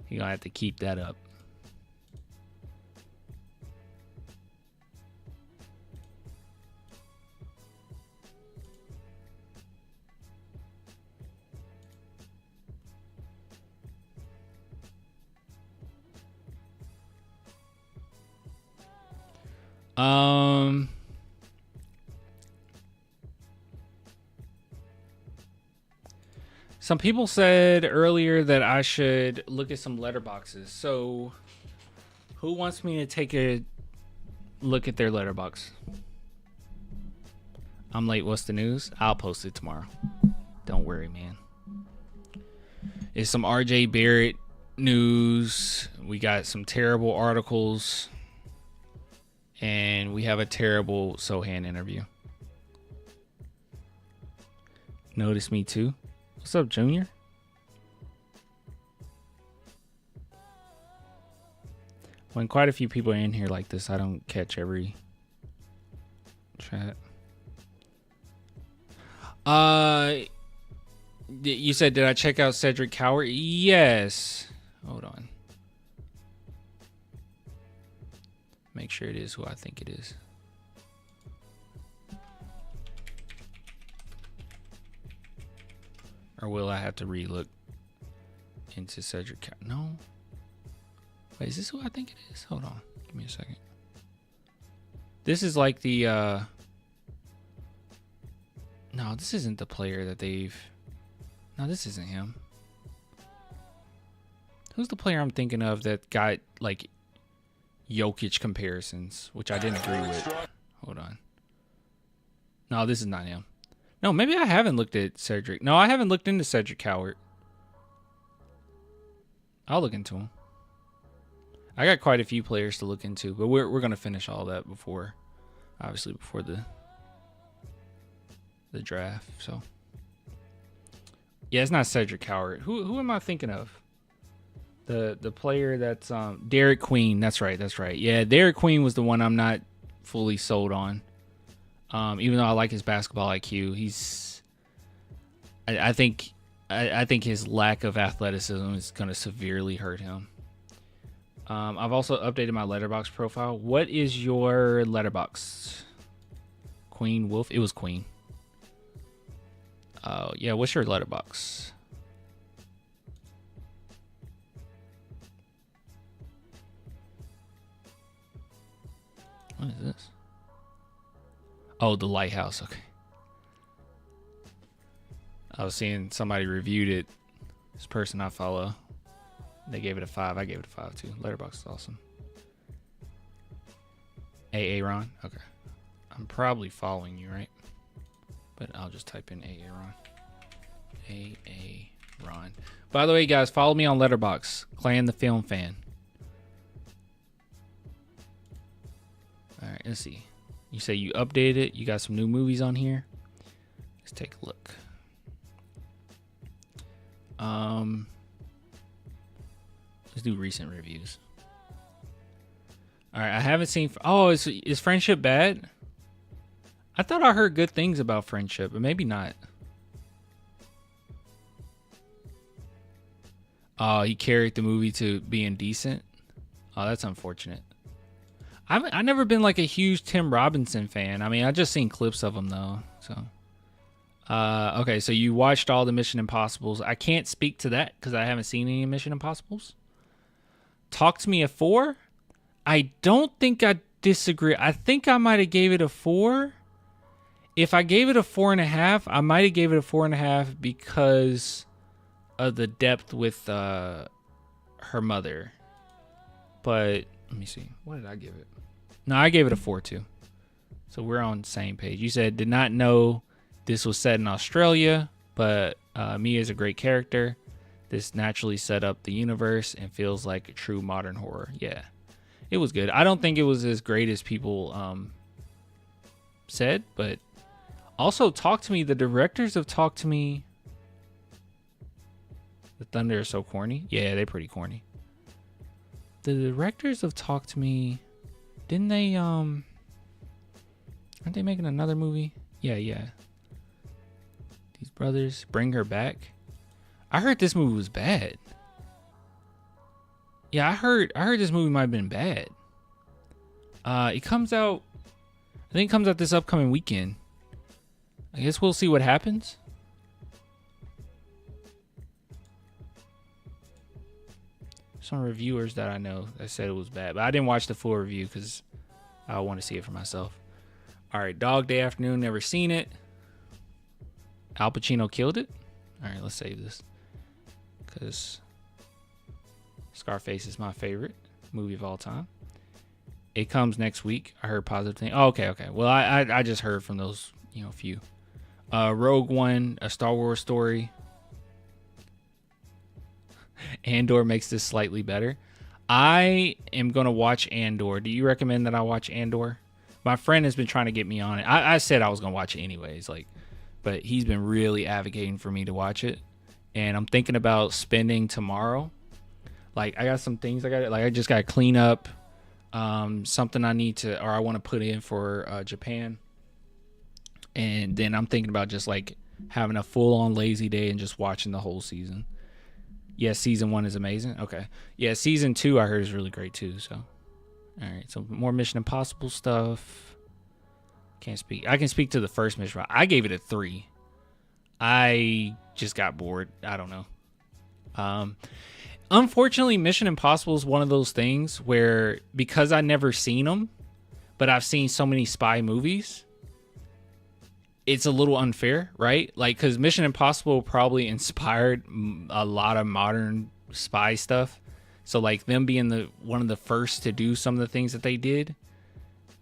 You're gonna have to keep that up. Some people said earlier that I should look at some letterboxes. So, who wants me to take a look at their letterbox? I'm late. What's the news? I'll post it tomorrow. Don't worry, man. It's some RJ Barrett news. We got some terrible articles. And we have a terrible Sohan interview. Notice me too. What's up, Junior? When quite a few people are in here like this, I don't catch every chat. You said, did I check out Cedric Coward? Yes. Hold on. Make sure it is who I think it is. Or will I have to re-look into Cedric? No. Wait, is this who I think it is? Hold on. Give me a second. This is like the... No, this isn't the player that they've... No, this isn't him. Who's the player I'm thinking of that got, like, Jokic comparisons, which I didn't agree with? Hold on. No, this is not him. No, maybe I haven't looked at Cedric. No, I haven't looked into Cedric Coward. I'll look into him. I got quite a few players to look into, but we're gonna finish all that before, obviously before the draft. So yeah, it's not Cedric Coward. Who am I thinking of? The player that's Derek Queen. That's right. Yeah, Derek Queen was the one I'm not fully sold on. Even though I like his basketball IQ, I think his lack of athleticism is going to severely hurt him. I've also updated my letterbox profile. What is your letterbox? Queen Wolf? It was Queen. Oh, yeah. What's your letterbox? What is this? Oh, the Lighthouse. Okay. I was seeing somebody reviewed it. This person I follow, they gave it a 5. I gave it a 5 too. Letterboxd is awesome. AA Ron. Okay. I'm probably following you, right? But I'll just type in AA Ron. AA Ron. By the way, guys, follow me on Letterboxd. Clan the Film Fan. All right, let's see. You say you updated it. You got some new movies on here. Let's take a look. Let's do recent reviews. All right, I haven't seen. Oh, is Friendship bad? I thought I heard good things about Friendship, but maybe not. Oh, he carried the movie to being decent. Oh, that's unfortunate. I've never been like a huge Tim Robinson fan. I mean, I just seen clips of him though. So, okay, so you watched all the Mission Impossibles. I can't speak to that because I haven't seen any Mission Impossibles. Talk to me at 4. I don't think I disagree. I think I might have gave it a 4. If I gave it a 4.5, I might have gave it a 4.5 because of the depth with her mother. But let me see. What did I give it? No, I gave it a 4 too. So we're on the same page. You said did not know this was set in Australia, but Mia is a great character. This naturally set up the universe and feels like a true modern horror. Yeah, it was good. I don't think it was as great as people said, but also Talk to Me. The directors of Talk to Me. The Thunder is so corny. Yeah, they're pretty corny. The directors of Talk to Me, didn't they aren't they making another movie? Yeah. These brothers Bring Her Back. I heard this movie was bad. Yeah, I heard this movie might have been bad. It comes out, I think it comes out this upcoming weekend. I guess we'll see what happens. Some reviewers that I know that said it was bad, but I didn't watch the full review because I want to see it for myself. All right, Dog Day Afternoon, never seen it. Al Pacino killed it. All right, let's save this because Scarface is my favorite movie of all time. It comes next week. I heard positive things. Oh, okay. Well, I just heard from those, few. Rogue One, A Star Wars Story. Andor makes this slightly better. I am going to watch Andor. Do you recommend that I watch Andor? My friend has been trying to get me on it. I said I was going to watch it anyways, but he's been really advocating for me to watch it. And I'm thinking about spending tomorrow. I got some things I just got to clean up. Something I want to put in for Japan. And then I'm thinking about just having a full on lazy day and just watching the whole season. Yeah, season 1 is amazing. Okay. Yeah, season 2 I heard is really great too. So, all right. So more Mission Impossible stuff. Can't speak. I can speak to the first mission. I gave it a 3. I just got bored. I don't know. Unfortunately, Mission Impossible is one of those things where because I never seen them, but I've seen so many spy movies, it's a little unfair, right? Because Mission Impossible probably inspired a lot of modern spy stuff. So, them being one of the first to do some of the things that they did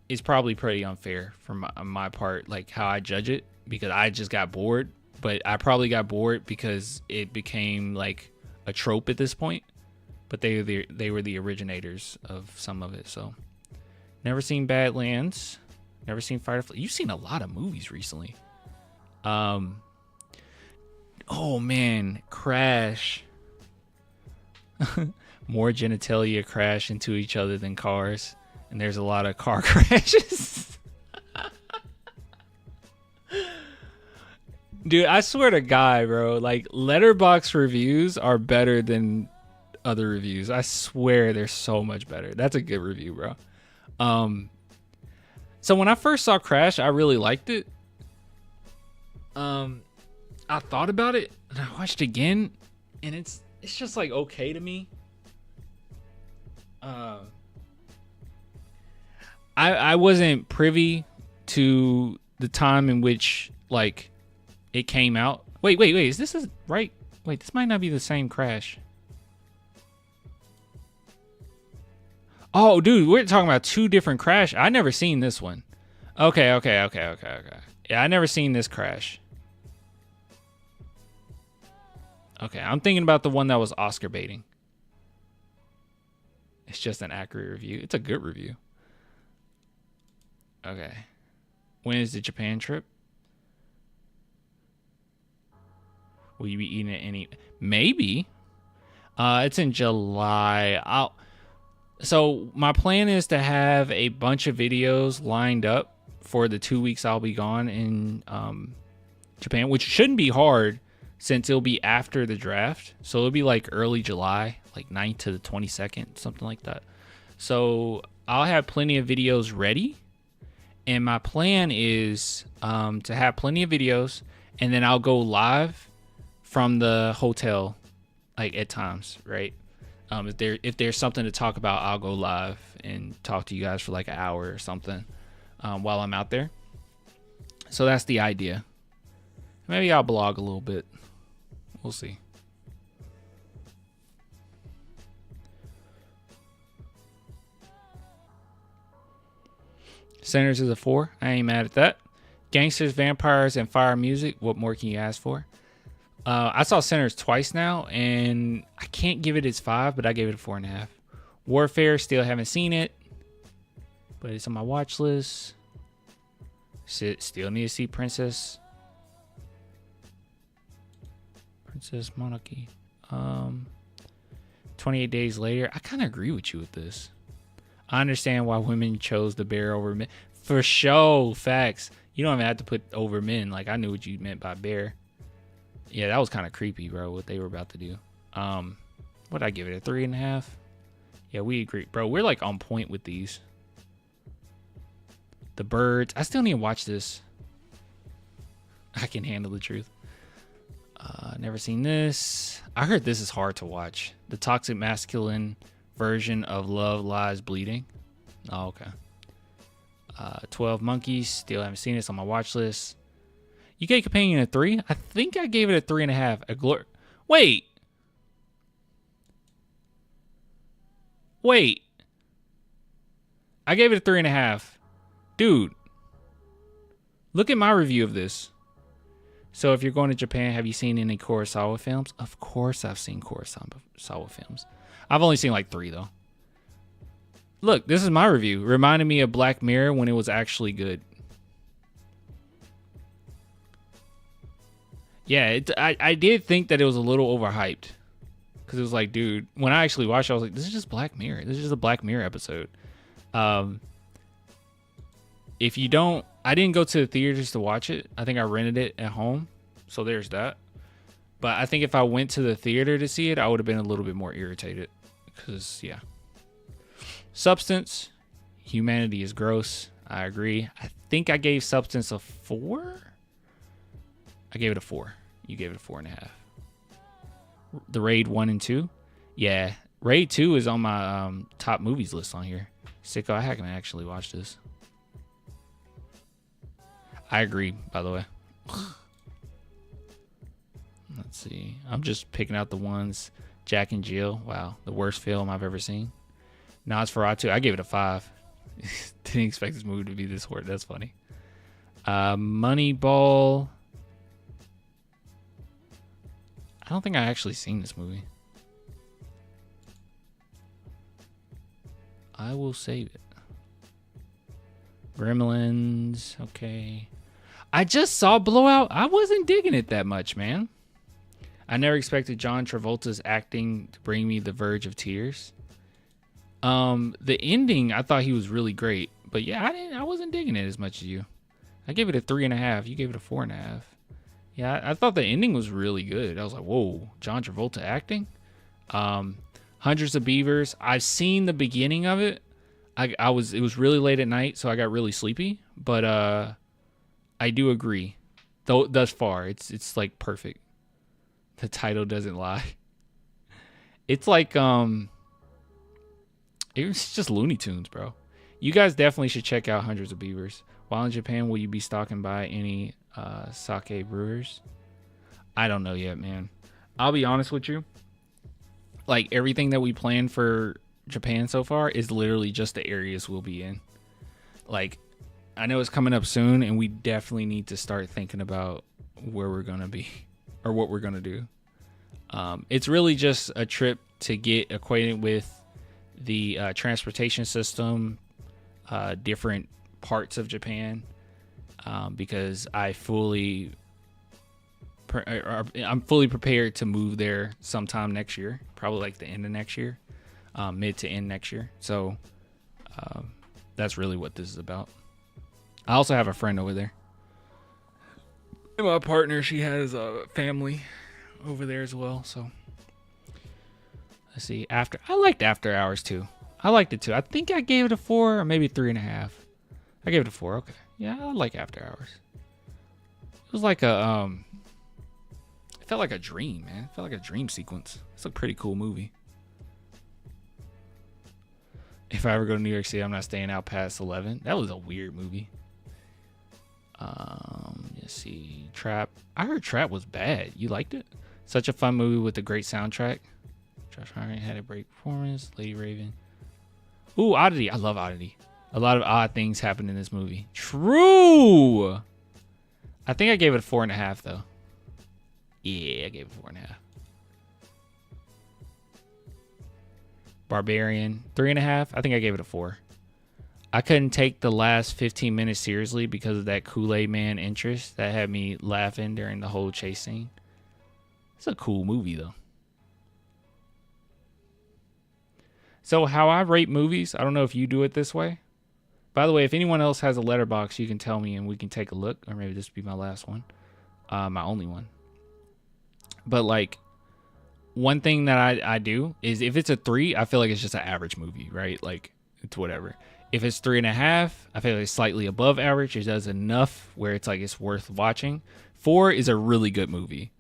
is probably pretty unfair from my part, how I judge it, because I just got bored. But I probably got bored because it became a trope at this point. But they were the originators of some of it. So, never seen Badlands. Never seen Firefly. You've seen a lot of movies recently. Oh man, Crash. More genitalia crash into each other than cars, and there's a lot of car crashes. Dude, I swear to God, bro, Letterboxd reviews are better than other reviews. I swear they're so much better. That's a good review, bro. So when I first saw Crash, I really liked it. I thought about it and I watched it again, and it's just okay to me. I wasn't privy to the time in which it came out. Wait, is this right? Wait, this might not be the same Crash. Oh, dude, we're talking about 2 different Crash. I never seen this one. Okay. Yeah, I never seen this Crash. Okay, I'm thinking about the one that was Oscar baiting. It's just an accurate review. It's a good review. Okay. When is the Japan trip? Will you be eating it any? Maybe. It's in July. So my plan is to have a bunch of videos lined up for the 2 weeks I'll be gone in Japan, which shouldn't be hard since it'll be after the draft. So it'll be early July, 9th to the 22nd, something like that. So I'll have plenty of videos ready. And my plan is to have plenty of videos, and then I'll go live from the hotel at times, right? If there's something to talk about, I'll go live and talk to you guys for like an hour or something while I'm out there. So that's the idea. Maybe I'll blog a little bit. We'll see. Sinners is a 4. I ain't mad at that. Gangsters, Vampires, and Fire Music. What more can you ask for? I saw Sinners twice now, and I can't give it its 5, but I gave it a 4.5. Warfare, still haven't seen it, but it's on my watch list. Still need to see Princess Monarchy. 28 Days Later. I kind of agree with you with this. I understand why women chose the bear over men. For sure, facts. You don't even have to put over men. Like, I knew what you meant by bear. Yeah, that was kind of creepy, bro, what they were about to do. What'd I give it, a 3.5? Yeah, we agree. Bro, we're like on point with these. The Birds. I still need to watch this. I can handle the truth. Never seen this. I heard this is hard to watch. The toxic masculine version of Love Lies Bleeding. Oh, okay. 12 Monkeys. Still haven't seen this on my watch list. UK Companion a 3. I think I gave it a 3.5. Wait. I gave it a 3.5. Dude. Look at my review of this. So if you're going to Japan, have you seen any Kurosawa films? Of course I've seen Kurosawa films. I've only seen like 3 though. Look, this is my review. Reminded me of Black Mirror when it was actually good. Yeah, I did think that it was a little overhyped. Because it was like, dude, when I actually watched it, I was like, this is just Black Mirror. This is just a Black Mirror episode. If you don't, I didn't go to the theaters to watch it. I think I rented it at home. So there's that. But I think if I went to the theater to see it, I would have been a little bit more irritated. Because, yeah. Substance. Humanity is gross. I agree. I think I gave Substance a 4. I gave it a 4. You gave it a 4.5. The Raid 1 and 2. Yeah. Raid 2 is on my top movies list on here. Sicko, I haven't actually watched this. I agree, by the way. Let's see. I'm just picking out the ones. Jack and Jill. Wow. The worst film I've ever seen. Nosferatu. I gave it a 5. Didn't expect this movie to be this hard. That's funny. Moneyball. I don't think I actually seen this movie. I will save it. Gremlins. Okay. I just saw Blowout. I wasn't digging it that much, man. I never expected John Travolta's acting to bring me the verge of tears. The ending, I thought he was really great. But yeah, I wasn't digging it as much as you. I gave it a 3.5. You gave it a 4.5. Yeah, I thought the ending was really good. I was like, whoa, John Travolta acting? Hundreds of Beavers. I've seen the beginning of it. It was really late at night, so I got really sleepy. But I do agree. Though thus far, it's like perfect. The title doesn't lie. It's like it's just Looney Tunes, bro. You guys definitely should check out Hundreds of Beavers. While in Japan, will you be stopping by any sake brewers? I don't know yet, man. I'll be honest with you. Like, everything that we planned for Japan so far is literally just the areas we'll be in. Like, I know it's coming up soon, and we definitely need to start thinking about where we're going to be or what we're going to do. It's really just a trip to get acquainted with the transportation system, different parts of Japan, because I'm fully prepared to move there sometime next year, probably like the end of next year, mid to end next year. So that's really what this is about. I also have a friend over there. And my partner, she has a family over there as well. So let's see. I liked After Hours too. I liked it too. I think I gave it a 4 or maybe 3.5. I gave it a 4. Okay. Yeah, I like After Hours. It was like a it felt like a dream, man. It felt like a dream sequence. It's a pretty cool movie. If I ever go to New York City, I'm not staying out past 11. That was a weird movie. Let's see. Trap. I heard Trap was bad. You liked it? Such a fun movie with a great soundtrack. Josh Hartnett had a great performance. Lady Raven. Ooh, Oddity. I love Oddity. A lot of odd things happen in this movie. True. I think I gave it a 4.5 though. Yeah, I gave it 4.5. Barbarian, 3.5. I think I gave it a 4. I couldn't take the last 15 minutes seriously because of that Kool-Aid Man interest that had me laughing during the whole chase scene. It's a cool movie though. So how I rate movies, I don't know if you do it this way. By the way, if anyone else has a letterbox, you can tell me and we can take a look. Or maybe this will be my last one. My only one. But like, one thing that I do is if it's a 3, I feel like it's just an average movie, right? Like, it's whatever. If it's 3.5, I feel like it's slightly above average. It does enough where it's like it's worth watching. 4 is a really good movie.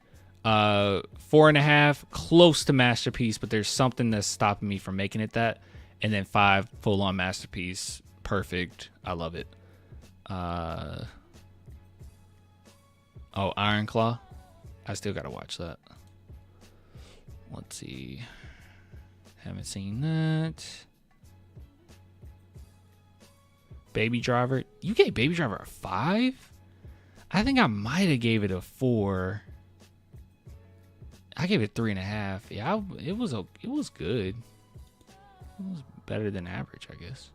4.5, close to masterpiece, but there's something that's stopping me from making it that. And then 5, full on masterpiece, perfect. I love it. Iron Claw. I still gotta watch that. Let's see. Haven't seen that. Baby Driver. You gave Baby Driver a 5? I think I might have gave it a 4. I gave it 3.5. Yeah, it was good. It was better than average, I guess.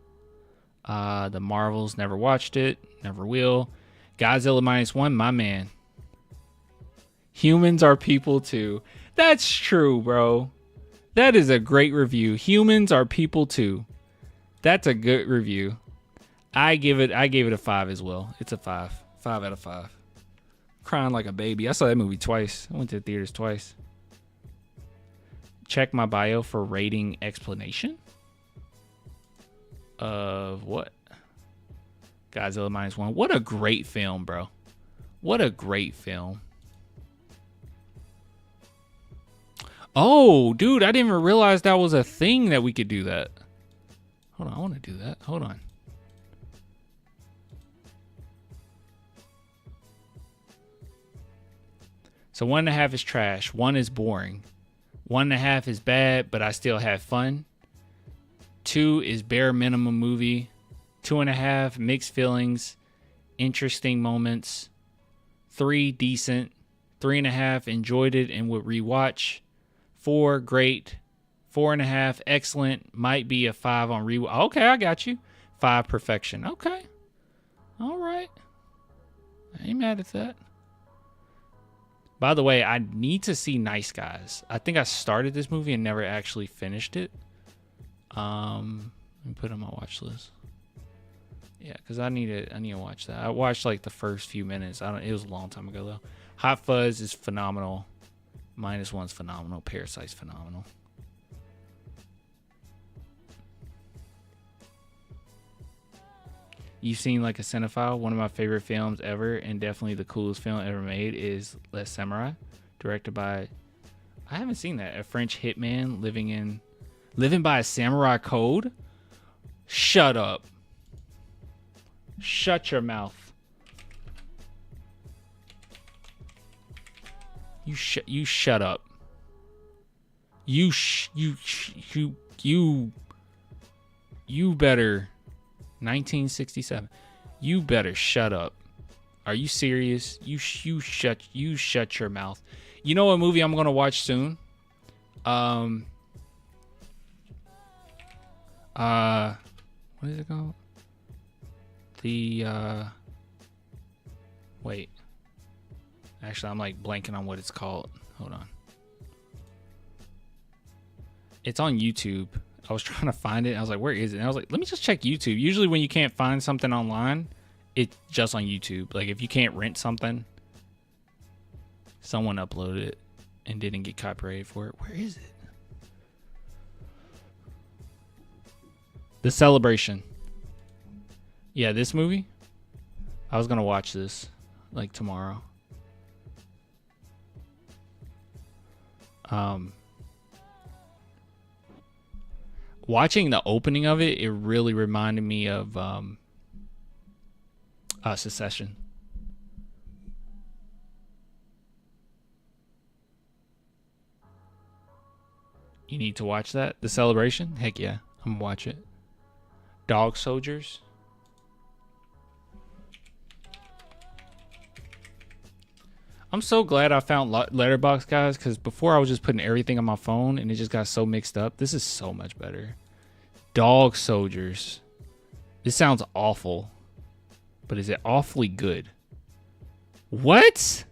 The Marvels, never watched it. Never will. Godzilla -1, my man. Humans are people too. That's true, bro. That is a great review. Humans are people too. That's a good review. I gave it a 5 as well. It's a 5. 5 out of 5. Crying like a baby. I saw that movie twice. I went to the theaters twice. Check my bio for rating explanation. Of what? Godzilla -1. What a great film, bro. What a great film. Oh, dude, I didn't even realize that was a thing that we could do that. Hold on, I want to do that. Hold on. So 1.5 is trash. 1 is boring. 1.5 is bad, but I still have fun. 2 is bare minimum movie. 2.5, mixed feelings, interesting moments. 3, decent. 3.5, enjoyed it and would rewatch. 4, great. 4.5, excellent. Might be a 5 on rewatch. Okay, I got you. 5, perfection. Okay. All right. I ain't mad at that. By the way, I need to see Nice Guys. I think I started this movie and never actually finished it. Let me put it on my watch list. Yeah, because I need to watch that. I watched like the first few minutes. It was a long time ago though. Hot Fuzz is phenomenal. -1's phenomenal. Parasite's phenomenal. You've seen like a cinephile. One of my favorite films ever, and definitely the coolest film ever made, is Les Samurai, directed by, I haven't seen that, a French hitman living by a samurai code. Shut up. Shut your mouth. You shut up. You better. 1967. You better shut up. Are you serious? You shut your mouth. You know what movie I'm gonna watch soon? What is it called? Wait. Actually, I'm like blanking on what it's called. Hold on. It's on YouTube. I was trying to find it. I was like, where is it? And I was like, let me just check YouTube. Usually when you can't find something online, it's just on YouTube. Like if you can't rent something, someone uploaded it and didn't get copyrighted for it. Where is it? The Celebration. Yeah, this movie. I was going to watch this like tomorrow. watching the opening of it, it really reminded me of Succession. You need to watch that. The Celebration? Heck yeah. I'm going to watch it. Dog Soldiers. I'm so glad I found Letterboxd, guys, because before I was just putting everything on my phone and it just got so mixed up. This is so much better. Dog Soldiers. This sounds awful, but is it awfully good? What?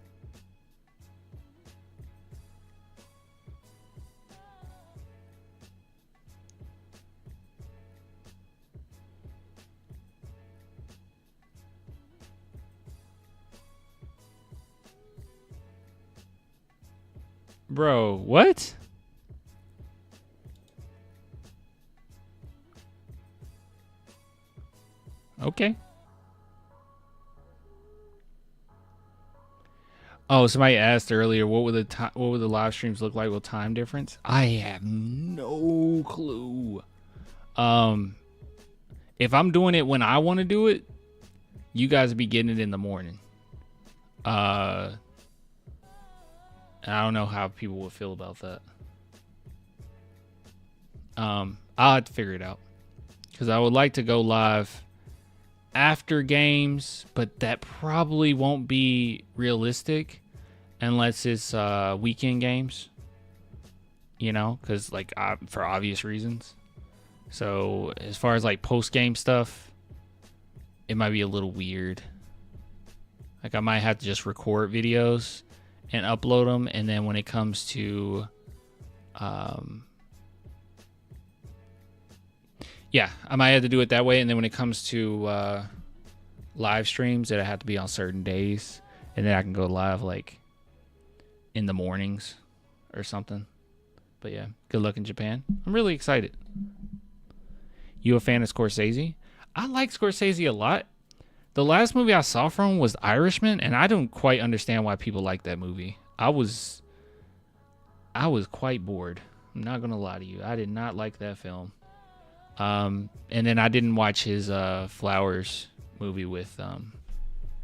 Bro, what? Okay. Oh, somebody asked earlier, what would the live streams look like with time difference? I have no clue. If I'm doing it when I want to do it, you guys will be getting it in the morning. I don't know how people would feel about that. I'll have to figure it out, because I would like to go live after games, but that probably won't be realistic unless it's weekend games, you know, because like for obvious reasons. So as far as like post game stuff, it might be a little weird. Like I might have to just record videos and upload them, and then when it comes to yeah, I might have to do it that way, and then when it comes to live streams, that I have to be on certain days, and then I can go live like in the mornings or something. But yeah, good luck in Japan. I'm really excited. You a fan of Scorsese? I like Scorsese a lot. The last movie I saw from him was Irishman, and I don't quite understand why people like that movie. I was quite bored. I'm not gonna lie to you. I did not like that film. And then I didn't watch his Flowers movie with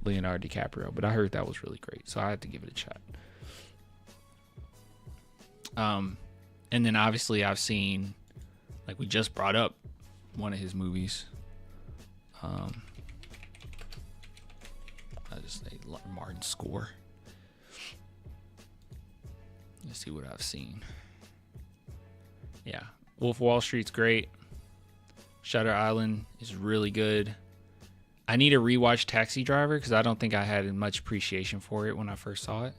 Leonardo DiCaprio, but I heard that was really great, so I had to give it a shot. And then obviously I've seen, like we just brought up, one of his movies. I just say Martin score. Let's see what I've seen. Yeah, Wolf of Wall Street's great. Shutter Island is really good. I need to rewatch Taxi Driver because I don't think I had much appreciation for it when I first saw it.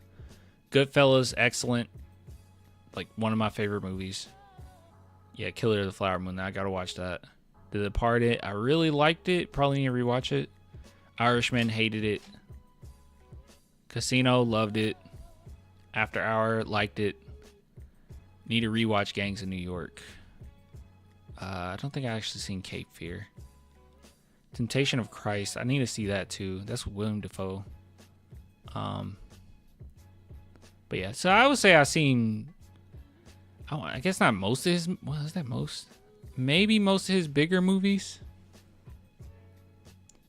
Goodfellas, excellent. Like one of my favorite movies. Yeah, Killer of the Flower Moon. I gotta watch that. The Departed, I really liked it. Probably need to rewatch it. Irishman, hated it. Casino, loved it. After Hour, liked it. Need to rewatch Gangs of New York. I don't think I actually seen Cape Fear. Temptation of Christ, I need to see that too. That's William Dafoe. But yeah, so I would say I've seen, I guess not most of his, well, is that most? Maybe most of his bigger movies.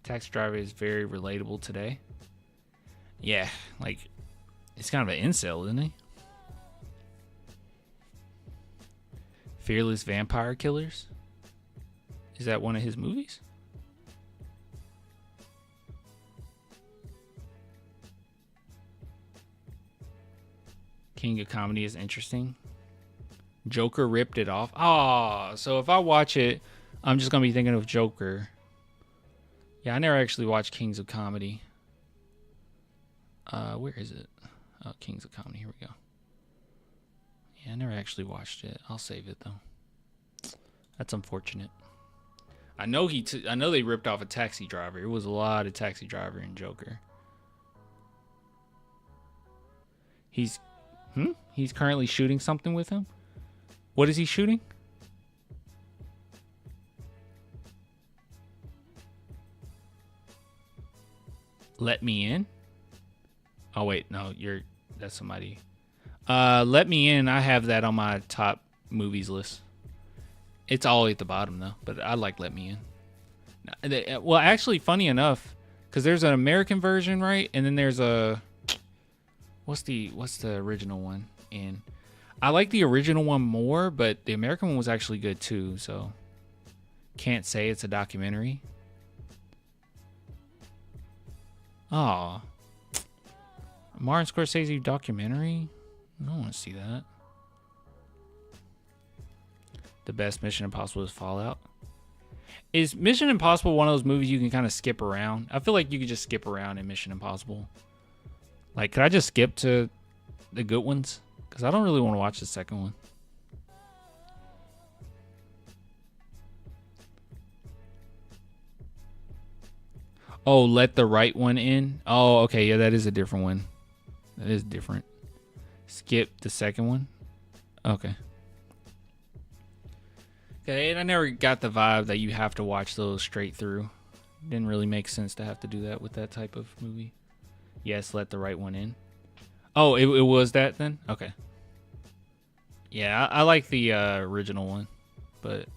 Taxi Driver is very relatable today. Yeah, like, it's kind of an incel, isn't he? Fearless Vampire Killers? Is that one of his movies? King of Comedy is interesting. Joker ripped it off. Oh, so if I watch it, I'm just going to be thinking of Joker. Yeah, I never actually watched Kings of Comedy. Where is it? Oh, Kings of Comedy. Here we go. Yeah, I never actually watched it. I'll save it though. That's unfortunate. I know I know they ripped off a Taxi Driver. It was a lot of Taxi Driver and Joker. He's currently shooting something with him. What is he shooting? Let Me In? Oh wait, no, that's somebody. Let Me In, I have that on my top movies list. It's all at the bottom though, but I like Let Me In. Well, actually, funny enough, because there's an American version, right? And then there's a what's the original one? And I like the original one more, but the American one was actually good too. So can't say it's a documentary. Oh, Martin Scorsese documentary? I don't want to see that. The best Mission Impossible is Fallout. Is Mission Impossible one of those movies you can kind of skip around? I feel like you could just skip around in Mission Impossible. Like, could I just skip to the good ones? Because I don't really want to watch the second one. Oh, Let the Right One In? Oh, okay. Yeah, that is a different one. That is different. Skip the second one? Okay. Okay, and I never got the vibe that you have to watch those straight through. Didn't really make sense to have to do that with that type of movie. Yes, Let the Right One In. Oh, it was that then? Okay. Yeah, I like the original one, but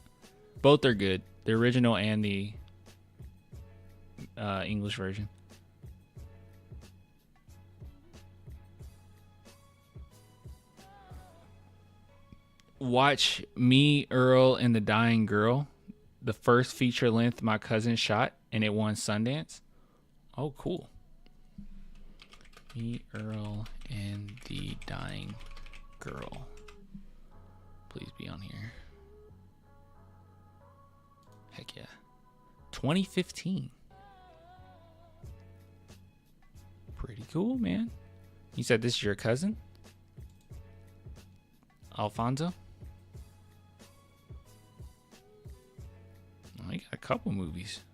both are good. The original and the English version. Watch Me, Earl, and the Dying Girl, the first feature length my cousin shot, and it won Sundance. Oh, cool. Me, Earl, and the Dying Girl. Please be on here. Heck yeah. 2015. Pretty cool, man. You said this is your cousin? Alfonso? Oh, you got a couple movies.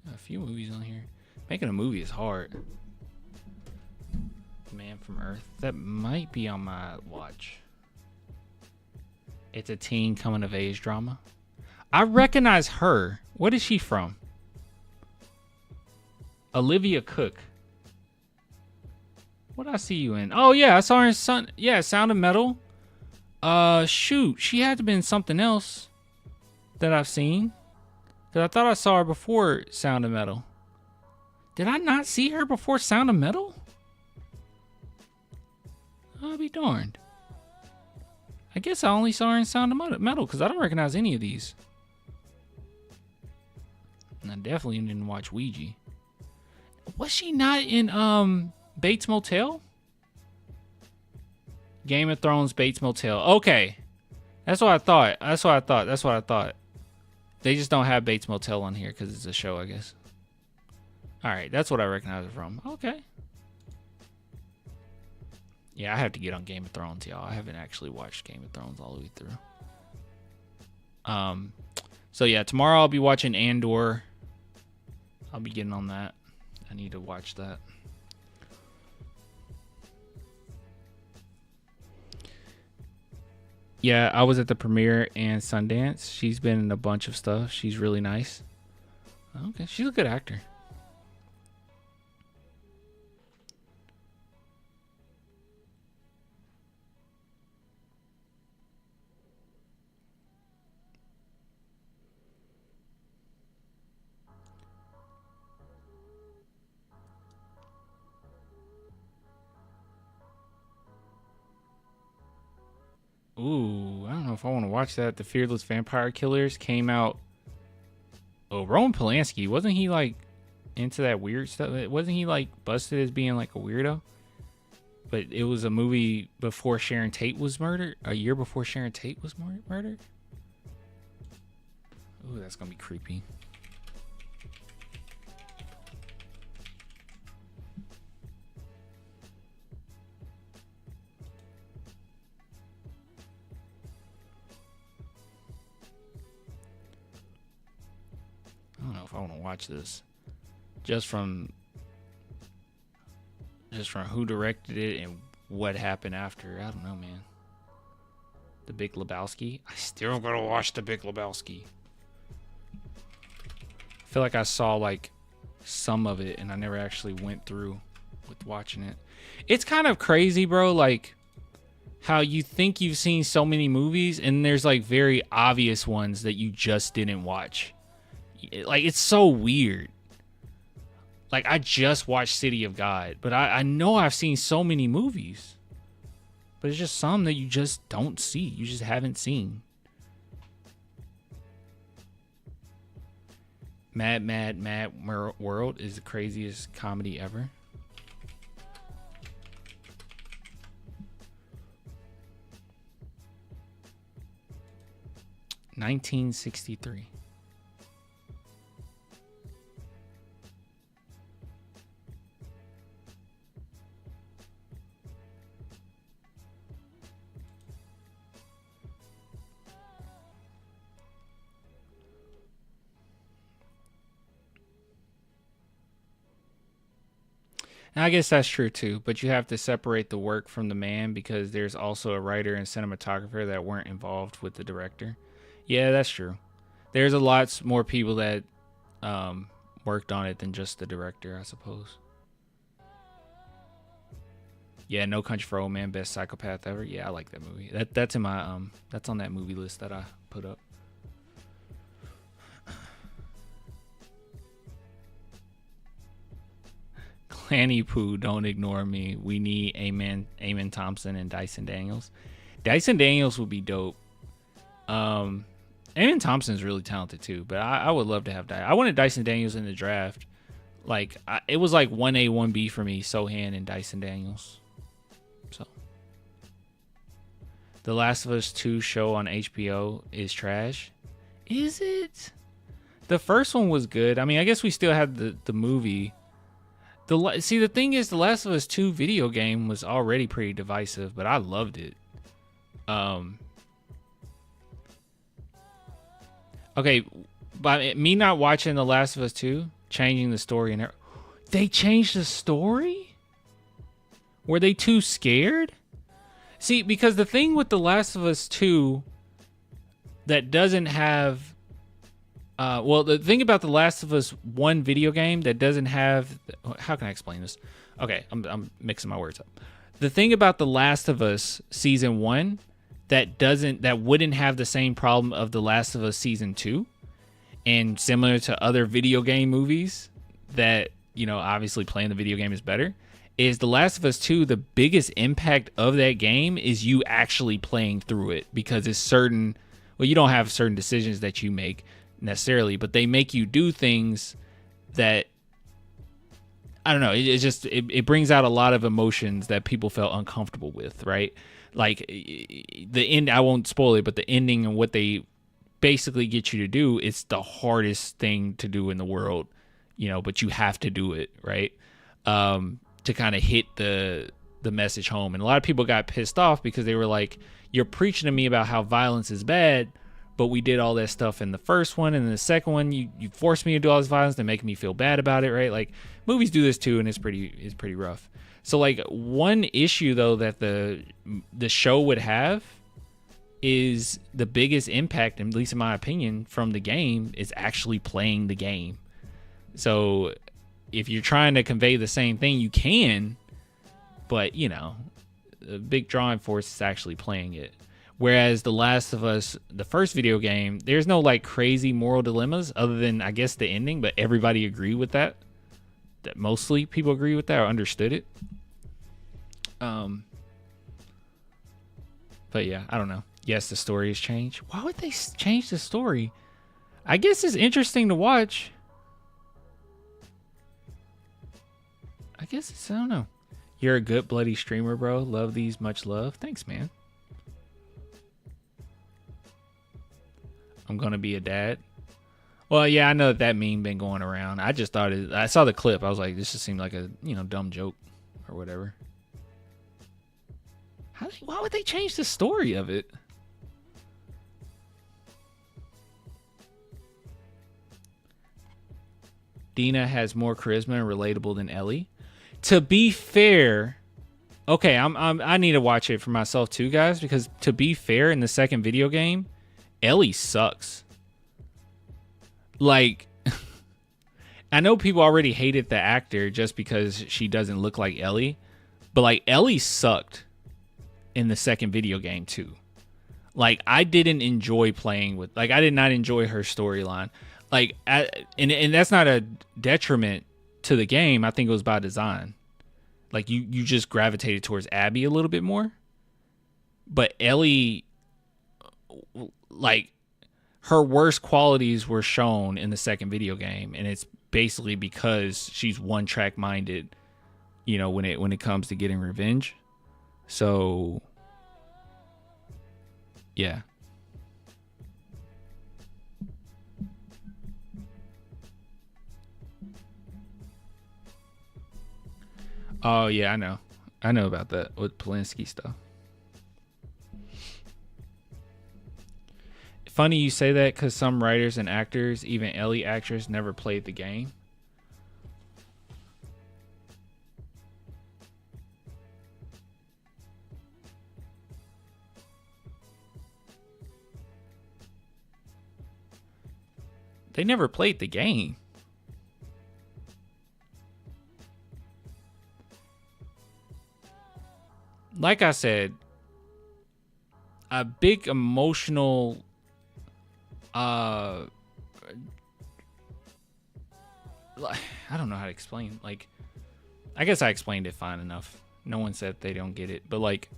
Got a few movies on here. Making a movie is hard. Man from Earth. That might be on my watch. It's a teen coming of age drama. I recognize her. What is she from? Olivia Cook. What I see you in? Oh yeah, I saw her in Sound of Metal. Shoot, she had to be in something else that I've seen. Cause I thought I saw her before Sound of Metal. Did I not see her before Sound of Metal? I'll be darned. I guess I only saw her in Sound of Metal because I don't recognize any of these. And I definitely didn't watch Ouija. Was she not in Bates Motel? Game of Thrones Bates Motel. Okay. That's what I thought. They just don't have Bates Motel on here because it's a show, I guess. Alright, that's what I recognize her from. Okay. Yeah, I have to get on Game of Thrones, y'all. I haven't actually watched Game of Thrones all the way through. So yeah, tomorrow I'll be watching Andor. I'll be getting on that. I need to watch that. Yeah, I was at the premiere and Sundance. She's been in a bunch of stuff. She's really nice. Okay, she's a good actor. Ooh, I don't know if I want to watch that. The Fearless Vampire Killers came out. Oh, Roman Polanski, wasn't he like into that weird stuff? Wasn't he like busted as being like a weirdo? But it was a movie before Sharon Tate was murdered. A year before Sharon Tate was murdered. Ooh, that's gonna be creepy. I don't know if I want to watch this. Just from who directed it and what happened after. I don't know, man. The Big Lebowski. I still gotta watch The Big Lebowski. I feel like I saw like some of it and I never actually went through with watching it. It's kind of crazy, bro. Like how you think you've seen so many movies and there's like very obvious ones that you just didn't watch. Like, it's so weird. Like, I just watched City of God, but I know I've seen so many movies. But it's just some that you just don't see. You just haven't seen. Mad World is the craziest comedy ever. $1963. And I guess that's true too, but you have to separate the work from the man because there's also a writer and cinematographer that weren't involved with the director. Yeah, that's true. There's a lot more people that worked on it than just the director, I suppose. Yeah, No Country for Old Men, best psychopath ever. Yeah, I like that movie. That's in my that's on that movie list that I put up. Clanny Poo, don't ignore me. We need Eamon Thompson and Dyson Daniels. Dyson Daniels would be dope. Eamon Thompson's really talented too, but I would love to have I wanted Dyson Daniels in the draft. Like, it was like 1A, 1B for me, Sohan and Dyson Daniels. So, The Last of Us 2 show on HBO is trash. Is it? The first one was good. I mean, I guess we still had the movie. See, the thing is, The Last of Us 2 video game was already pretty divisive, but I loved it. Okay, by me not watching The Last of Us 2, changing the story, and they changed the story? Were they too scared? See, because the thing with The Last of Us 2 that doesn't have... the thing about The Last of Us 1 video game that doesn't have... How can I explain this? Okay, I'm mixing my words up. The thing about The Last of Us Season 1 that wouldn't have the same problem of The Last of Us Season 2, and similar to other video game movies that, obviously playing the video game is better, is The Last of Us 2, the biggest impact of that game is you actually playing through it, because it's certain... Well, you don't have certain decisions that you make necessarily, but they make you do things that, I don't know, it brings out a lot of emotions that people felt uncomfortable with, right? Like, the end, I won't spoil it, but the ending and what they basically get you to do, it's the hardest thing to do in the world, but you have to do it, right? To kind of hit the message home. And a lot of people got pissed off because they were like, you're preaching to me about how violence is bad, but we did all that stuff in the first one, and in the second one, you forced me to do all this violence to make me feel bad about it, right? Like, movies do this too, and it's pretty rough. So, like, one issue though that the show would have is the biggest impact, at least in my opinion, from the game is actually playing the game. So, if you're trying to convey the same thing, you can, but the big drawing force is actually playing it. Whereas The Last of Us, the first video game, there's no like crazy moral dilemmas other than, I guess, the ending, but everybody agreed with that. That mostly people agree with that or understood it. But yeah, I don't know. Yes, the story has changed. Why would they change the story? I guess it's interesting to watch. I don't know. You're a good bloody streamer, bro. Love these, much love. Thanks, man. I'm gonna be a dad. Well, yeah, I know that meme been going around. I just thought I saw the clip. I was like, this just seemed like a dumb joke or whatever. Why would they change the story of it? Dina has more charisma and relatable than Ellie. To be fair, okay, I need to watch it for myself too, guys, because to be fair, in the second video game, Ellie sucks. Like, I know people already hated the actor just because she doesn't look like Ellie, but like, Ellie sucked in the second video game too. Like, I didn't enjoy playing with, like, I did not enjoy her storyline. Like, and that's not a detriment to the game. I think it was by design. Like, you just gravitated towards Abby a little bit more. But Ellie, like, her worst qualities were shown in the second video game, and it's basically because she's one-track minded, you know, when it comes to getting revenge. So, yeah. Oh, yeah, I know. I know about that with Polinsky stuff. Funny you say that, because some writers and actors, even Ellie actors, never played the game. They never played the game. Like I said, a big emotional I don't know how to explain. Like, I guess I explained it fine enough. No one said they don't get it, but like,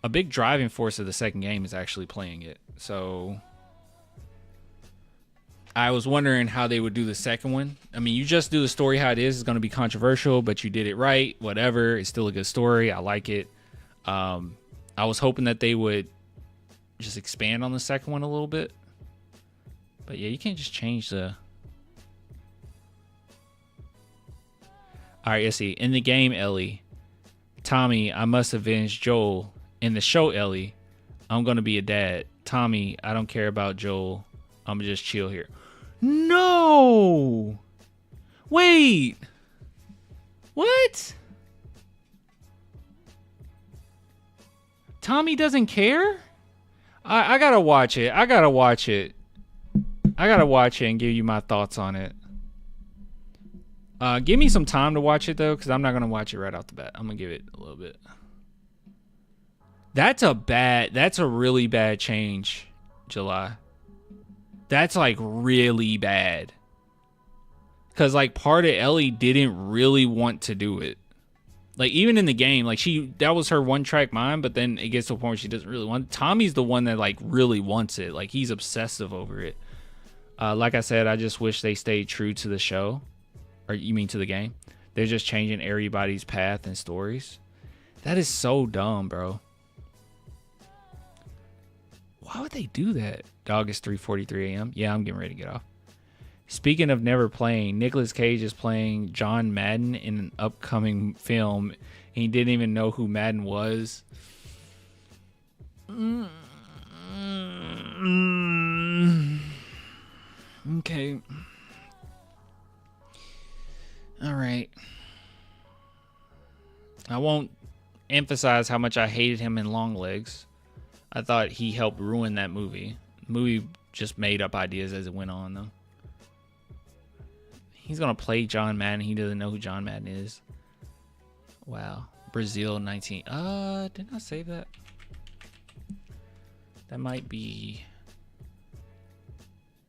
a big driving force of the second game is actually playing it. So I was wondering how they would do the second one. I mean, you just do the story how it is. It's going to be controversial, but you did it right. Whatever. It's still a good story. I like it. I was hoping that they would just expand on the second one a little bit. But yeah, you can't just change the... Alright, let's see. In the game, Ellie, Tommy, I must avenge Joel. In the show, Ellie, I'm going to be a dad. Tommy, I don't care about Joel. I'm going to just chill here. No! Wait! What? Tommy doesn't care? I gotta watch it. I gotta watch it and give you my thoughts on it. Give me some time to watch it, though, because I'm not going to watch it right off the bat. I'm going to give it a little bit. That's a really bad change, July. That's, like, really bad. Because, like, part of Ellie didn't really want to do it. Like, even in the game, like, that was her one-track mind, but then it gets to a point where she doesn't really want it. Tommy's the one that, like, really wants it. Like, he's obsessive over it. Like I said, I just wish they stayed true to the show. Or you mean to the game? They're just changing everybody's path and stories. That is so dumb, bro. Why would they do that? Dog, is 3:43 a.m. Yeah, I'm getting ready to get off. Speaking of never playing, Nicolas Cage is playing John Madden in an upcoming film. He didn't even know who Madden was. Okay. All right. I won't emphasize how much I hated him in Long Legs. I thought he helped ruin that movie. The movie just made up ideas as it went on, though. He's going to play John Madden. He doesn't know who John Madden is. Wow. Brazil 19. Didn't I save that? That might be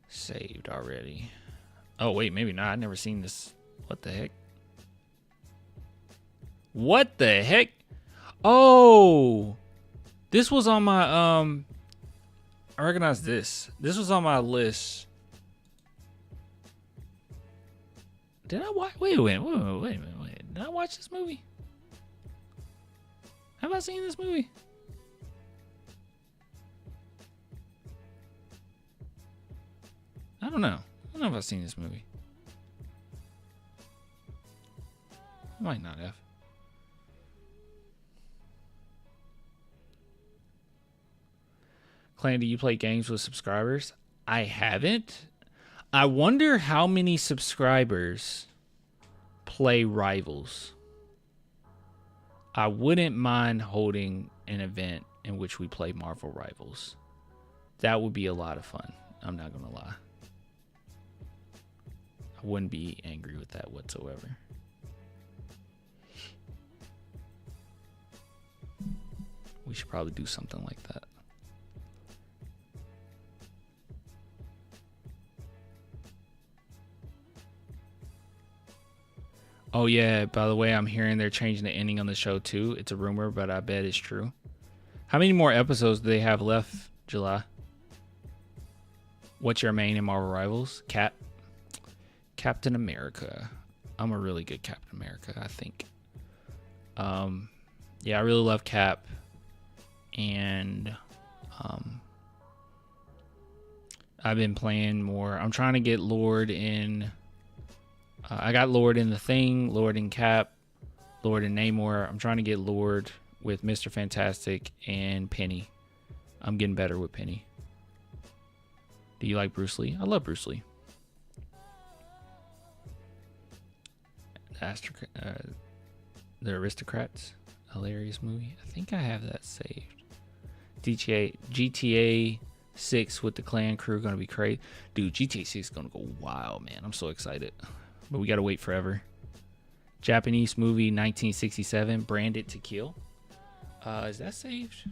saved already. Oh, wait, maybe not. I've never seen this. What the heck? What the heck? Oh! This was on my, I recognize this. This was on my list. Did I watch? Wait a minute. Did I watch this movie? Have I seen this movie? I don't know. I don't know if I've seen this movie. I might not have. Clan, do you play games with subscribers? I haven't. I wonder how many subscribers play Rivals. I wouldn't mind holding an event in which we play Marvel Rivals. That would be a lot of fun. I'm not going to lie. I wouldn't be angry with that whatsoever. We should probably do something like that. Oh yeah, by the way, I'm hearing they're changing the ending on the show too. It's a rumor, but I bet it's true. How many more episodes do they have left, July? What's your main in Marvel Rivals? Captain America. I'm a really good Captain America, I think. Yeah, I really love Cap. And I've been playing more. I'm trying to get Lord in. I got Lord in The Thing, Lord in Cap, Lord in Namor. I'm trying to get Lord with Mr. Fantastic and Penny. I'm getting better with Penny. Do you like Bruce Lee? I love Bruce Lee. The Aristocrats. Hilarious movie. I think I have that saved. GTA 6 with the clan crew gonna be crazy. Dude, GTA 6 is gonna go wild, man. I'm so excited. But we gotta wait forever. Japanese movie 1967, Branded to Kill. Is that saved?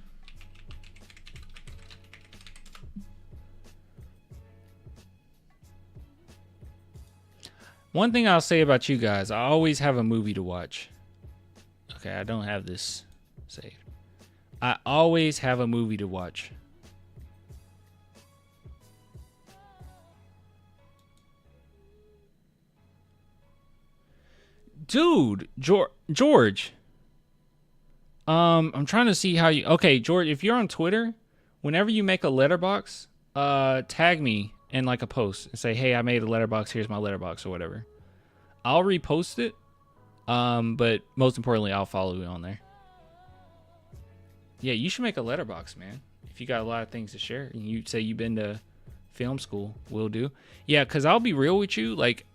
One thing I'll say about you guys, I always have a movie to watch. Okay, I don't have this saved. I always have a movie to watch. Dude, George. I'm trying to see how you. Okay, George, if you're on Twitter, whenever you make a letterbox, tag me in like a post and say, "Hey, I made a letterbox. Here's my letterbox," or whatever. I'll repost it. But most importantly, I'll follow you on there. Yeah, you should make a letterbox, man. If you got a lot of things to share, and you say you've been to film school, will do. Yeah, because I'll be real with you, like.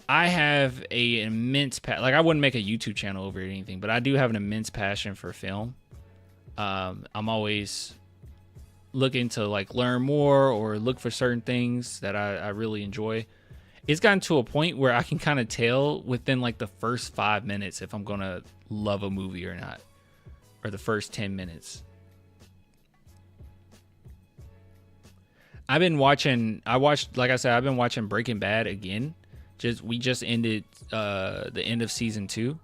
I have an immense like I wouldn't make a YouTube channel over it or anything, but I do have an immense passion for film. I'm always looking to like learn more or look for certain things that I really enjoy. It's gotten to a point where I can kind of tell within like the first 5 minutes if I'm gonna love a movie or not, or the first 10 minutes. I've been watching Breaking Bad again. We just ended the end of season 2,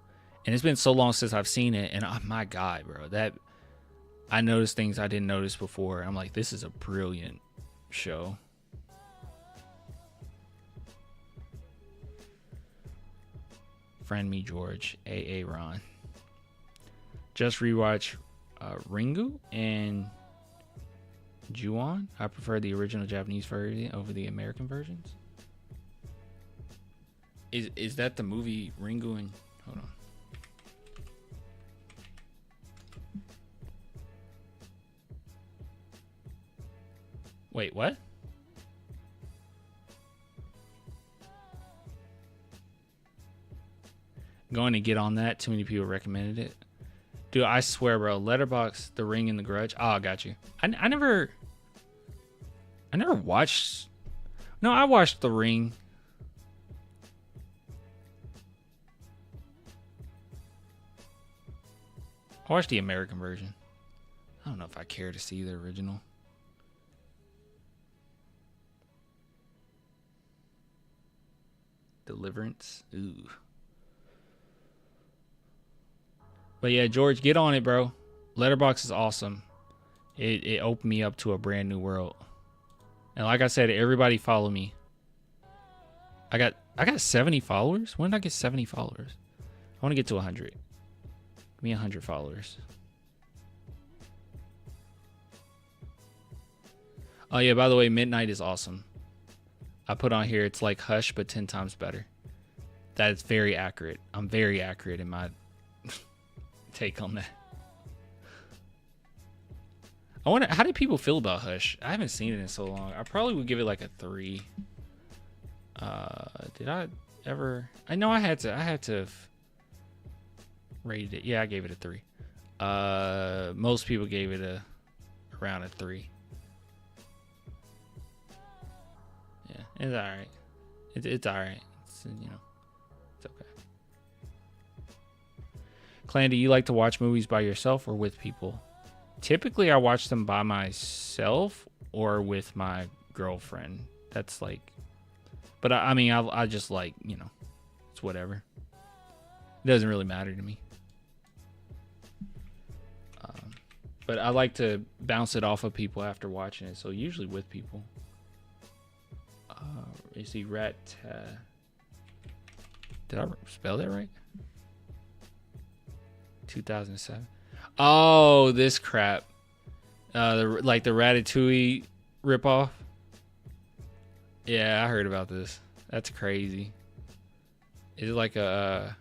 and it's been so long since I've seen it. And oh my God, bro, that I noticed things I didn't notice before. I'm like, this is a brilliant show. Friend me, George. AA Ron. Just rewatch Ringu and Ju-on. I prefer the original Japanese version over the American versions. Is that the movie Ringu and... Hold on. Wait, what? Going to get on that. Too many people recommended it. Dude, I swear, bro. Letterboxd, The Ring, and The Grudge. Oh, I got you. I never watched... No, I watched The Ring. I watched the American version. I don't know if I care to see the original. Deliverance. Ooh. But yeah, George, get on it, bro. Letterboxd is awesome. It opened me up to a brand new world. And like I said, everybody follow me. I got 70 followers. When did I get 70 followers? I want to get to 100. Give me 100 followers. Oh yeah, by the way, Midnight is awesome. I put on here, it's like Hush, but 10 times better. That is very accurate. I'm very accurate in my take on that. I wonder, how do people feel about Hush? I haven't seen it in so long. I probably would give it like a 3. Did I ever? I know I had to rated it. Yeah, I gave it a 3. Most people gave it around a 3. Yeah, it's all right. It's all right. It's, it's okay. Clan, do you like to watch movies by yourself or with people? Typically, I watch them by myself or with my girlfriend. That's like, but I mean, I just like, you know, it's whatever. It doesn't really matter to me. But I like to bounce it off of people after watching it, so usually with people. You see, Rat. Did I spell that right? 2007. Oh, this crap. Like the Ratatouille ripoff. Yeah, I heard about this. That's crazy. Is it like a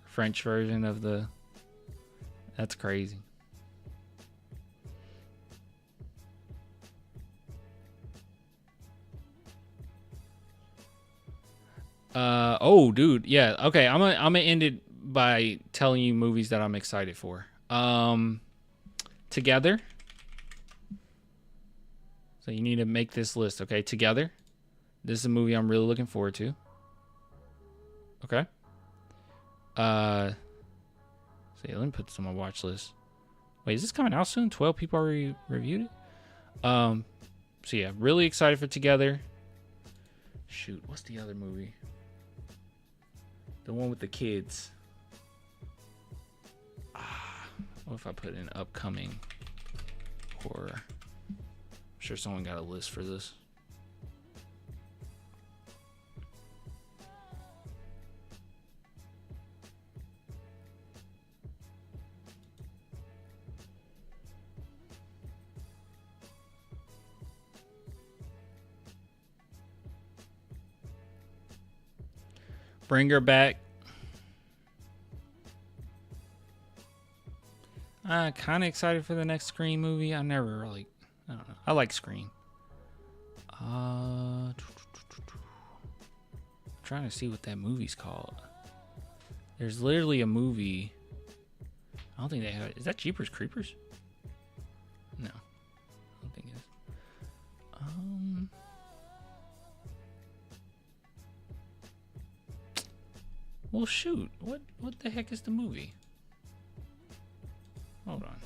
French version of the? That's crazy. Oh, dude. Yeah. Okay. I'm gonna end it by telling you movies that I'm excited for. Together. So you need to make this list. Okay. Together. This is a movie I'm really looking forward to. Okay. See, let me put this on my watch list. Wait, is this coming out soon? 12 people already reviewed it. So yeah, really excited for Together. Shoot, what's the other movie? The one with the kids. What if I put in upcoming horror? I'm sure someone got a list for this. Bring Her Back. Kind of excited for the next Scream movie. I don't know. I like Scream. Trying to see what that movie's called. There's literally a movie. I don't think they have it. Is that Jeepers Creepers? No. I don't think it is. Well, shoot. What the heck is the movie? Hold on.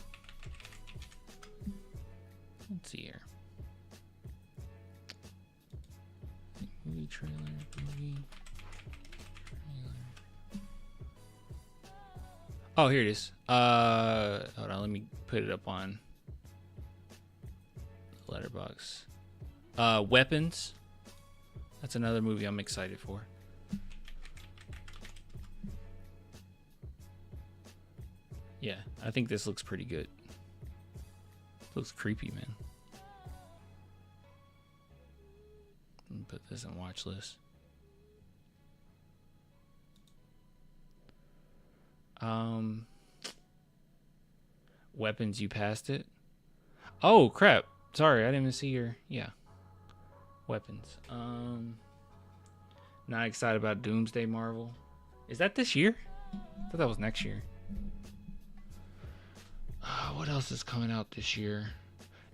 Let's see here. Movie trailer. Oh, here it is. Hold on. Let me put it up on Letterboxd. Weapons. That's another movie I'm excited for. Yeah, I think this looks pretty good. Looks creepy, man. Let me put this on watch list. Weapons, you passed it. Oh crap! Sorry, I didn't even see your. Yeah. Weapons. Not excited about Doomsday Marvel. Is that this year? I thought that was next year. What else is coming out this year?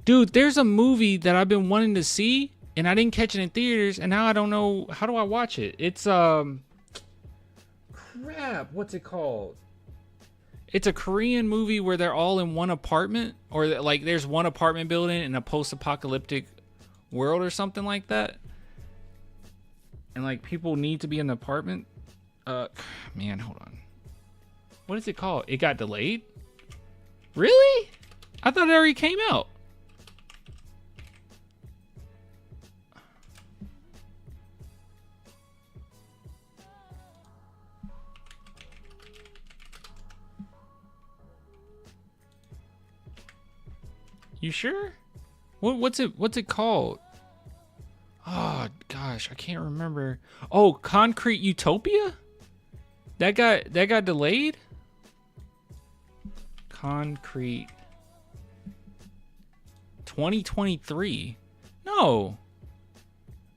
Dude, there's a movie that I've been wanting to see, and I didn't catch it in theaters, and now I don't know. How do I watch it? It's, crap. What's it called? It's a Korean movie where they're all in one apartment, or like there's one apartment building in a post-apocalyptic world or something like that. And like people need to be in the apartment. Man, hold on. What is it called? It got delayed? Really? I thought it already came out. You sure? What's it called? Oh gosh, I can't remember. Oh, Concrete Utopia? That got delayed? Concrete 2023. No.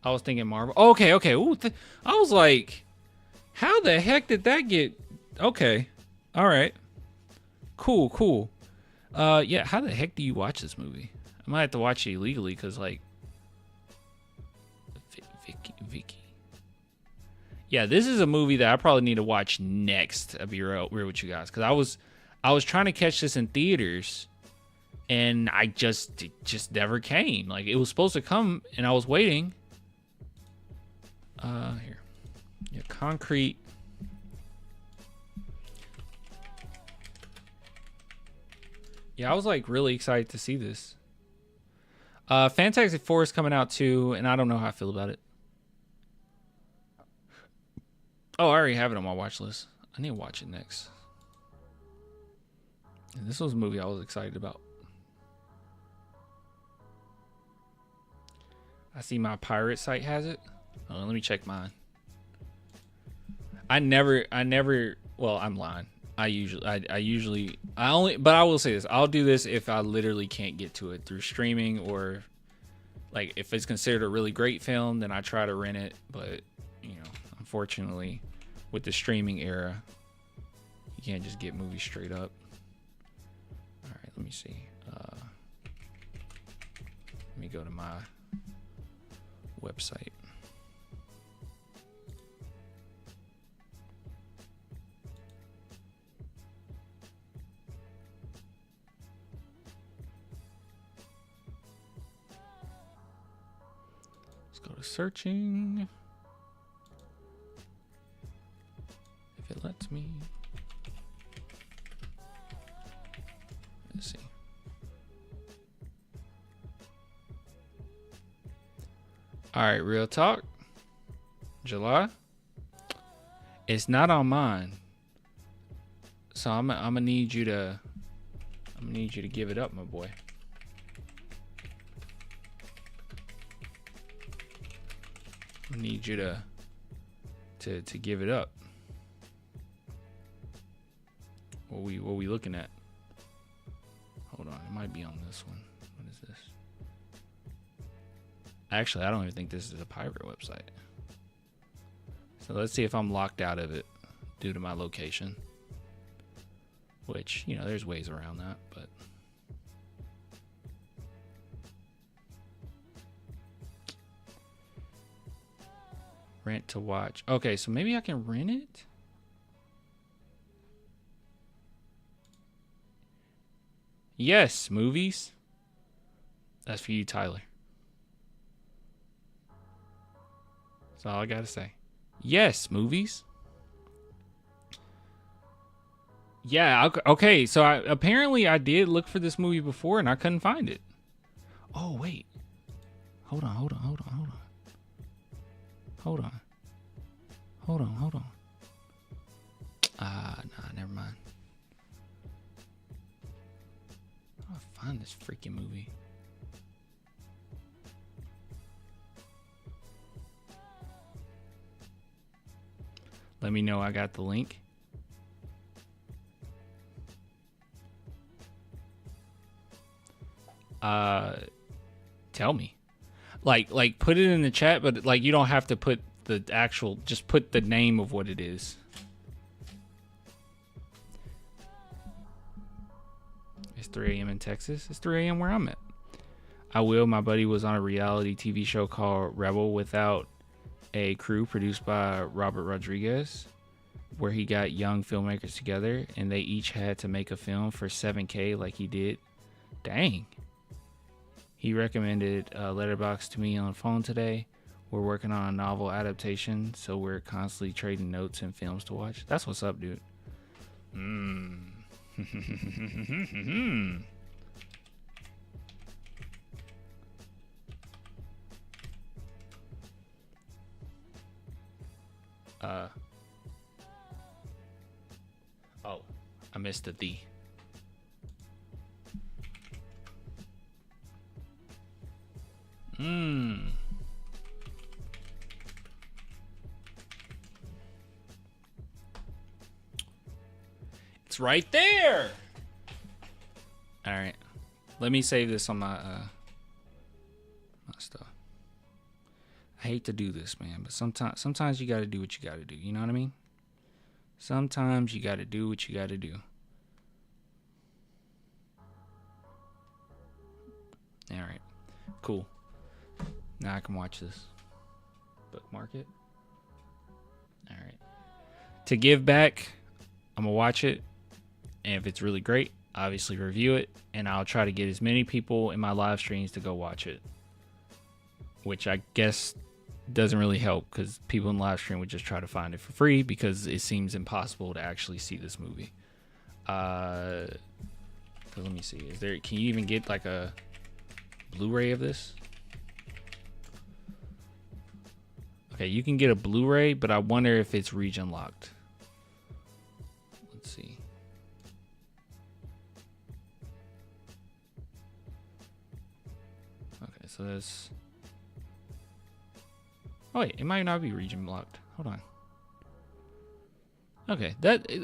I was thinking Marvel. Okay. Ooh, I was like, how the heck did that get? Okay. All right. Cool. Yeah, how the heck do you watch this movie? I might have to watch it illegally because, like, Vicky. Yeah, this is a movie that I probably need to watch next. I'll be real with you guys, because I was trying to catch this in theaters, and it just never came. Like, it was supposed to come, and I was waiting. Here, yeah, Concrete. Yeah, I was like really excited to see this. Fantastic Four is coming out too, and I don't know how I feel about it. Oh, I already have it on my watch list. I need to watch it next. And this was a movie I was excited about. I see my pirate site has it. Oh, let me check mine. I never, well, I'm lying. I will say this. I'll do this if I literally can't get to it through streaming, or like if it's considered a really great film, then I try to rent it. But, you know, unfortunately, with the streaming era, you can't just get movies straight up. All right, let me see. Let me go to my website. Let's go to searching. If it lets me. Let's see. All right, real talk. July. It's not on mine, so I'm gonna need you to. I'm gonna need you to give it up, my boy. I need you to give it up. What we looking at? Hold on, it might be on this one. What is this? Actually, I don't even think this is a pirate website. So let's see if I'm locked out of it due to my location. Which, you know, there's ways around that, but rent to watch. Okay, so maybe I can rent it? Yes, movies. That's for you, Tyler. That's all I gotta say. Yes, movies. Yeah, okay, so apparently I did look for this movie before and I couldn't find it. Oh, wait. Hold on. Nah, never mind. How do I find this freaking movie? Let me know I got the link. Tell me. Like put it in the chat, but like you don't have to put the actual, just put the name of what it is. It's 3 a.m. in Texas. It's 3 a.m. where I'm at. My buddy was on a reality TV show called Rebel Without a Crew, produced by Robert Rodriguez, where he got young filmmakers together and they each had to make a film for $7K like he did. Dang. He recommended Letterboxd to me on the phone today. We're working on a novel adaptation, so we're constantly trading notes and films to watch. That's what's up, dude. Oh, I missed the D. It's right there. All right, let me save this on my stuff. I hate to do this, man, but sometimes you got to do what you got to do. You know what I mean? Sometimes you got to do what you got to do. All right, cool. Now I can watch this. Bookmark it. All right. To give back, I'm gonna watch it, and if it's really great, obviously review it, and I'll try to get as many people in my live streams to go watch it, which I guess doesn't really help because people in live stream would just try to find it for free because it seems impossible to actually see this movie. Let me see. Can you even get like a Blu-ray of this? Okay, you can get a Blu-ray, but I wonder if it's region locked. Let's see. Okay, so there's... Oh wait, it might not be region locked. Hold on. Okay,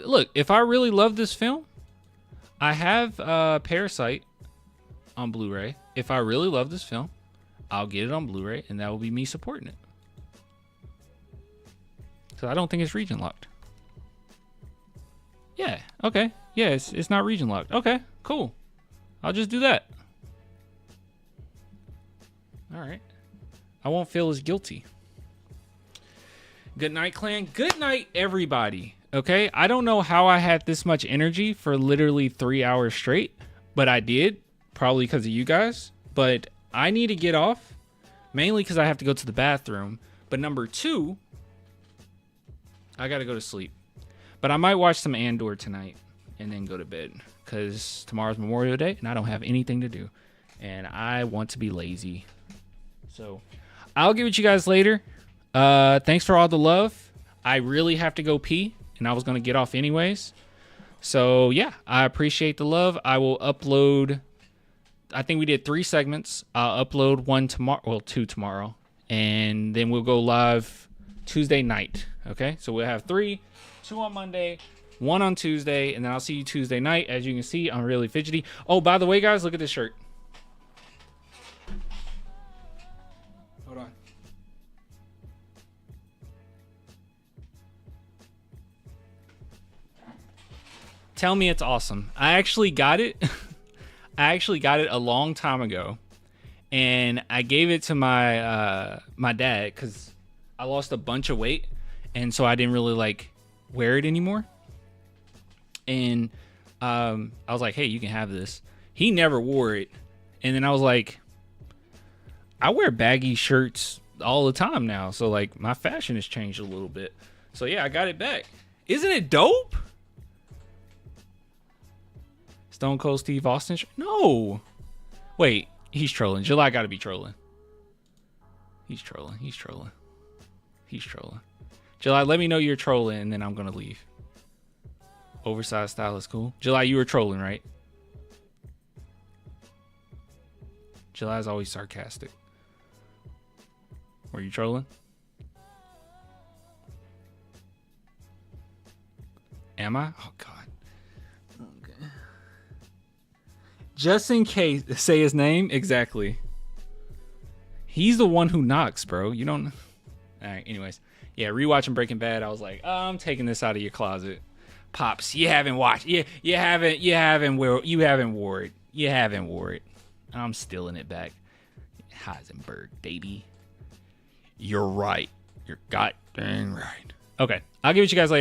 look, if I really love this film, I have Parasite on Blu-ray. If I really love this film, I'll get it on Blu-ray, and that will be me supporting it. So I don't think it's region locked. Yeah, okay. Yeah, it's not region locked. Okay, cool. I'll just do that. All right. I won't feel as guilty. Good night, clan. Good night, everybody. Okay, I don't know how I had this much energy for literally 3 hours straight, but I did, probably because of you guys. But I need to get off, mainly because I have to go to the bathroom. But number two, I got to go to sleep. But I might watch some Andor tonight and then go to bed because tomorrow's Memorial Day and I don't have anything to do. And I want to be lazy. So I'll get with you guys later. Thanks for all the love. I really have to go pee and I was going to get off anyways. So yeah, I appreciate the love. I will upload. I think we did 3 segments. I'll upload 1 tomorrow. Well, 2 tomorrow. And then we'll go live Tuesday night. Okay, so we'll have 3, 2 on Monday, 1 on Tuesday, and then I'll see you Tuesday night. As you can see, I'm really fidgety. Oh, by the way, guys, look at this shirt. Hold on. Tell me it's awesome. I actually got it. I actually got it a long time ago, and I gave it to my my dad because I lost a bunch of weight. And so I didn't really like wear it anymore. And I was like, hey, you can have this. He never wore it. And then I was like, I wear baggy shirts all the time now. So like my fashion has changed a little bit. So yeah, I got it back. Isn't it dope? Stone Cold Steve Austin? No. Wait, he's trolling. July got to be trolling. He's trolling. He's trolling. He's trolling. July, let me know you're trolling, and then I'm going to leave. Oversized style is cool. July, you were trolling, right? July's always sarcastic. Were you trolling? Am I? Oh, God. Okay. Just in case, say his name? Exactly. He's the one who knocks, bro. You don't... All right, anyways. Yeah, rewatching Breaking Bad, I was like, oh, I'm taking this out of your closet. Pops, you haven't watched. You haven't wore it. I'm stealing it back. Heisenberg, baby. You're right. You're goddamn right. Okay, I'll give it to you guys later.